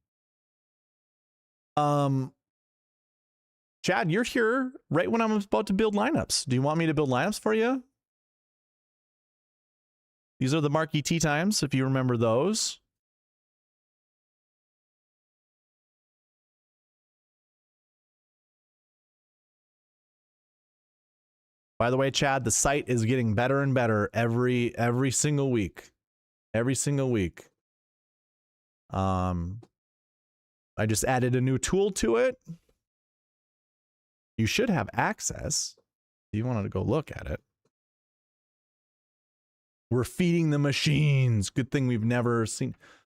Chad, you're here right when I'm about to build lineups. Do you want me to build lineups for you? These are the Marquee Tee Times, if you remember those. By the way, Chad, the site is getting better and better every single week. Every single week. I just added a new tool to it. You should have access if you wanted to go look at it. We're feeding the machines. Good thing we've never seen.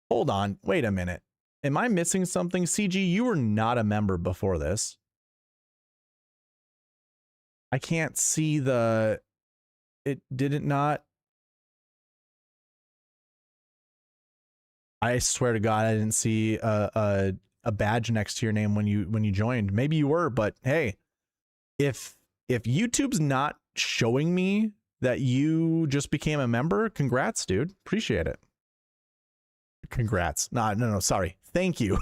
Hold on. Wait a minute. Am I missing something? CG, you were not a member before this. I can't see the... Did it not? I swear to God, I didn't see a badge next to your name when you joined. Maybe you were, but hey, if YouTube's not showing me that you just became a member, congrats, dude. Appreciate it. Congrats. No, sorry. Thank you.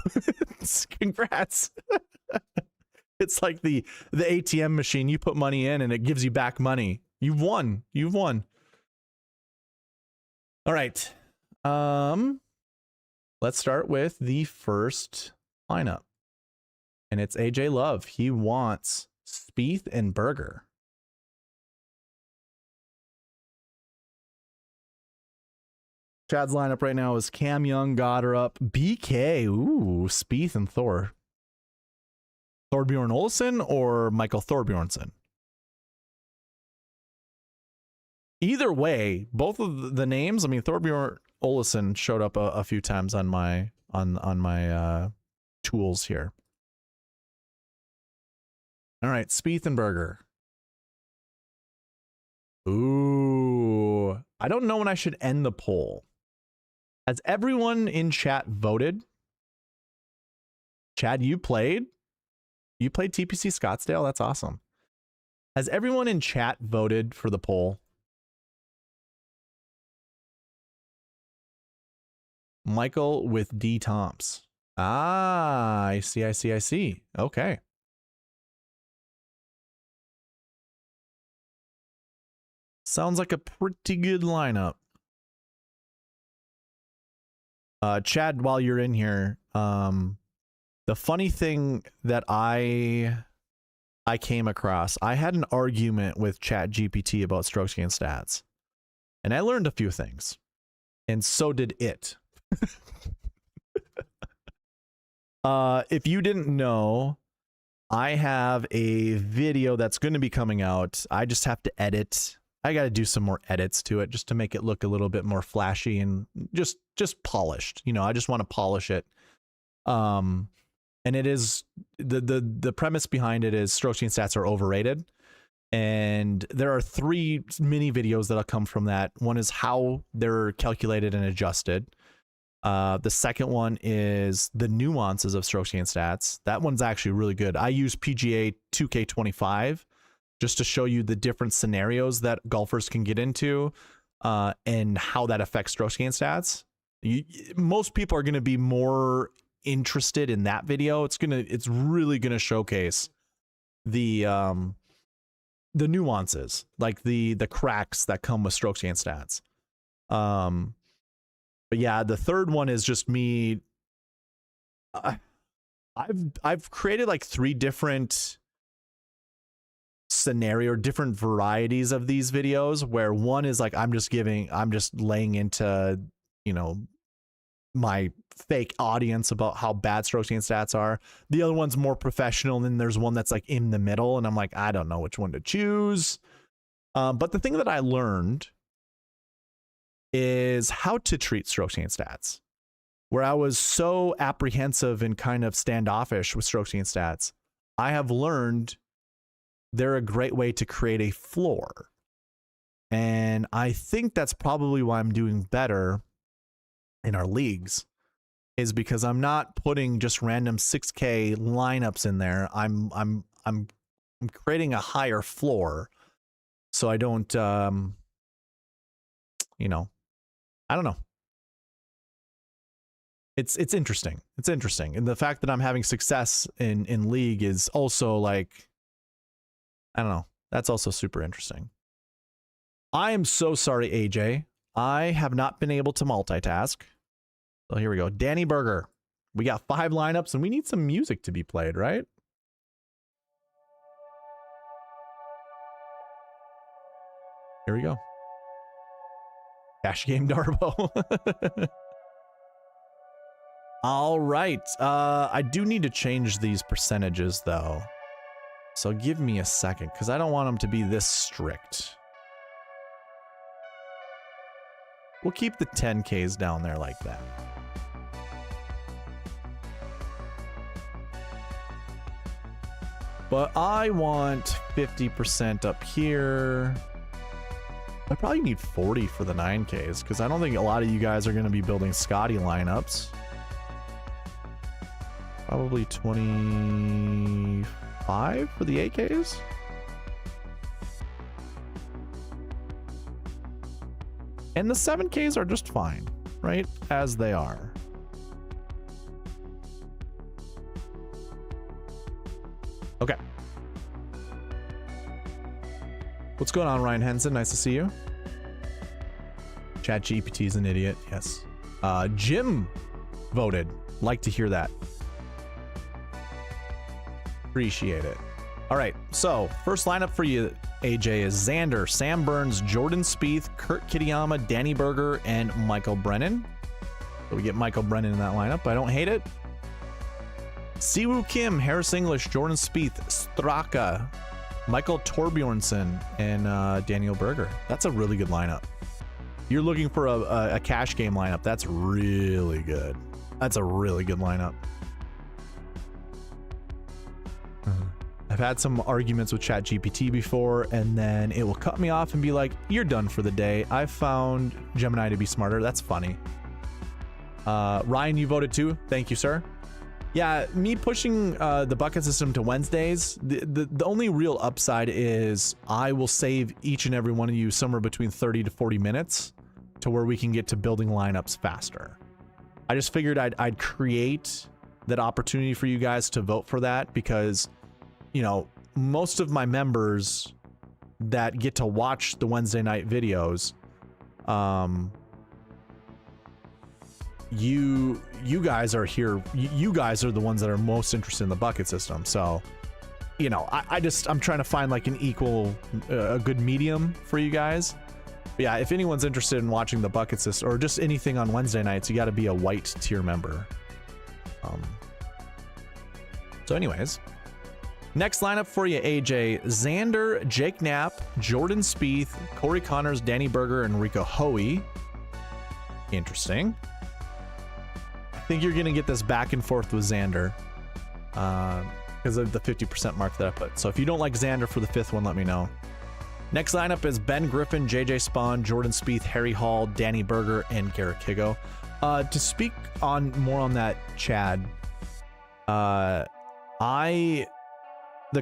Congrats. It's like the ATM machine. You put money in and it gives you back money. You've won. You've won. All right. Let's start with the first lineup. And it's AJ Love. He wants Spieth and Berger. Chad's lineup right now is Cam Young, Goddard, BK, ooh, Spieth and Thor. Thorbjorn Olesen or Michael Thorbjornsen? Either way, both of the names, I mean, Thorbjorn Olesen showed up a few times on my tools here. All right, Spieth and Berger. Ooh, I don't know when I should end the poll. Has everyone in chat voted? Chad, you played? You played TPC Scottsdale? That's awesome. Has everyone in chat voted for the poll? Michael with D Tomps. Ah, I see. Okay. Sounds like a pretty good lineup. Chad, while you're in here, the funny thing that I came across, I had an argument with ChatGPT about strokes gained stats, and I learned a few things, and so did it. If you didn't know, I have a video that's going to be coming out. I just have to edit. I got to do some more edits to it just to make it look a little bit more flashy and just polished. You know, I just want to polish it. And it is the premise behind it is strokes gained stats are overrated. And there are 3 mini videos that'll come from that. One is how they're calculated and adjusted. The second one is the nuances of strokes gained stats. That one's actually really good. I use PGA 2K25 just to show you the different scenarios that golfers can get into and how that affects strokes gained stats. Most people are going to be more interested in that video. It's really going to showcase the nuances, like the cracks that come with strokes gained stats. But yeah, the third one is just me. I've created like 3 different scenario, different varieties of these videos, where one is like I'm just laying into, you know, my fake audience about how bad strokes gained stats are. The other one's more professional, and then there's one that's like in the middle, and I'm like, I don't know which one to choose. But the thing that I learned is how to treat strokes gained stats. Where I was so apprehensive and kind of standoffish with strokes gained stats, I have learned they're a great way to create a floor. And I think that's probably why I'm doing better in our leagues, is because I'm not putting just random 6K lineups in there. I'm creating a higher floor, so I don't you know, I don't know. It's interesting. It's interesting. And the fact that I'm having success in league is also like, I don't know. That's also super interesting. I am so sorry, AJ. I have not been able to multitask. So here we go. Danny Berger. We got 5 lineups and we need some music to be played, right? Here we go. Cash game Darbo. All right. I do need to change these percentages though. So give me a second, because I don't want them to be this strict. We'll keep the 10Ks down there like that. But I want 50% up here. I probably need 40 for the 9Ks, because I don't think a lot of you guys are going to be building Scotty lineups. Probably 25 for the 8Ks. And the 7Ks are just fine, right? As they are. Okay. What's going on, Ryan Henson? Nice to see you. ChatGPT is an idiot. Yes. Jim voted. Like to hear that. Appreciate it. All right. So first lineup for you, AJ, is Xander, Sam Burns, Jordan Spieth, Kurt Kitayama, Danny Berger, and Michael Brennan. So we get Michael Brennan in that lineup. I don't hate it. Siwoo Kim, Harris English, Jordan Spieth, Straka, Michael Torbjornsen, and Daniel Berger. That's a really good lineup. You're looking for a cash game lineup. That's really good. That's a really good lineup. I've had some arguments with ChatGPT before, and then it will cut me off and be like, you're done for the day. I found Gemini to be smarter. That's funny. Ryan, you voted too. Thank you, sir. Yeah, me pushing the bucket system to Wednesdays, the only real upside is I will save each and every one of you somewhere between 30 to 40 minutes to where we can get to building lineups faster. I just figured I'd create that opportunity for you guys to vote for that, because, you know, most of my members that get to watch the Wednesday night videos, you guys are here. You guys are the ones that are most interested in the bucket system. So, you know, I'm trying to find like an equal, a good medium for you guys. But yeah, if anyone's interested in watching the bucket system or just anything on Wednesday nights, you got to be a white tier member. So anyways, next lineup for you, AJ: Xander, Jake Knapp, Jordan Spieth, Corey Connors, Danny Berger, and Rico Hoey. Interesting. I think you're gonna get this back and forth with Xander because of the 50% mark that I put. So if you don't like Xander for the 5th one, let me know. Next lineup is Ben Griffin, JJ Spawn, Jordan Spieth, Harry Hall, Danny Berger, and Garrett Kigo. To speak on more on that, Chad, the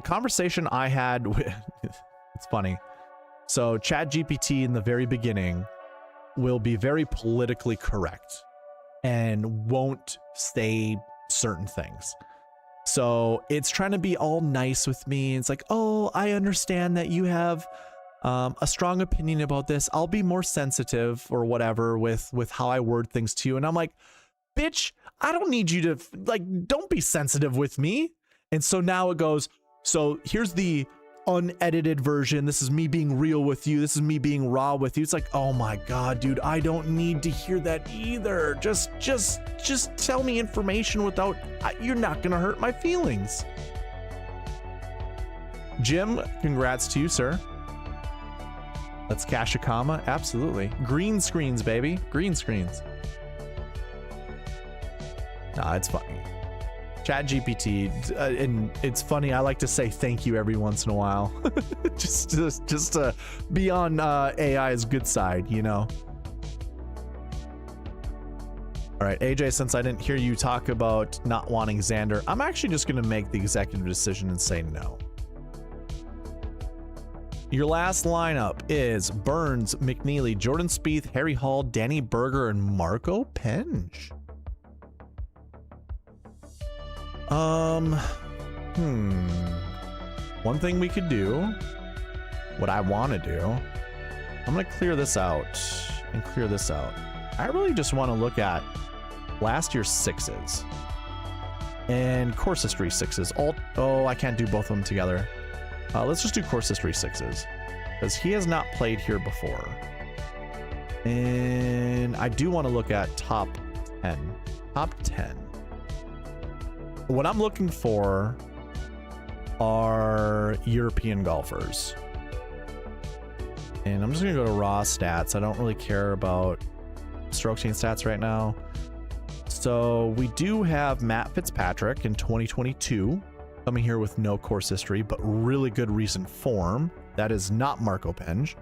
conversation I had with, it's funny. So ChatGPT in the very beginning will be very politically correct. and won't say certain things. So it's trying to be all nice with me. It's like, oh, I understand that you have a strong opinion about this. I'll be more sensitive or whatever with how I word things to you. And I'm like, bitch, I don't need you to, like, don't be sensitive with me. And so now it goes, so here's the unedited version. This is me being real with you. This is me being raw with you. It's like, oh my God, dude, I don't need to hear that either. Just tell me information without, you're not going to hurt my feelings. Jim, congrats to you, sir. Let's cash a comma. Absolutely. Green screens, baby. Green screens. Nah, it's funny. ChatGPT, and it's funny. I like to say thank you every once in a while, just to be on AI's good side, you know. All right, AJ, since I didn't hear you talk about not wanting Xander, I'm actually just going to make the executive decision and say no. Your last lineup is Burns, McNeely, Jordan Spieth, Harry Hall, Danny Berger, and Marco Penge. One thing we could do, what I want to do, I'm going to clear this out and clear this out. I really just want to look at last year's sixes and course history sixes. Oh, I can't do both of them together. Let's just do course history sixes because he has not played here before. And I do want to look at top 10. Top 10. What I'm looking for are European golfers. And I'm just going to go to raw stats. I don't really care about stroke chain stats right now. So we do have Matt Fitzpatrick in 2022 coming here with no course history, but really good recent form. That is not Marco Penge.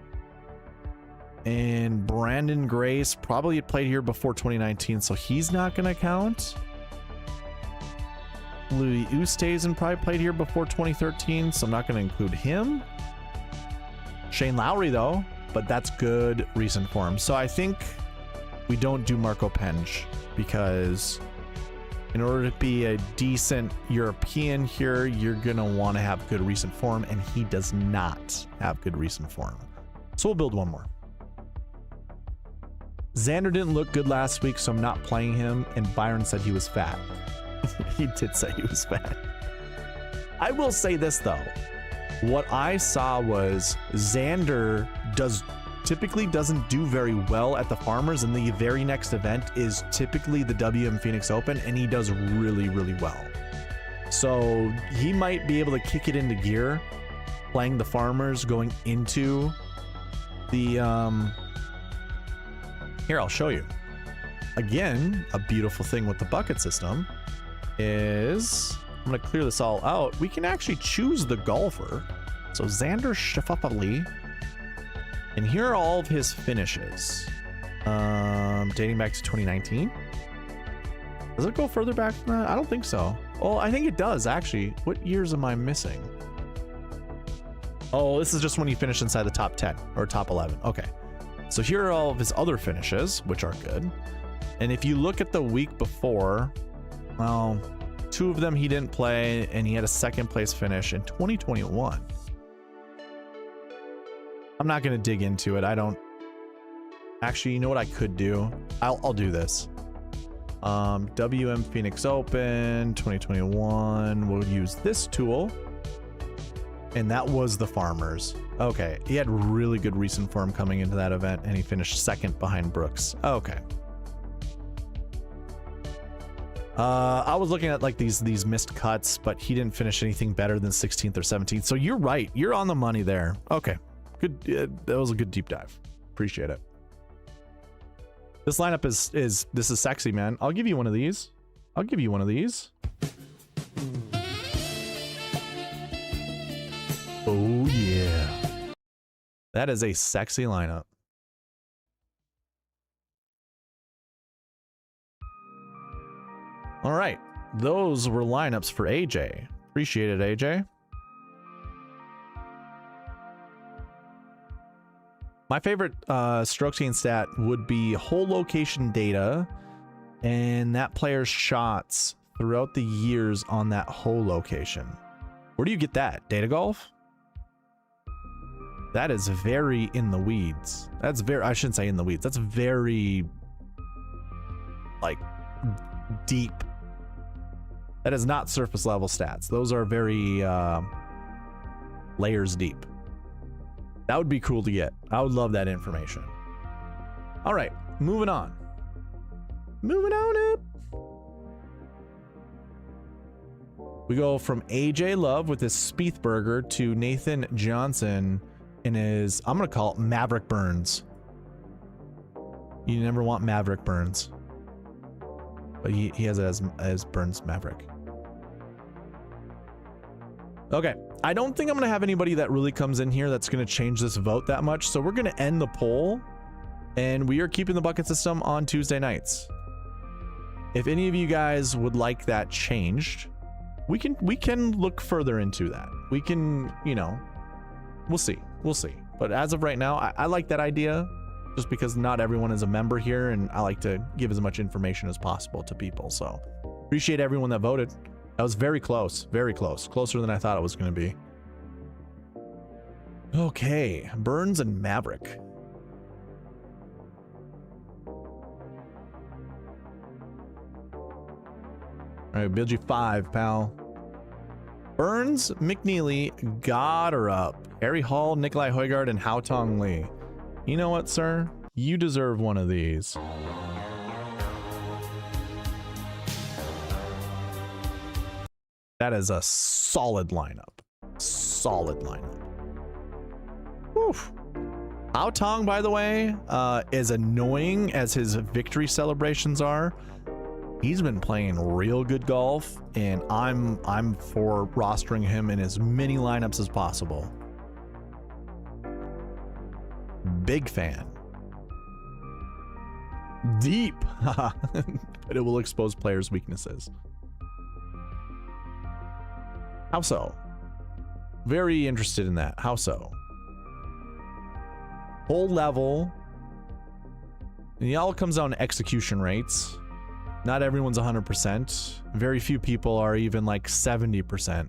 And Brandon Grace probably played here before 2019, so he's not going to count. Louis Oosthuizen probably played here before 2013, so I'm not going to include him. Shane Lowry, though, but that's good recent form. So I think we don't do Marco Penge because in order to be a decent European here, you're going to want to have good recent form, and he does not have good recent form. So we'll build one more. Xander didn't look good last week, so I'm not playing him, and Byron said he was fat. He did say he was fat. I will say this, though. What I saw was Xander typically doesn't do very well at the Farmers, and the very next event is typically the WM Phoenix Open, and he does really, really well. So he might be able to kick it into gear playing the Farmers going into the... Here, I'll show you. Again, a beautiful thing with the bucket system is... I'm going to clear this all out. We can actually choose the golfer. So Xander Schauffele. And here are all of his finishes. Dating back to 2019. Does it go further back than that? I don't think so. Oh, I think it does, actually. What years am I missing? Oh, this is just when he finished inside the top 10 or top 11. Okay. So here are all of his other finishes, which are good. And if you look at the week before, well, 2 of them he didn't play, and he had a second place finish in 2021. I'm not going to dig into it. I don't... Actually, you know what I could do? I'll do this. WM Phoenix Open 2021. We'll use this tool. And that was the Farmers. Okay. He had really good recent form coming into that event, and he finished second behind Brooks. Okay. I was looking at like these missed cuts, but he didn't finish anything better than 16th or 17th. So you're right. You're on the money there. Okay. Good. That was a good deep dive. Appreciate it. This lineup this is sexy, man. I'll give you one of these. I'll give you one of these. Oh yeah. That is a sexy lineup. All right. Those were lineups for AJ. Appreciate it, AJ. My favorite stroke chain stat would be hole location data and that player's shots throughout the years on that hole location. Where do you get that? Data Golf? That is very in the weeds. That's very, I shouldn't say in the weeds. That's very, like, deep. That is not surface level stats. Those are very layers deep. That would be cool to get. I would love that information. All right, moving on. Moving on up. We go from AJ Love with his Spiethburger to Nathan Johnson in his, I'm going to call it Maverick Burns. You never want Maverick Burns. But he has it as Burns Maverick. Okay, I don't think I'm going to have anybody that really comes in here that's going to change this vote that much. So we're going to end the poll, and we are keeping the bucket system on Tuesday nights. If any of you guys would like that changed, we can look further into that. We can, you know, we'll see. But as of right now, I like that idea just because not everyone is a member here, and I like to give as much information as possible to people. So appreciate everyone that voted. That was very close, closer than I thought it was going to be. Okay, Burns and Maverick. All right, build you 5, pal. Burns, McNeely, Goddard, Harry Hall, Nikolai Højgaard, and Haotong Lee. You know what, sir? You deserve one of these. That is a solid lineup. Solid lineup. Oof. Haotong, by the way, as annoying as his victory celebrations are, he's been playing real good golf, and I'm for rostering him in as many lineups as possible. Big fan. Deep. But it will expose players' weaknesses. How so? Very interested in that. How so? Whole level. And it all comes down to execution rates. Not everyone's 100%. Very few people are even like 70%.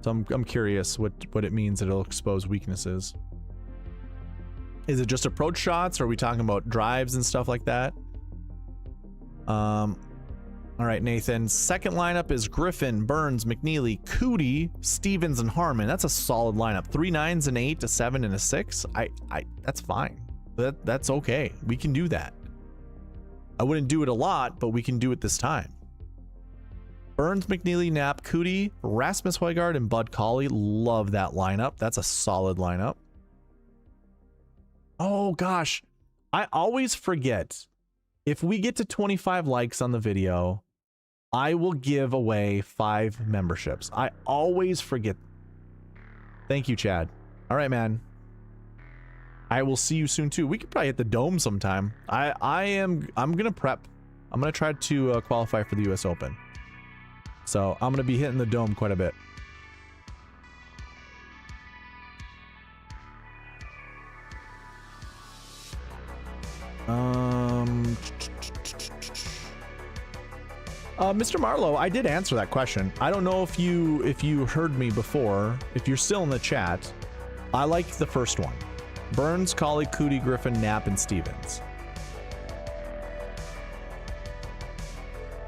So I'm curious what it means that it'll expose weaknesses. Is it just approach shots? Or are we talking about drives and stuff like that? All right, Nathan. Second lineup is Griffin, Burns, McNeely, Cootie, Stevens, and Harmon. That's a solid lineup. 3 9s, an 8, a 7, and a 6. That's fine. That's okay. We can do that. I wouldn't do it a lot, but we can do it this time. Burns, McNeely, Knapp, Cootie, Rasmus Højgaard, and Bud Cauley. Love that lineup. That's a solid lineup. Oh, gosh. I always forget. If we get to 25 likes on the video, I will give away 5 memberships. I always forget. Thank you, Chad. All right, man. I will see you soon too. We could probably hit the Dome sometime. I'm gonna prep. I'm gonna try to qualify for the US Open. So I'm gonna be hitting the Dome quite a bit. Mr. Marlowe, I did answer that question. I don't know if you heard me before. If you're still in the chat, I like the first one. Burns, Cauley, Cootie, Griffin, Knapp, and Stevens.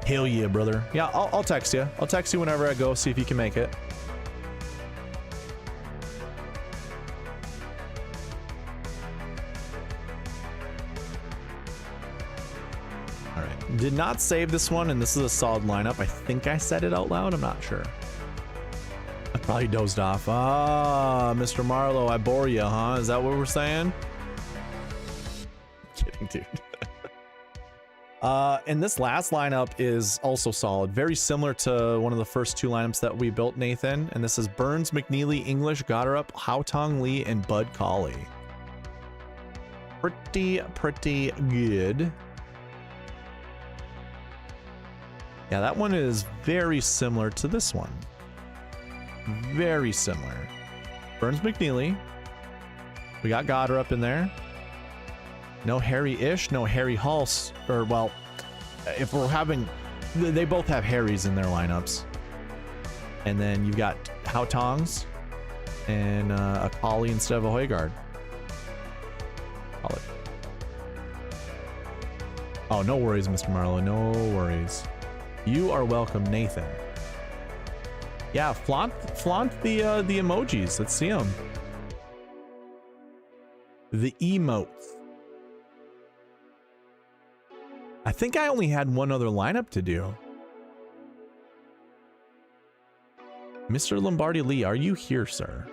Hell yeah, brother. Yeah, I'll text you. I'll text you whenever I go, see if you can make it. All right. Did not save this one, and this is a solid lineup. I think I said it out loud. I'm not sure. I probably dozed off. Ah, Mr. Marlowe, I bore you, huh? Is that what we're saying? Kidding, dude. And this last lineup is also solid. Very similar to one of the first 2 lineups that we built, Nathan. And this is Burns, McNeely, English, Goddard, Haotong Lee, and Bud Cauley. Pretty good. Yeah, that one is very similar to this one. Very similar. Burns, McNeely. We got Goddard up in there. No Harry-ish, no Harry Hulse, or well, if we're having, they both have Harrys in their lineups. And then you've got Hao Tongs and a Collie instead of a Højgaard. Call it. Oh, no worries, Mr. Marlowe, no worries. You are welcome, Nathan. Yeah, flaunt the emojis. Let's see them. The emotes. I think I only had one other lineup to do. Mr. Lombardi Lee, are you here, sir?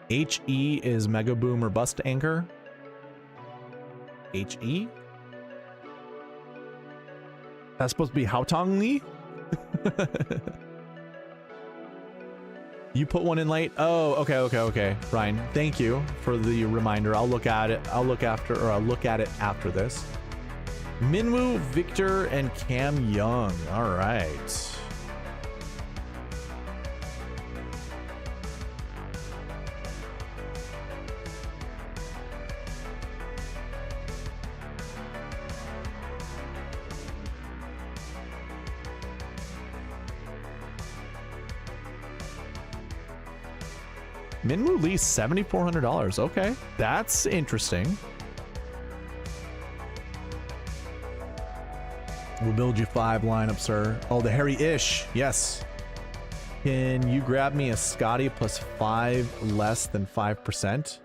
HE is Mega Boom or Bust Anchor. HE? That's supposed to be Haotong Lee? You put one in late? Oh, okay. Ryan, thank you for the reminder. I'll look at it. I'll look at it after this. Minwoo, Victor, and Cam Young. All right. Minwoo Lee, $7,400. Okay, that's interesting. We'll build you 5 lineups, sir. Oh, the Harry-ish. Yes. Can you grab me a Scotty plus 5 less than 5%?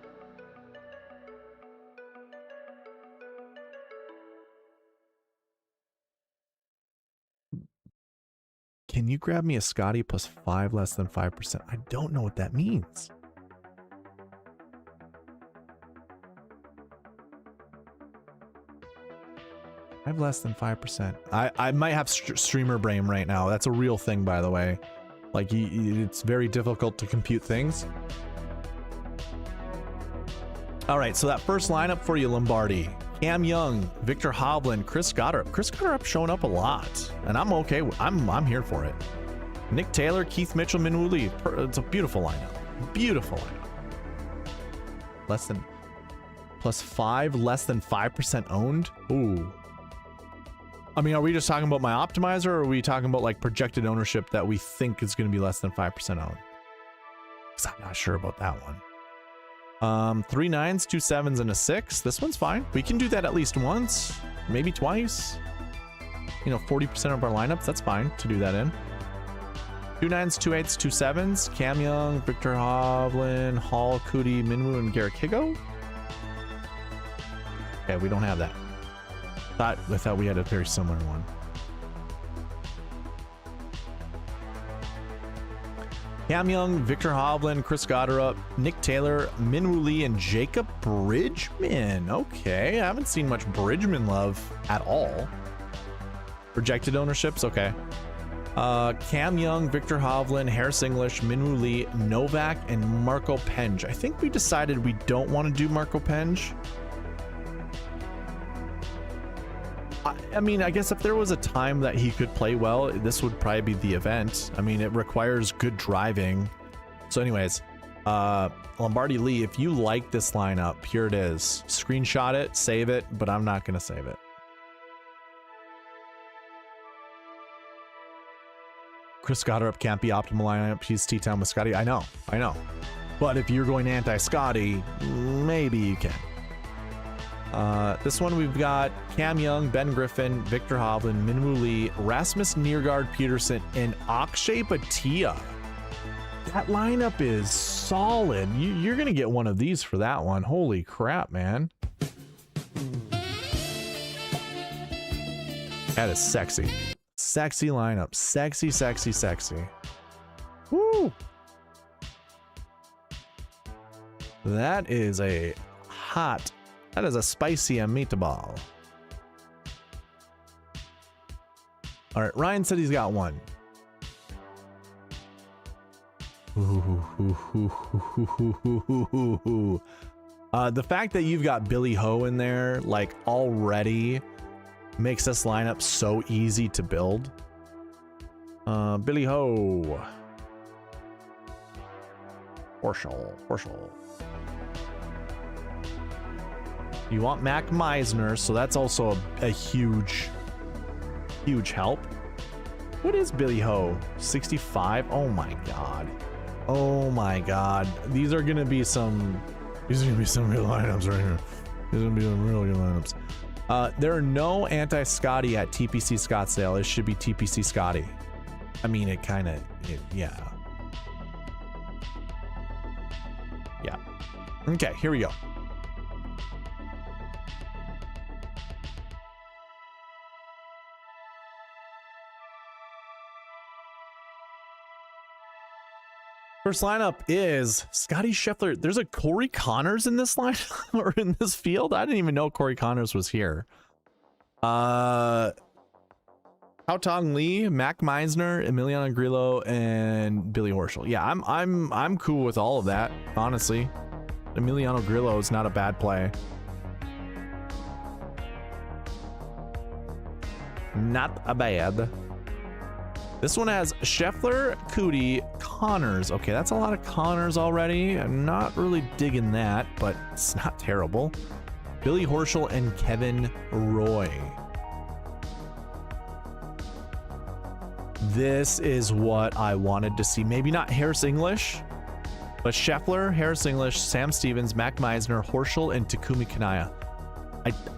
Can you grab me a Scotty plus 5 less than 5%? I don't know what that means. 5 less than 5%. I might have streamer brain right now. That's a real thing, by the way. Like, it's very difficult to compute things. All right, so that first lineup for you, Lombardi. Cam Young, Victor Hovland, Chris Goddard. Chris Goddard showing up a lot, and I'm okay. I'm here for it. Nick Taylor, Keith Mitchell, Minwoo Lee. It's a beautiful lineup. Beautiful lineup. Less than plus 5, less than 5% owned. Ooh. I mean, are we just talking about my optimizer, or are we talking about like projected ownership that we think is going to be less than 5% owned? Because I'm not sure about that one. 3 9s, 2 7s, and a 6. This one's fine. We can do that at least once, maybe twice. You know, 40% of our lineups, that's fine to do that in. 2 9s, 2 8s, 2 7s. Cam Young, Victor Hovland, Hall, Cootie, Minwoo, and Garrett Higo. Okay, we don't have that. I thought we had a very similar one. Cam Young, Victor Hovland, Chris Goddard, Nick Taylor, Minwoo Lee, and Jacob Bridgman. Okay, I haven't seen much Bridgman love at all. Projected ownerships, okay. Cam Young, Victor Hovland, Harris English, Minwoo Lee, Novak, and Marco Penge. I think we decided we don't want to do Marco Penge. I mean, I guess if there was a time that he could play well, this would probably be the event. I mean, it requires good driving. So anyways, Lombardi Lee, if you like this lineup, here it is. Screenshot it, save it, but I'm not going to save it. Chris Goddard can't be optimal lineup. He's Tee Time with Scotty. I know. But if you're going anti-Scotty, maybe you can. This one we've got Cam Young, Ben Griffin, Victor Hovland, Minwoo Lee, Rasmus Nergaard Peterson, and Akshay Bhatia. That lineup is solid. You're going to get one of these for that one. Holy crap, man. That is sexy. Sexy lineup. Sexy, sexy, sexy. Woo! That is a hot... That is a spicy meatball. All right, Ryan said he's got one. The fact that you've got Billy Ho in there, like, already makes this lineup so easy to build. Billy Ho. Horschel. You want Mac Meisner, so that's also a huge help. What is Billy Ho? 65? Oh my god. Oh my god. These are gonna be some real lineups right here. These are gonna be some real good lineups. There are no anti-Scotty at TPC Scottsdale. It should be TPC Scotty. I mean, yeah. Yeah. Okay, here we go. First lineup is Scotty Scheffler. There's a Corey Connors in this line or in this field. I didn't even know Corey Connors was here. Hao Tong Lee, Mac Meisner, Emiliano Grillo, and Billy Horschel. Yeah, I'm cool with all of that, honestly. Emiliano Grillo is not a bad play. Not a bad. This one has Scheffler, Cootie, Connors. Okay, that's a lot of Connors already. I'm not really digging that, but it's not terrible. Billy Horschel and Kevin Roy. This is what I wanted to see. Maybe not Harris English, but Scheffler, Harris English, Sam Stevens, Mac Meisner, Horschel, and Takumi Kanaya.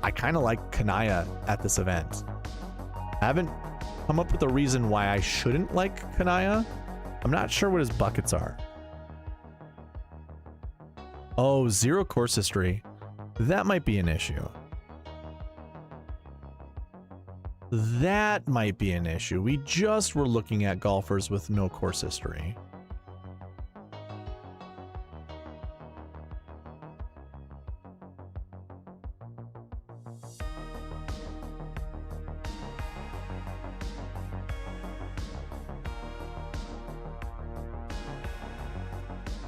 I kind of like Kanaya at this event. I haven't come up with a reason why I shouldn't like Kanaya. I'm not sure what his buckets are. Oh, 0 course history. That might be an issue. That might be an issue. We just were looking at golfers with no course history.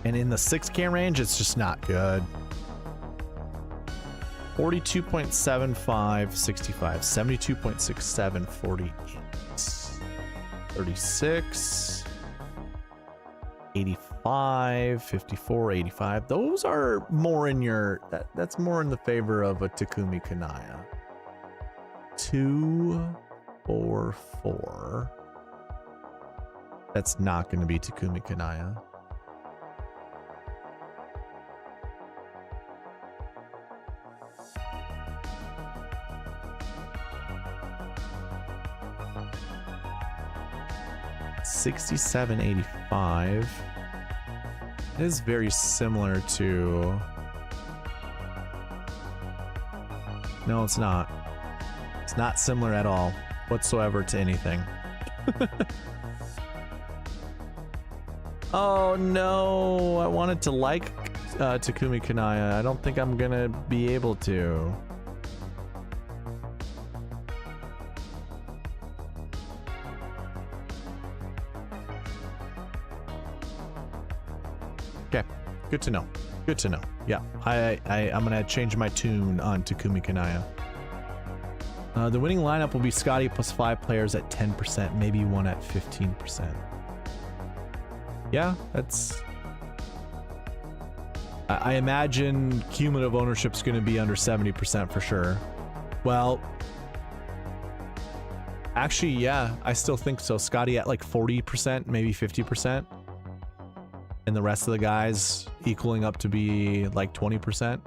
And in the 6K range, it's just not good. 42.75, 65, 72.67, 48, 36, 85, 54, 85. Those are more in your, that's more in the favor of a Takumi Kanaya. 2, 4, 4. That's not going to be Takumi Kanaya. $67.85. It is very similar to... No, it's not. It's not similar at all whatsoever to anything. Oh no, I wanted to like Takumi Kanaya. I don't think I'm gonna be able to. Okay, good to know. Good to know. Yeah, I'm gonna change my tune on Takumi Kanaya. The winning lineup will be Scotty plus 5 players at 10%, maybe one at 15%. Yeah, that's... I imagine cumulative ownership's going to be under 70% for sure. Well, actually, yeah, I still think so. Scotty at like 40%, maybe 50%. And the rest of the guys equaling up to be like 20%.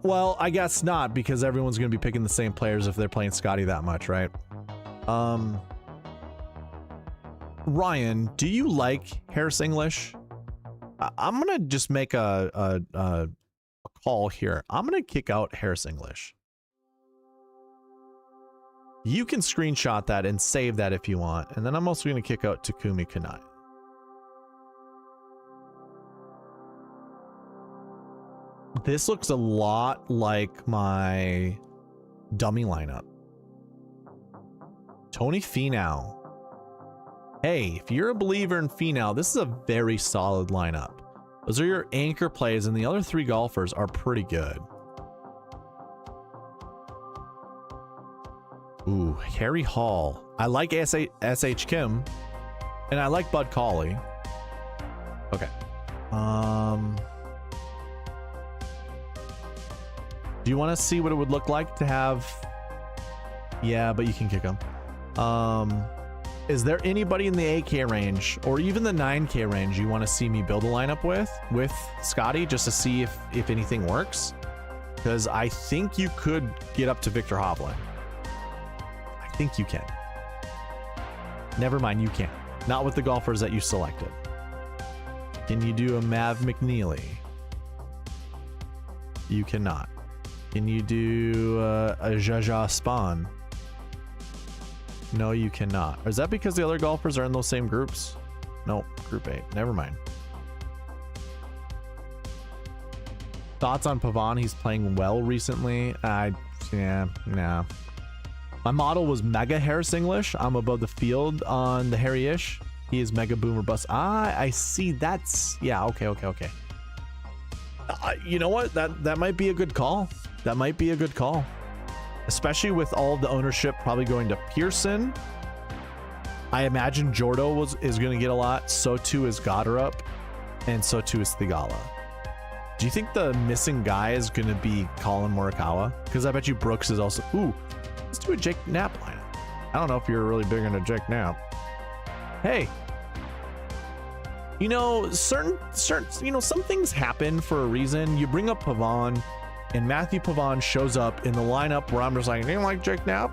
Well, I guess not, because everyone's going to be picking the same players if they're playing Scotty that much, right? Ryan, do you like Harris English? I'm gonna just make a call here. I'm gonna kick out Harris English. You can screenshot that and save that if you want, and then I'm also gonna kick out Takumi Kanaya. This looks a lot like my dummy lineup. Tony Finau. Hey, if you're a believer in Finau, this is a very solid lineup. Those are your anchor plays, and the other 3 golfers are pretty good. Ooh, Harry Hall. I like S.H. Kim, and I like Bud Cauley. Okay. Do you want to see what it would look like to have... Yeah, but you can kick him. Is there anybody in the 8K range or even the 9K range you want to see me build a lineup with Scotty, just to see if anything works? Because I think you could get up to Victor Hovland. I think you can. Never mind, you can't. Not with the golfers that you selected. Can you do a Mav McNeely? You cannot. Can you do a Jaja Spawn? No, you cannot. Is that because the other golfers are in those same groups? Nope, group 8. Never mind. Thoughts on Pavon? He's playing well recently. Yeah, nah. My model was Mega Harris English. I'm above the field on the Harry-ish. He is Mega Boomer Bust. Ah, I see. That's... Yeah, okay. You know what? That might be a good call. That might be a good call. Especially with all of the ownership probably going to Pearson. I imagine Jordo is going to get a lot. So too is Goddard, and so too is Thigala. Do you think the missing guy is going to be Colin Morikawa? Because I bet you Brooks is also... Ooh, let's do a Jake Knapp lineup. I don't know if you're really big into Jake Knapp. Hey. You know, some things happen for a reason. You bring up Pavon, and Matthew Pavon shows up in the lineup where I'm just like, anyone like Jake Knapp?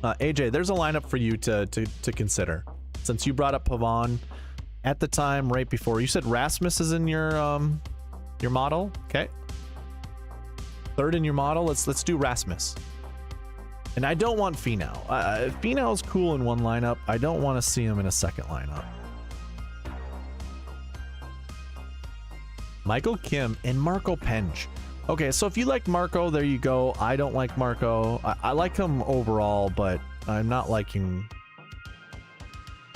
AJ, there's a lineup for you to consider. Since you brought up Pavon at the time right before. You said Rasmus is in your model. Okay. 3rd in your model. Let's do Rasmus. And I don't want Finau. Finau's cool in one lineup. I don't want to see him in a second lineup. Michael Kim and Marco Penge. Okay, so if you like Marco, there you go. I don't like Marco. I like him overall, but I'm not liking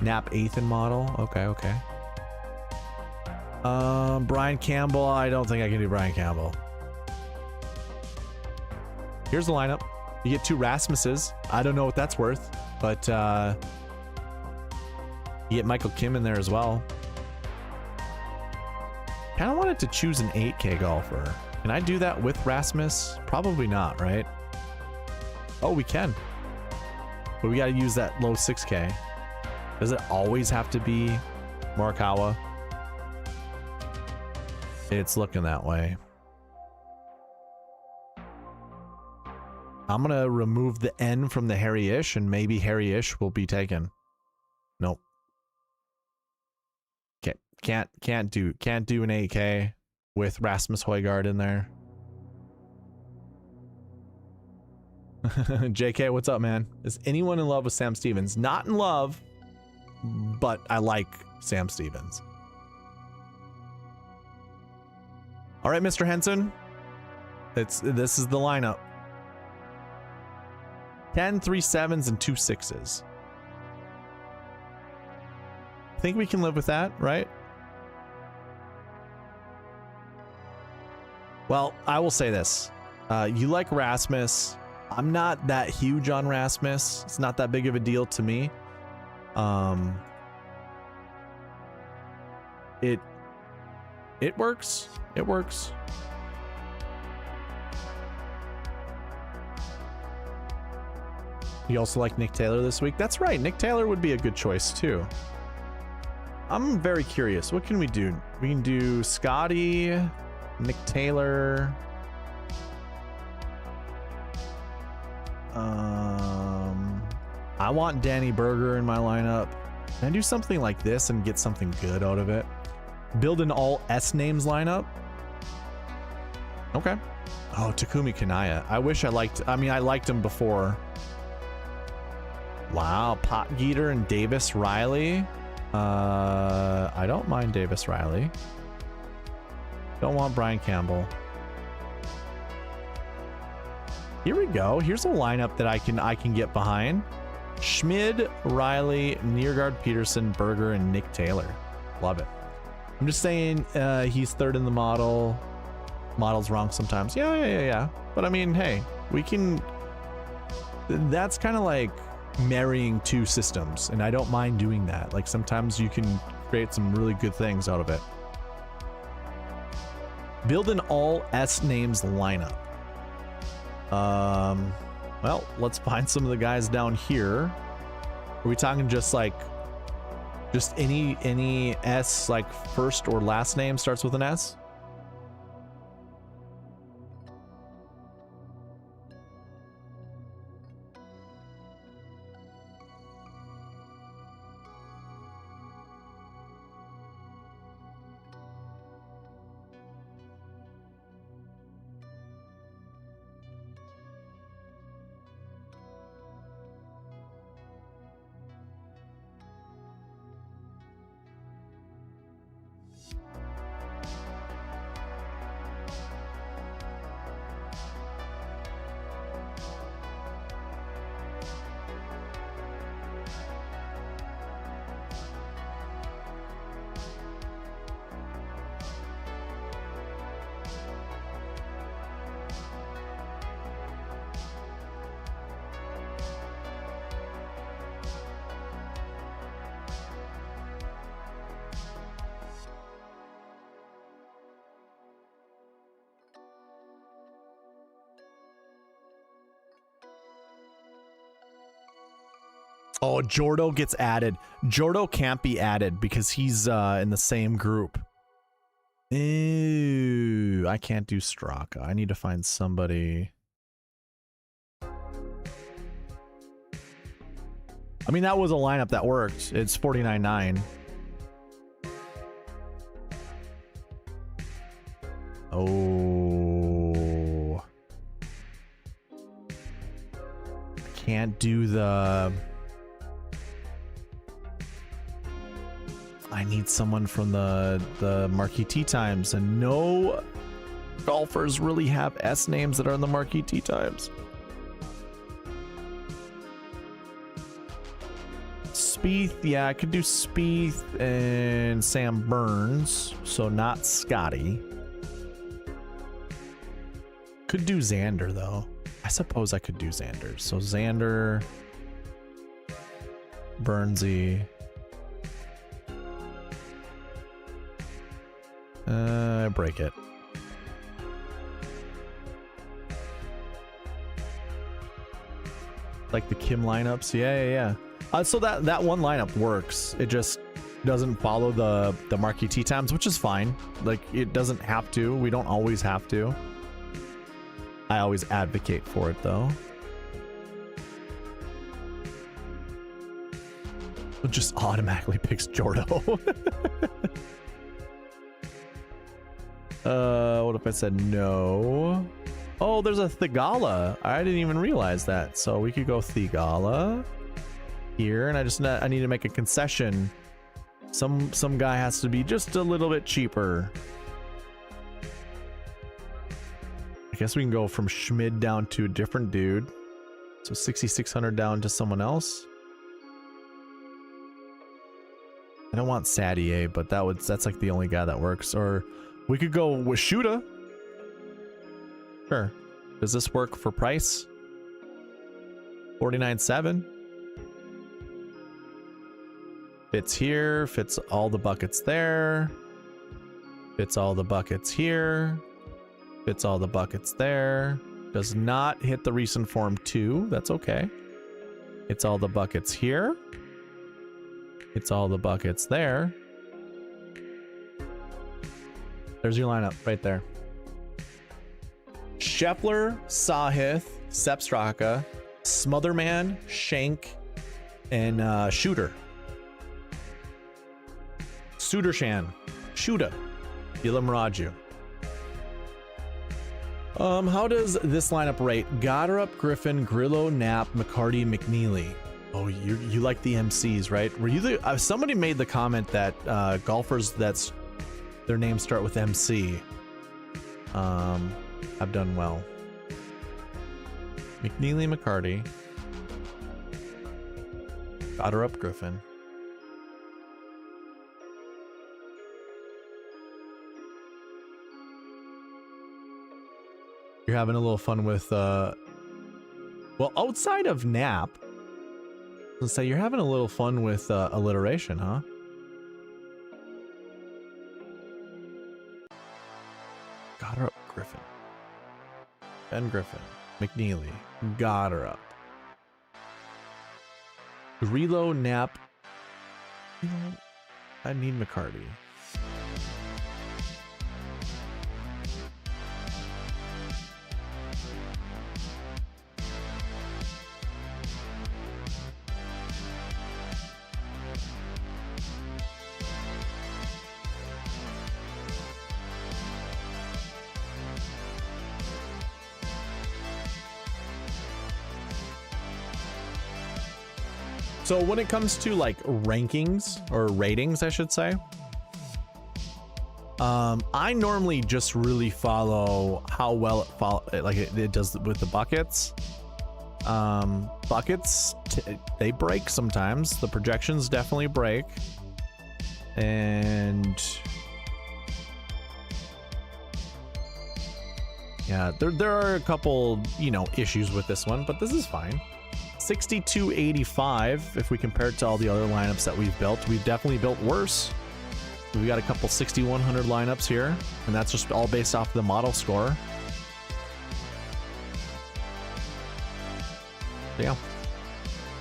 Knapp 8th in model. Okay. Brian Campbell. I don't think I can do Brian Campbell. Here's the lineup. You get 2 Rasmuses. I don't know what that's worth, but you get Michael Kim in there as well. Kind of wanted to choose an 8K golfer. Can I do that with Rasmus? Probably not, right? Oh, we can. But we got to use that low 6K. Does it always have to be Morikawa? It's looking that way. I'm going to remove the N from the Harry-ish, and maybe Harry-ish will be taken. Nope. Okay. Can't do an 8K with Rasmus Højgaard in there. JK, what's up, man? Is anyone in love with Sam Stevens? Not in love, but I like Sam Stevens. All right, Mr. Henson. This is the lineup. 10 3 7s and 2 6s. I think we can live with that, right? Well, I will say this. You like Rasmus. I'm not that huge on Rasmus. It's not that big of a deal to me. It works. It works. You also like Nick Taylor this week? That's right. Nick Taylor would be a good choice too. I'm very curious. What can we do? We can do Scotty, Nick Taylor. I want Danny Berger in my lineup. Can I do something like this and get something good out of it? Build an all S names lineup. Okay. Oh, Takumi Kanaya. I wish I liked him before. Wow, Potgieter and Davis Riley. I don't mind Davis Riley. Don't want Brian Campbell. Here we go. Here's a lineup that I can get behind. Schmid, Riley, Niergaard, Peterson, Berger, and Nick Taylor. Love it. I'm just saying he's third in the model. Model's wrong sometimes. Yeah. But I mean, hey, we can... That's kind of like marrying two systems, and I don't mind doing that. Like, sometimes you can create some really good things out of it. Build an all S names lineup. Well, let's find some of the guys down here. Are we talking just like, just any S, like first or last name starts with an S? Oh, Jordo gets added. Jordo can't be added because he's in the same group. Ew, I can't do Straka. I need to find somebody. I mean, that was a lineup that worked. It's 49.9. Oh. I can't do the... I need someone from the Marquee Tee Times, and no golfers really have S names that are in the Marquee Tee Times. Spieth, yeah, I could do Spieth and Sam Burns, so not Scotty. Could do Xander though. I suppose I could do Xander. So Xander, Burnsy. Break it. Like the Kim lineups, yeah. So that one lineup works. It just doesn't follow the Marquee Tee Times, which is fine. Like, it doesn't have to. We don't always have to. I always advocate for it though. It just automatically picks Jordo. What if I said no? Oh, there's a Thigala. I didn't even realize that. So we could go Thigala here, and I need to make a concession. Some guy has to be just a little bit cheaper. I guess we can go from Schmid down to a different dude. So 6,600 down to someone else. I don't want Sadier, but that's like the only guy that works. Or we could go with Shuda. Sure. Does this work for price? 49.7. Fits here, fits all the buckets there. Fits all the buckets here. Fits all the buckets there. Does not hit the recent form 2. That's okay. It's all the buckets here. It's all the buckets there. There's your lineup right there. Scheffler, Sahith, Sepp Straka, Smotherman, Shank, and Shooter. Sudarshan, Shuda, Ilam Raju. How does this lineup rate? Goddard, Griffin, Grillo, Knapp, McCarty, McNeely. Oh, you like the MCs, right? Were you the somebody made the comment that golfers that's their names start with MC have done well. McNeely, McCarty. Got her up, Griffin. You're having a little fun with, well, outside of nap, let's say you're having a little fun with alliteration, huh? Got her up, Griffin. Ben Griffin. McNeely. Got her up. Reload, nap. You know, I need McCarty. So when it comes to like rankings or ratings, I should say, I normally just really follow how well it does with the buckets. Buckets, they break sometimes. The projections definitely break. And yeah, there are a couple, you know, issues with this one, but this is fine. 6285 if we compare it to all the other lineups that we've built. We've definitely built worse. We've got a couple 6100 lineups here, and that's just all based off the model score.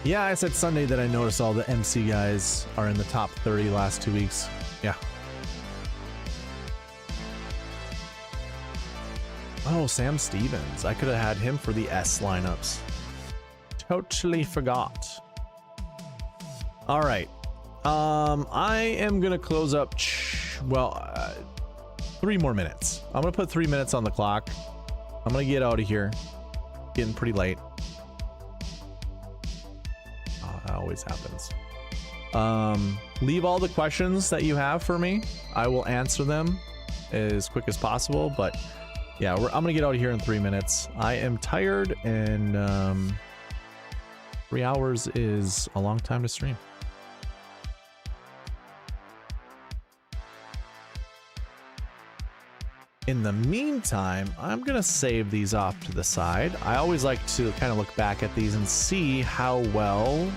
Yeah, I said Sunday that I noticed all the MC guys are in the top 30 last 2 weeks. Yeah. Oh, Sam Stevens. I could have had him for the S lineups. Totally forgot. All right. I am gonna close up. Well, 3 more minutes. I'm gonna put 3 minutes on the clock. I'm gonna get out of here. Getting pretty late. Oh, that always happens. Leave all the questions that you have for me. I will answer them as quick as possible. But yeah, I'm gonna get out of here in 3 minutes. I am tired, and 3 hours is a long time to stream. In the meantime, I'm gonna save these off to the side. I always like to kind of look back at these and see how well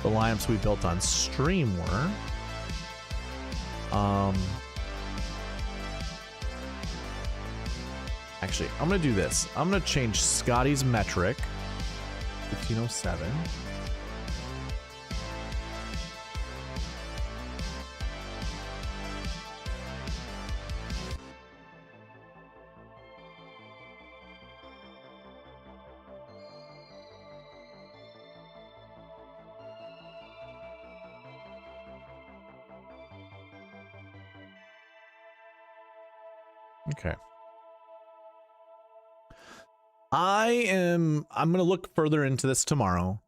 the lineups we built on stream were. Actually, I'm gonna do this. I'm gonna change Scotty's metric. 1507. Okay. I'm gonna look further into this tomorrow.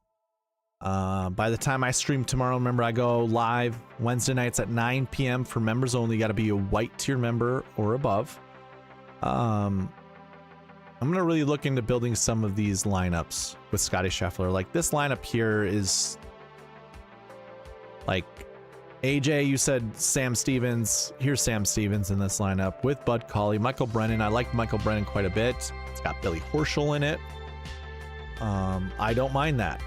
By the time I stream tomorrow, remember I go live Wednesday nights at 9 p.m. for members only. You got to be a white tier member or above. I'm gonna really look into building some of these lineups with Scotty Scheffler. Like this lineup here is like AJ, you said Sam Stevens. Here's Sam Stevens in this lineup with Bud Cauley, Michael Brennan. I like Michael Brennan quite a bit. It's got Billy Horschel in it. I don't mind that.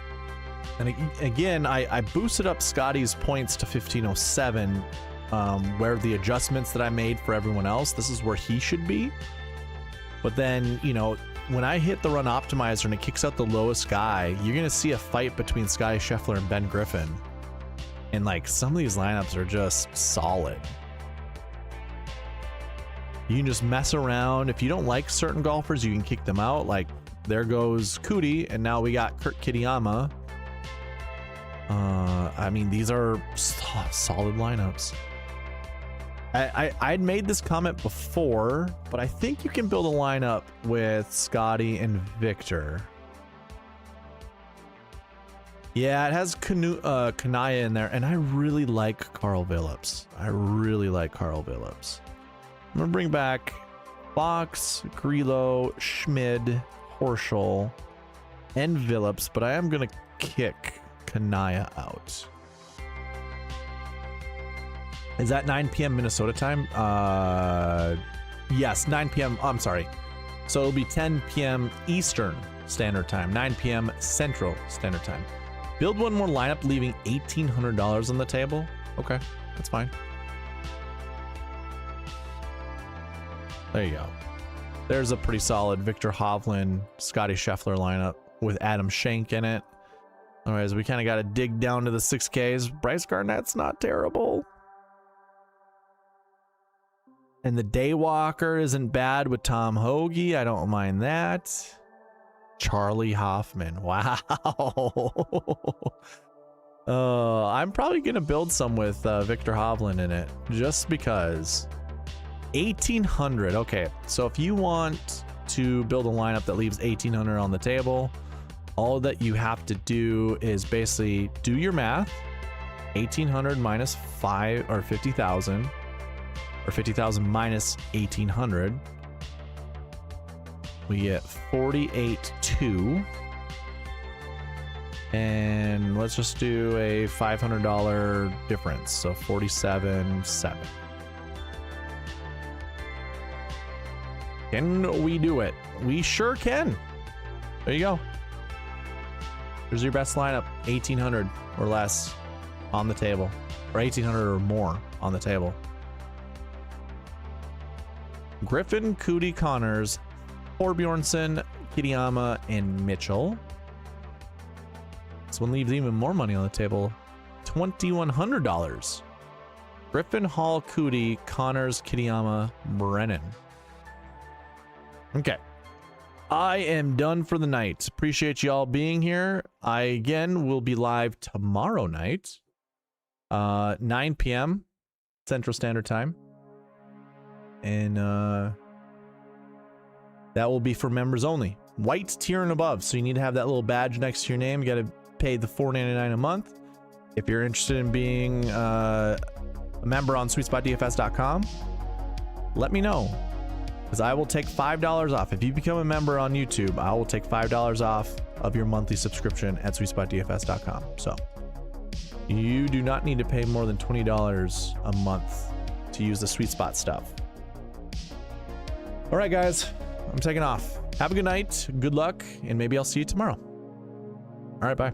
And again, I boosted up Scotty's points to 1507, where the adjustments that I made for everyone else, this is where he should be. But then, you know, when I hit the run optimizer and it kicks out the lowest guy, you're going to see a fight between Scotty Scheffler and Ben Griffin. And like some of these lineups are just solid. You can just mess around. If you don't like certain golfers, you can kick them out. Like there goes Cootie, and now we got Kurt Kitayama. I mean, these are solid lineups. I'd made this comment before, but I think you can build a lineup with Scotty and Victor. Yeah, it has Kanaya in there, and I really like Carl Phillips. I really like Carl Phillips. I'm gonna bring back Fox, Grillo, Schmid, Horschel, and Phillips, but I am gonna kick Kanaya out. Is that 9 p.m. Minnesota time? Yes, 9 p.m. I'm sorry. So it'll be 10 p.m. Eastern Standard Time, 9 p.m. Central Standard Time. Build one more lineup, leaving $1,800 on the table. Okay, that's fine. There you go. There's a pretty solid Victor Hovland, Scotty Scheffler lineup with Adam Schenk in it. Otherwise, we kind of got to dig down to the 6Ks. Bryce Garnett's not terrible. And the Daywalker isn't bad with Tom Hoagie. I don't mind that. Charlie Hoffman. Wow. I'm probably going to build some with Victor Hovland in it. Just because. 1,800. Okay, so if you want to build a lineup that leaves 1,800 on the table, all that you have to do is basically do your math. 1,800 minus 5 or 50,000, or 50,000 minus 1,800. We get 48.2. And let's just do a $500 difference, so 47.7. Can we do it? We sure can. There you go. Here's your best lineup. 1,800 or less on the table, or 1,800 or more on the table. Griffin, Cootie, Connors, Thorbjornsen, Kitayama, and Mitchell. This one leaves even more money on the table. $2,100. Griffin, Hall, Cootie, Connors, Kitayama, Brennan. Okay. I am done for the night. Appreciate y'all being here. I, again, will be live tomorrow night. 9 p.m. Central Standard Time. And that will be for members only. White tier and above. So you need to have that little badge next to your name. You got to pay the $4.99 a month. If you're interested in being a member on SweetSpotDFS.com, let me know. Because I will take $5 off. If you become a member on YouTube, I will take $5 off of your monthly subscription at SweetSpotDFS.com. So you do not need to pay more than $20 a month to use the SweetSpot stuff. All right, guys, I'm taking off. Have a good night. Good luck. And maybe I'll see you tomorrow. All right, bye.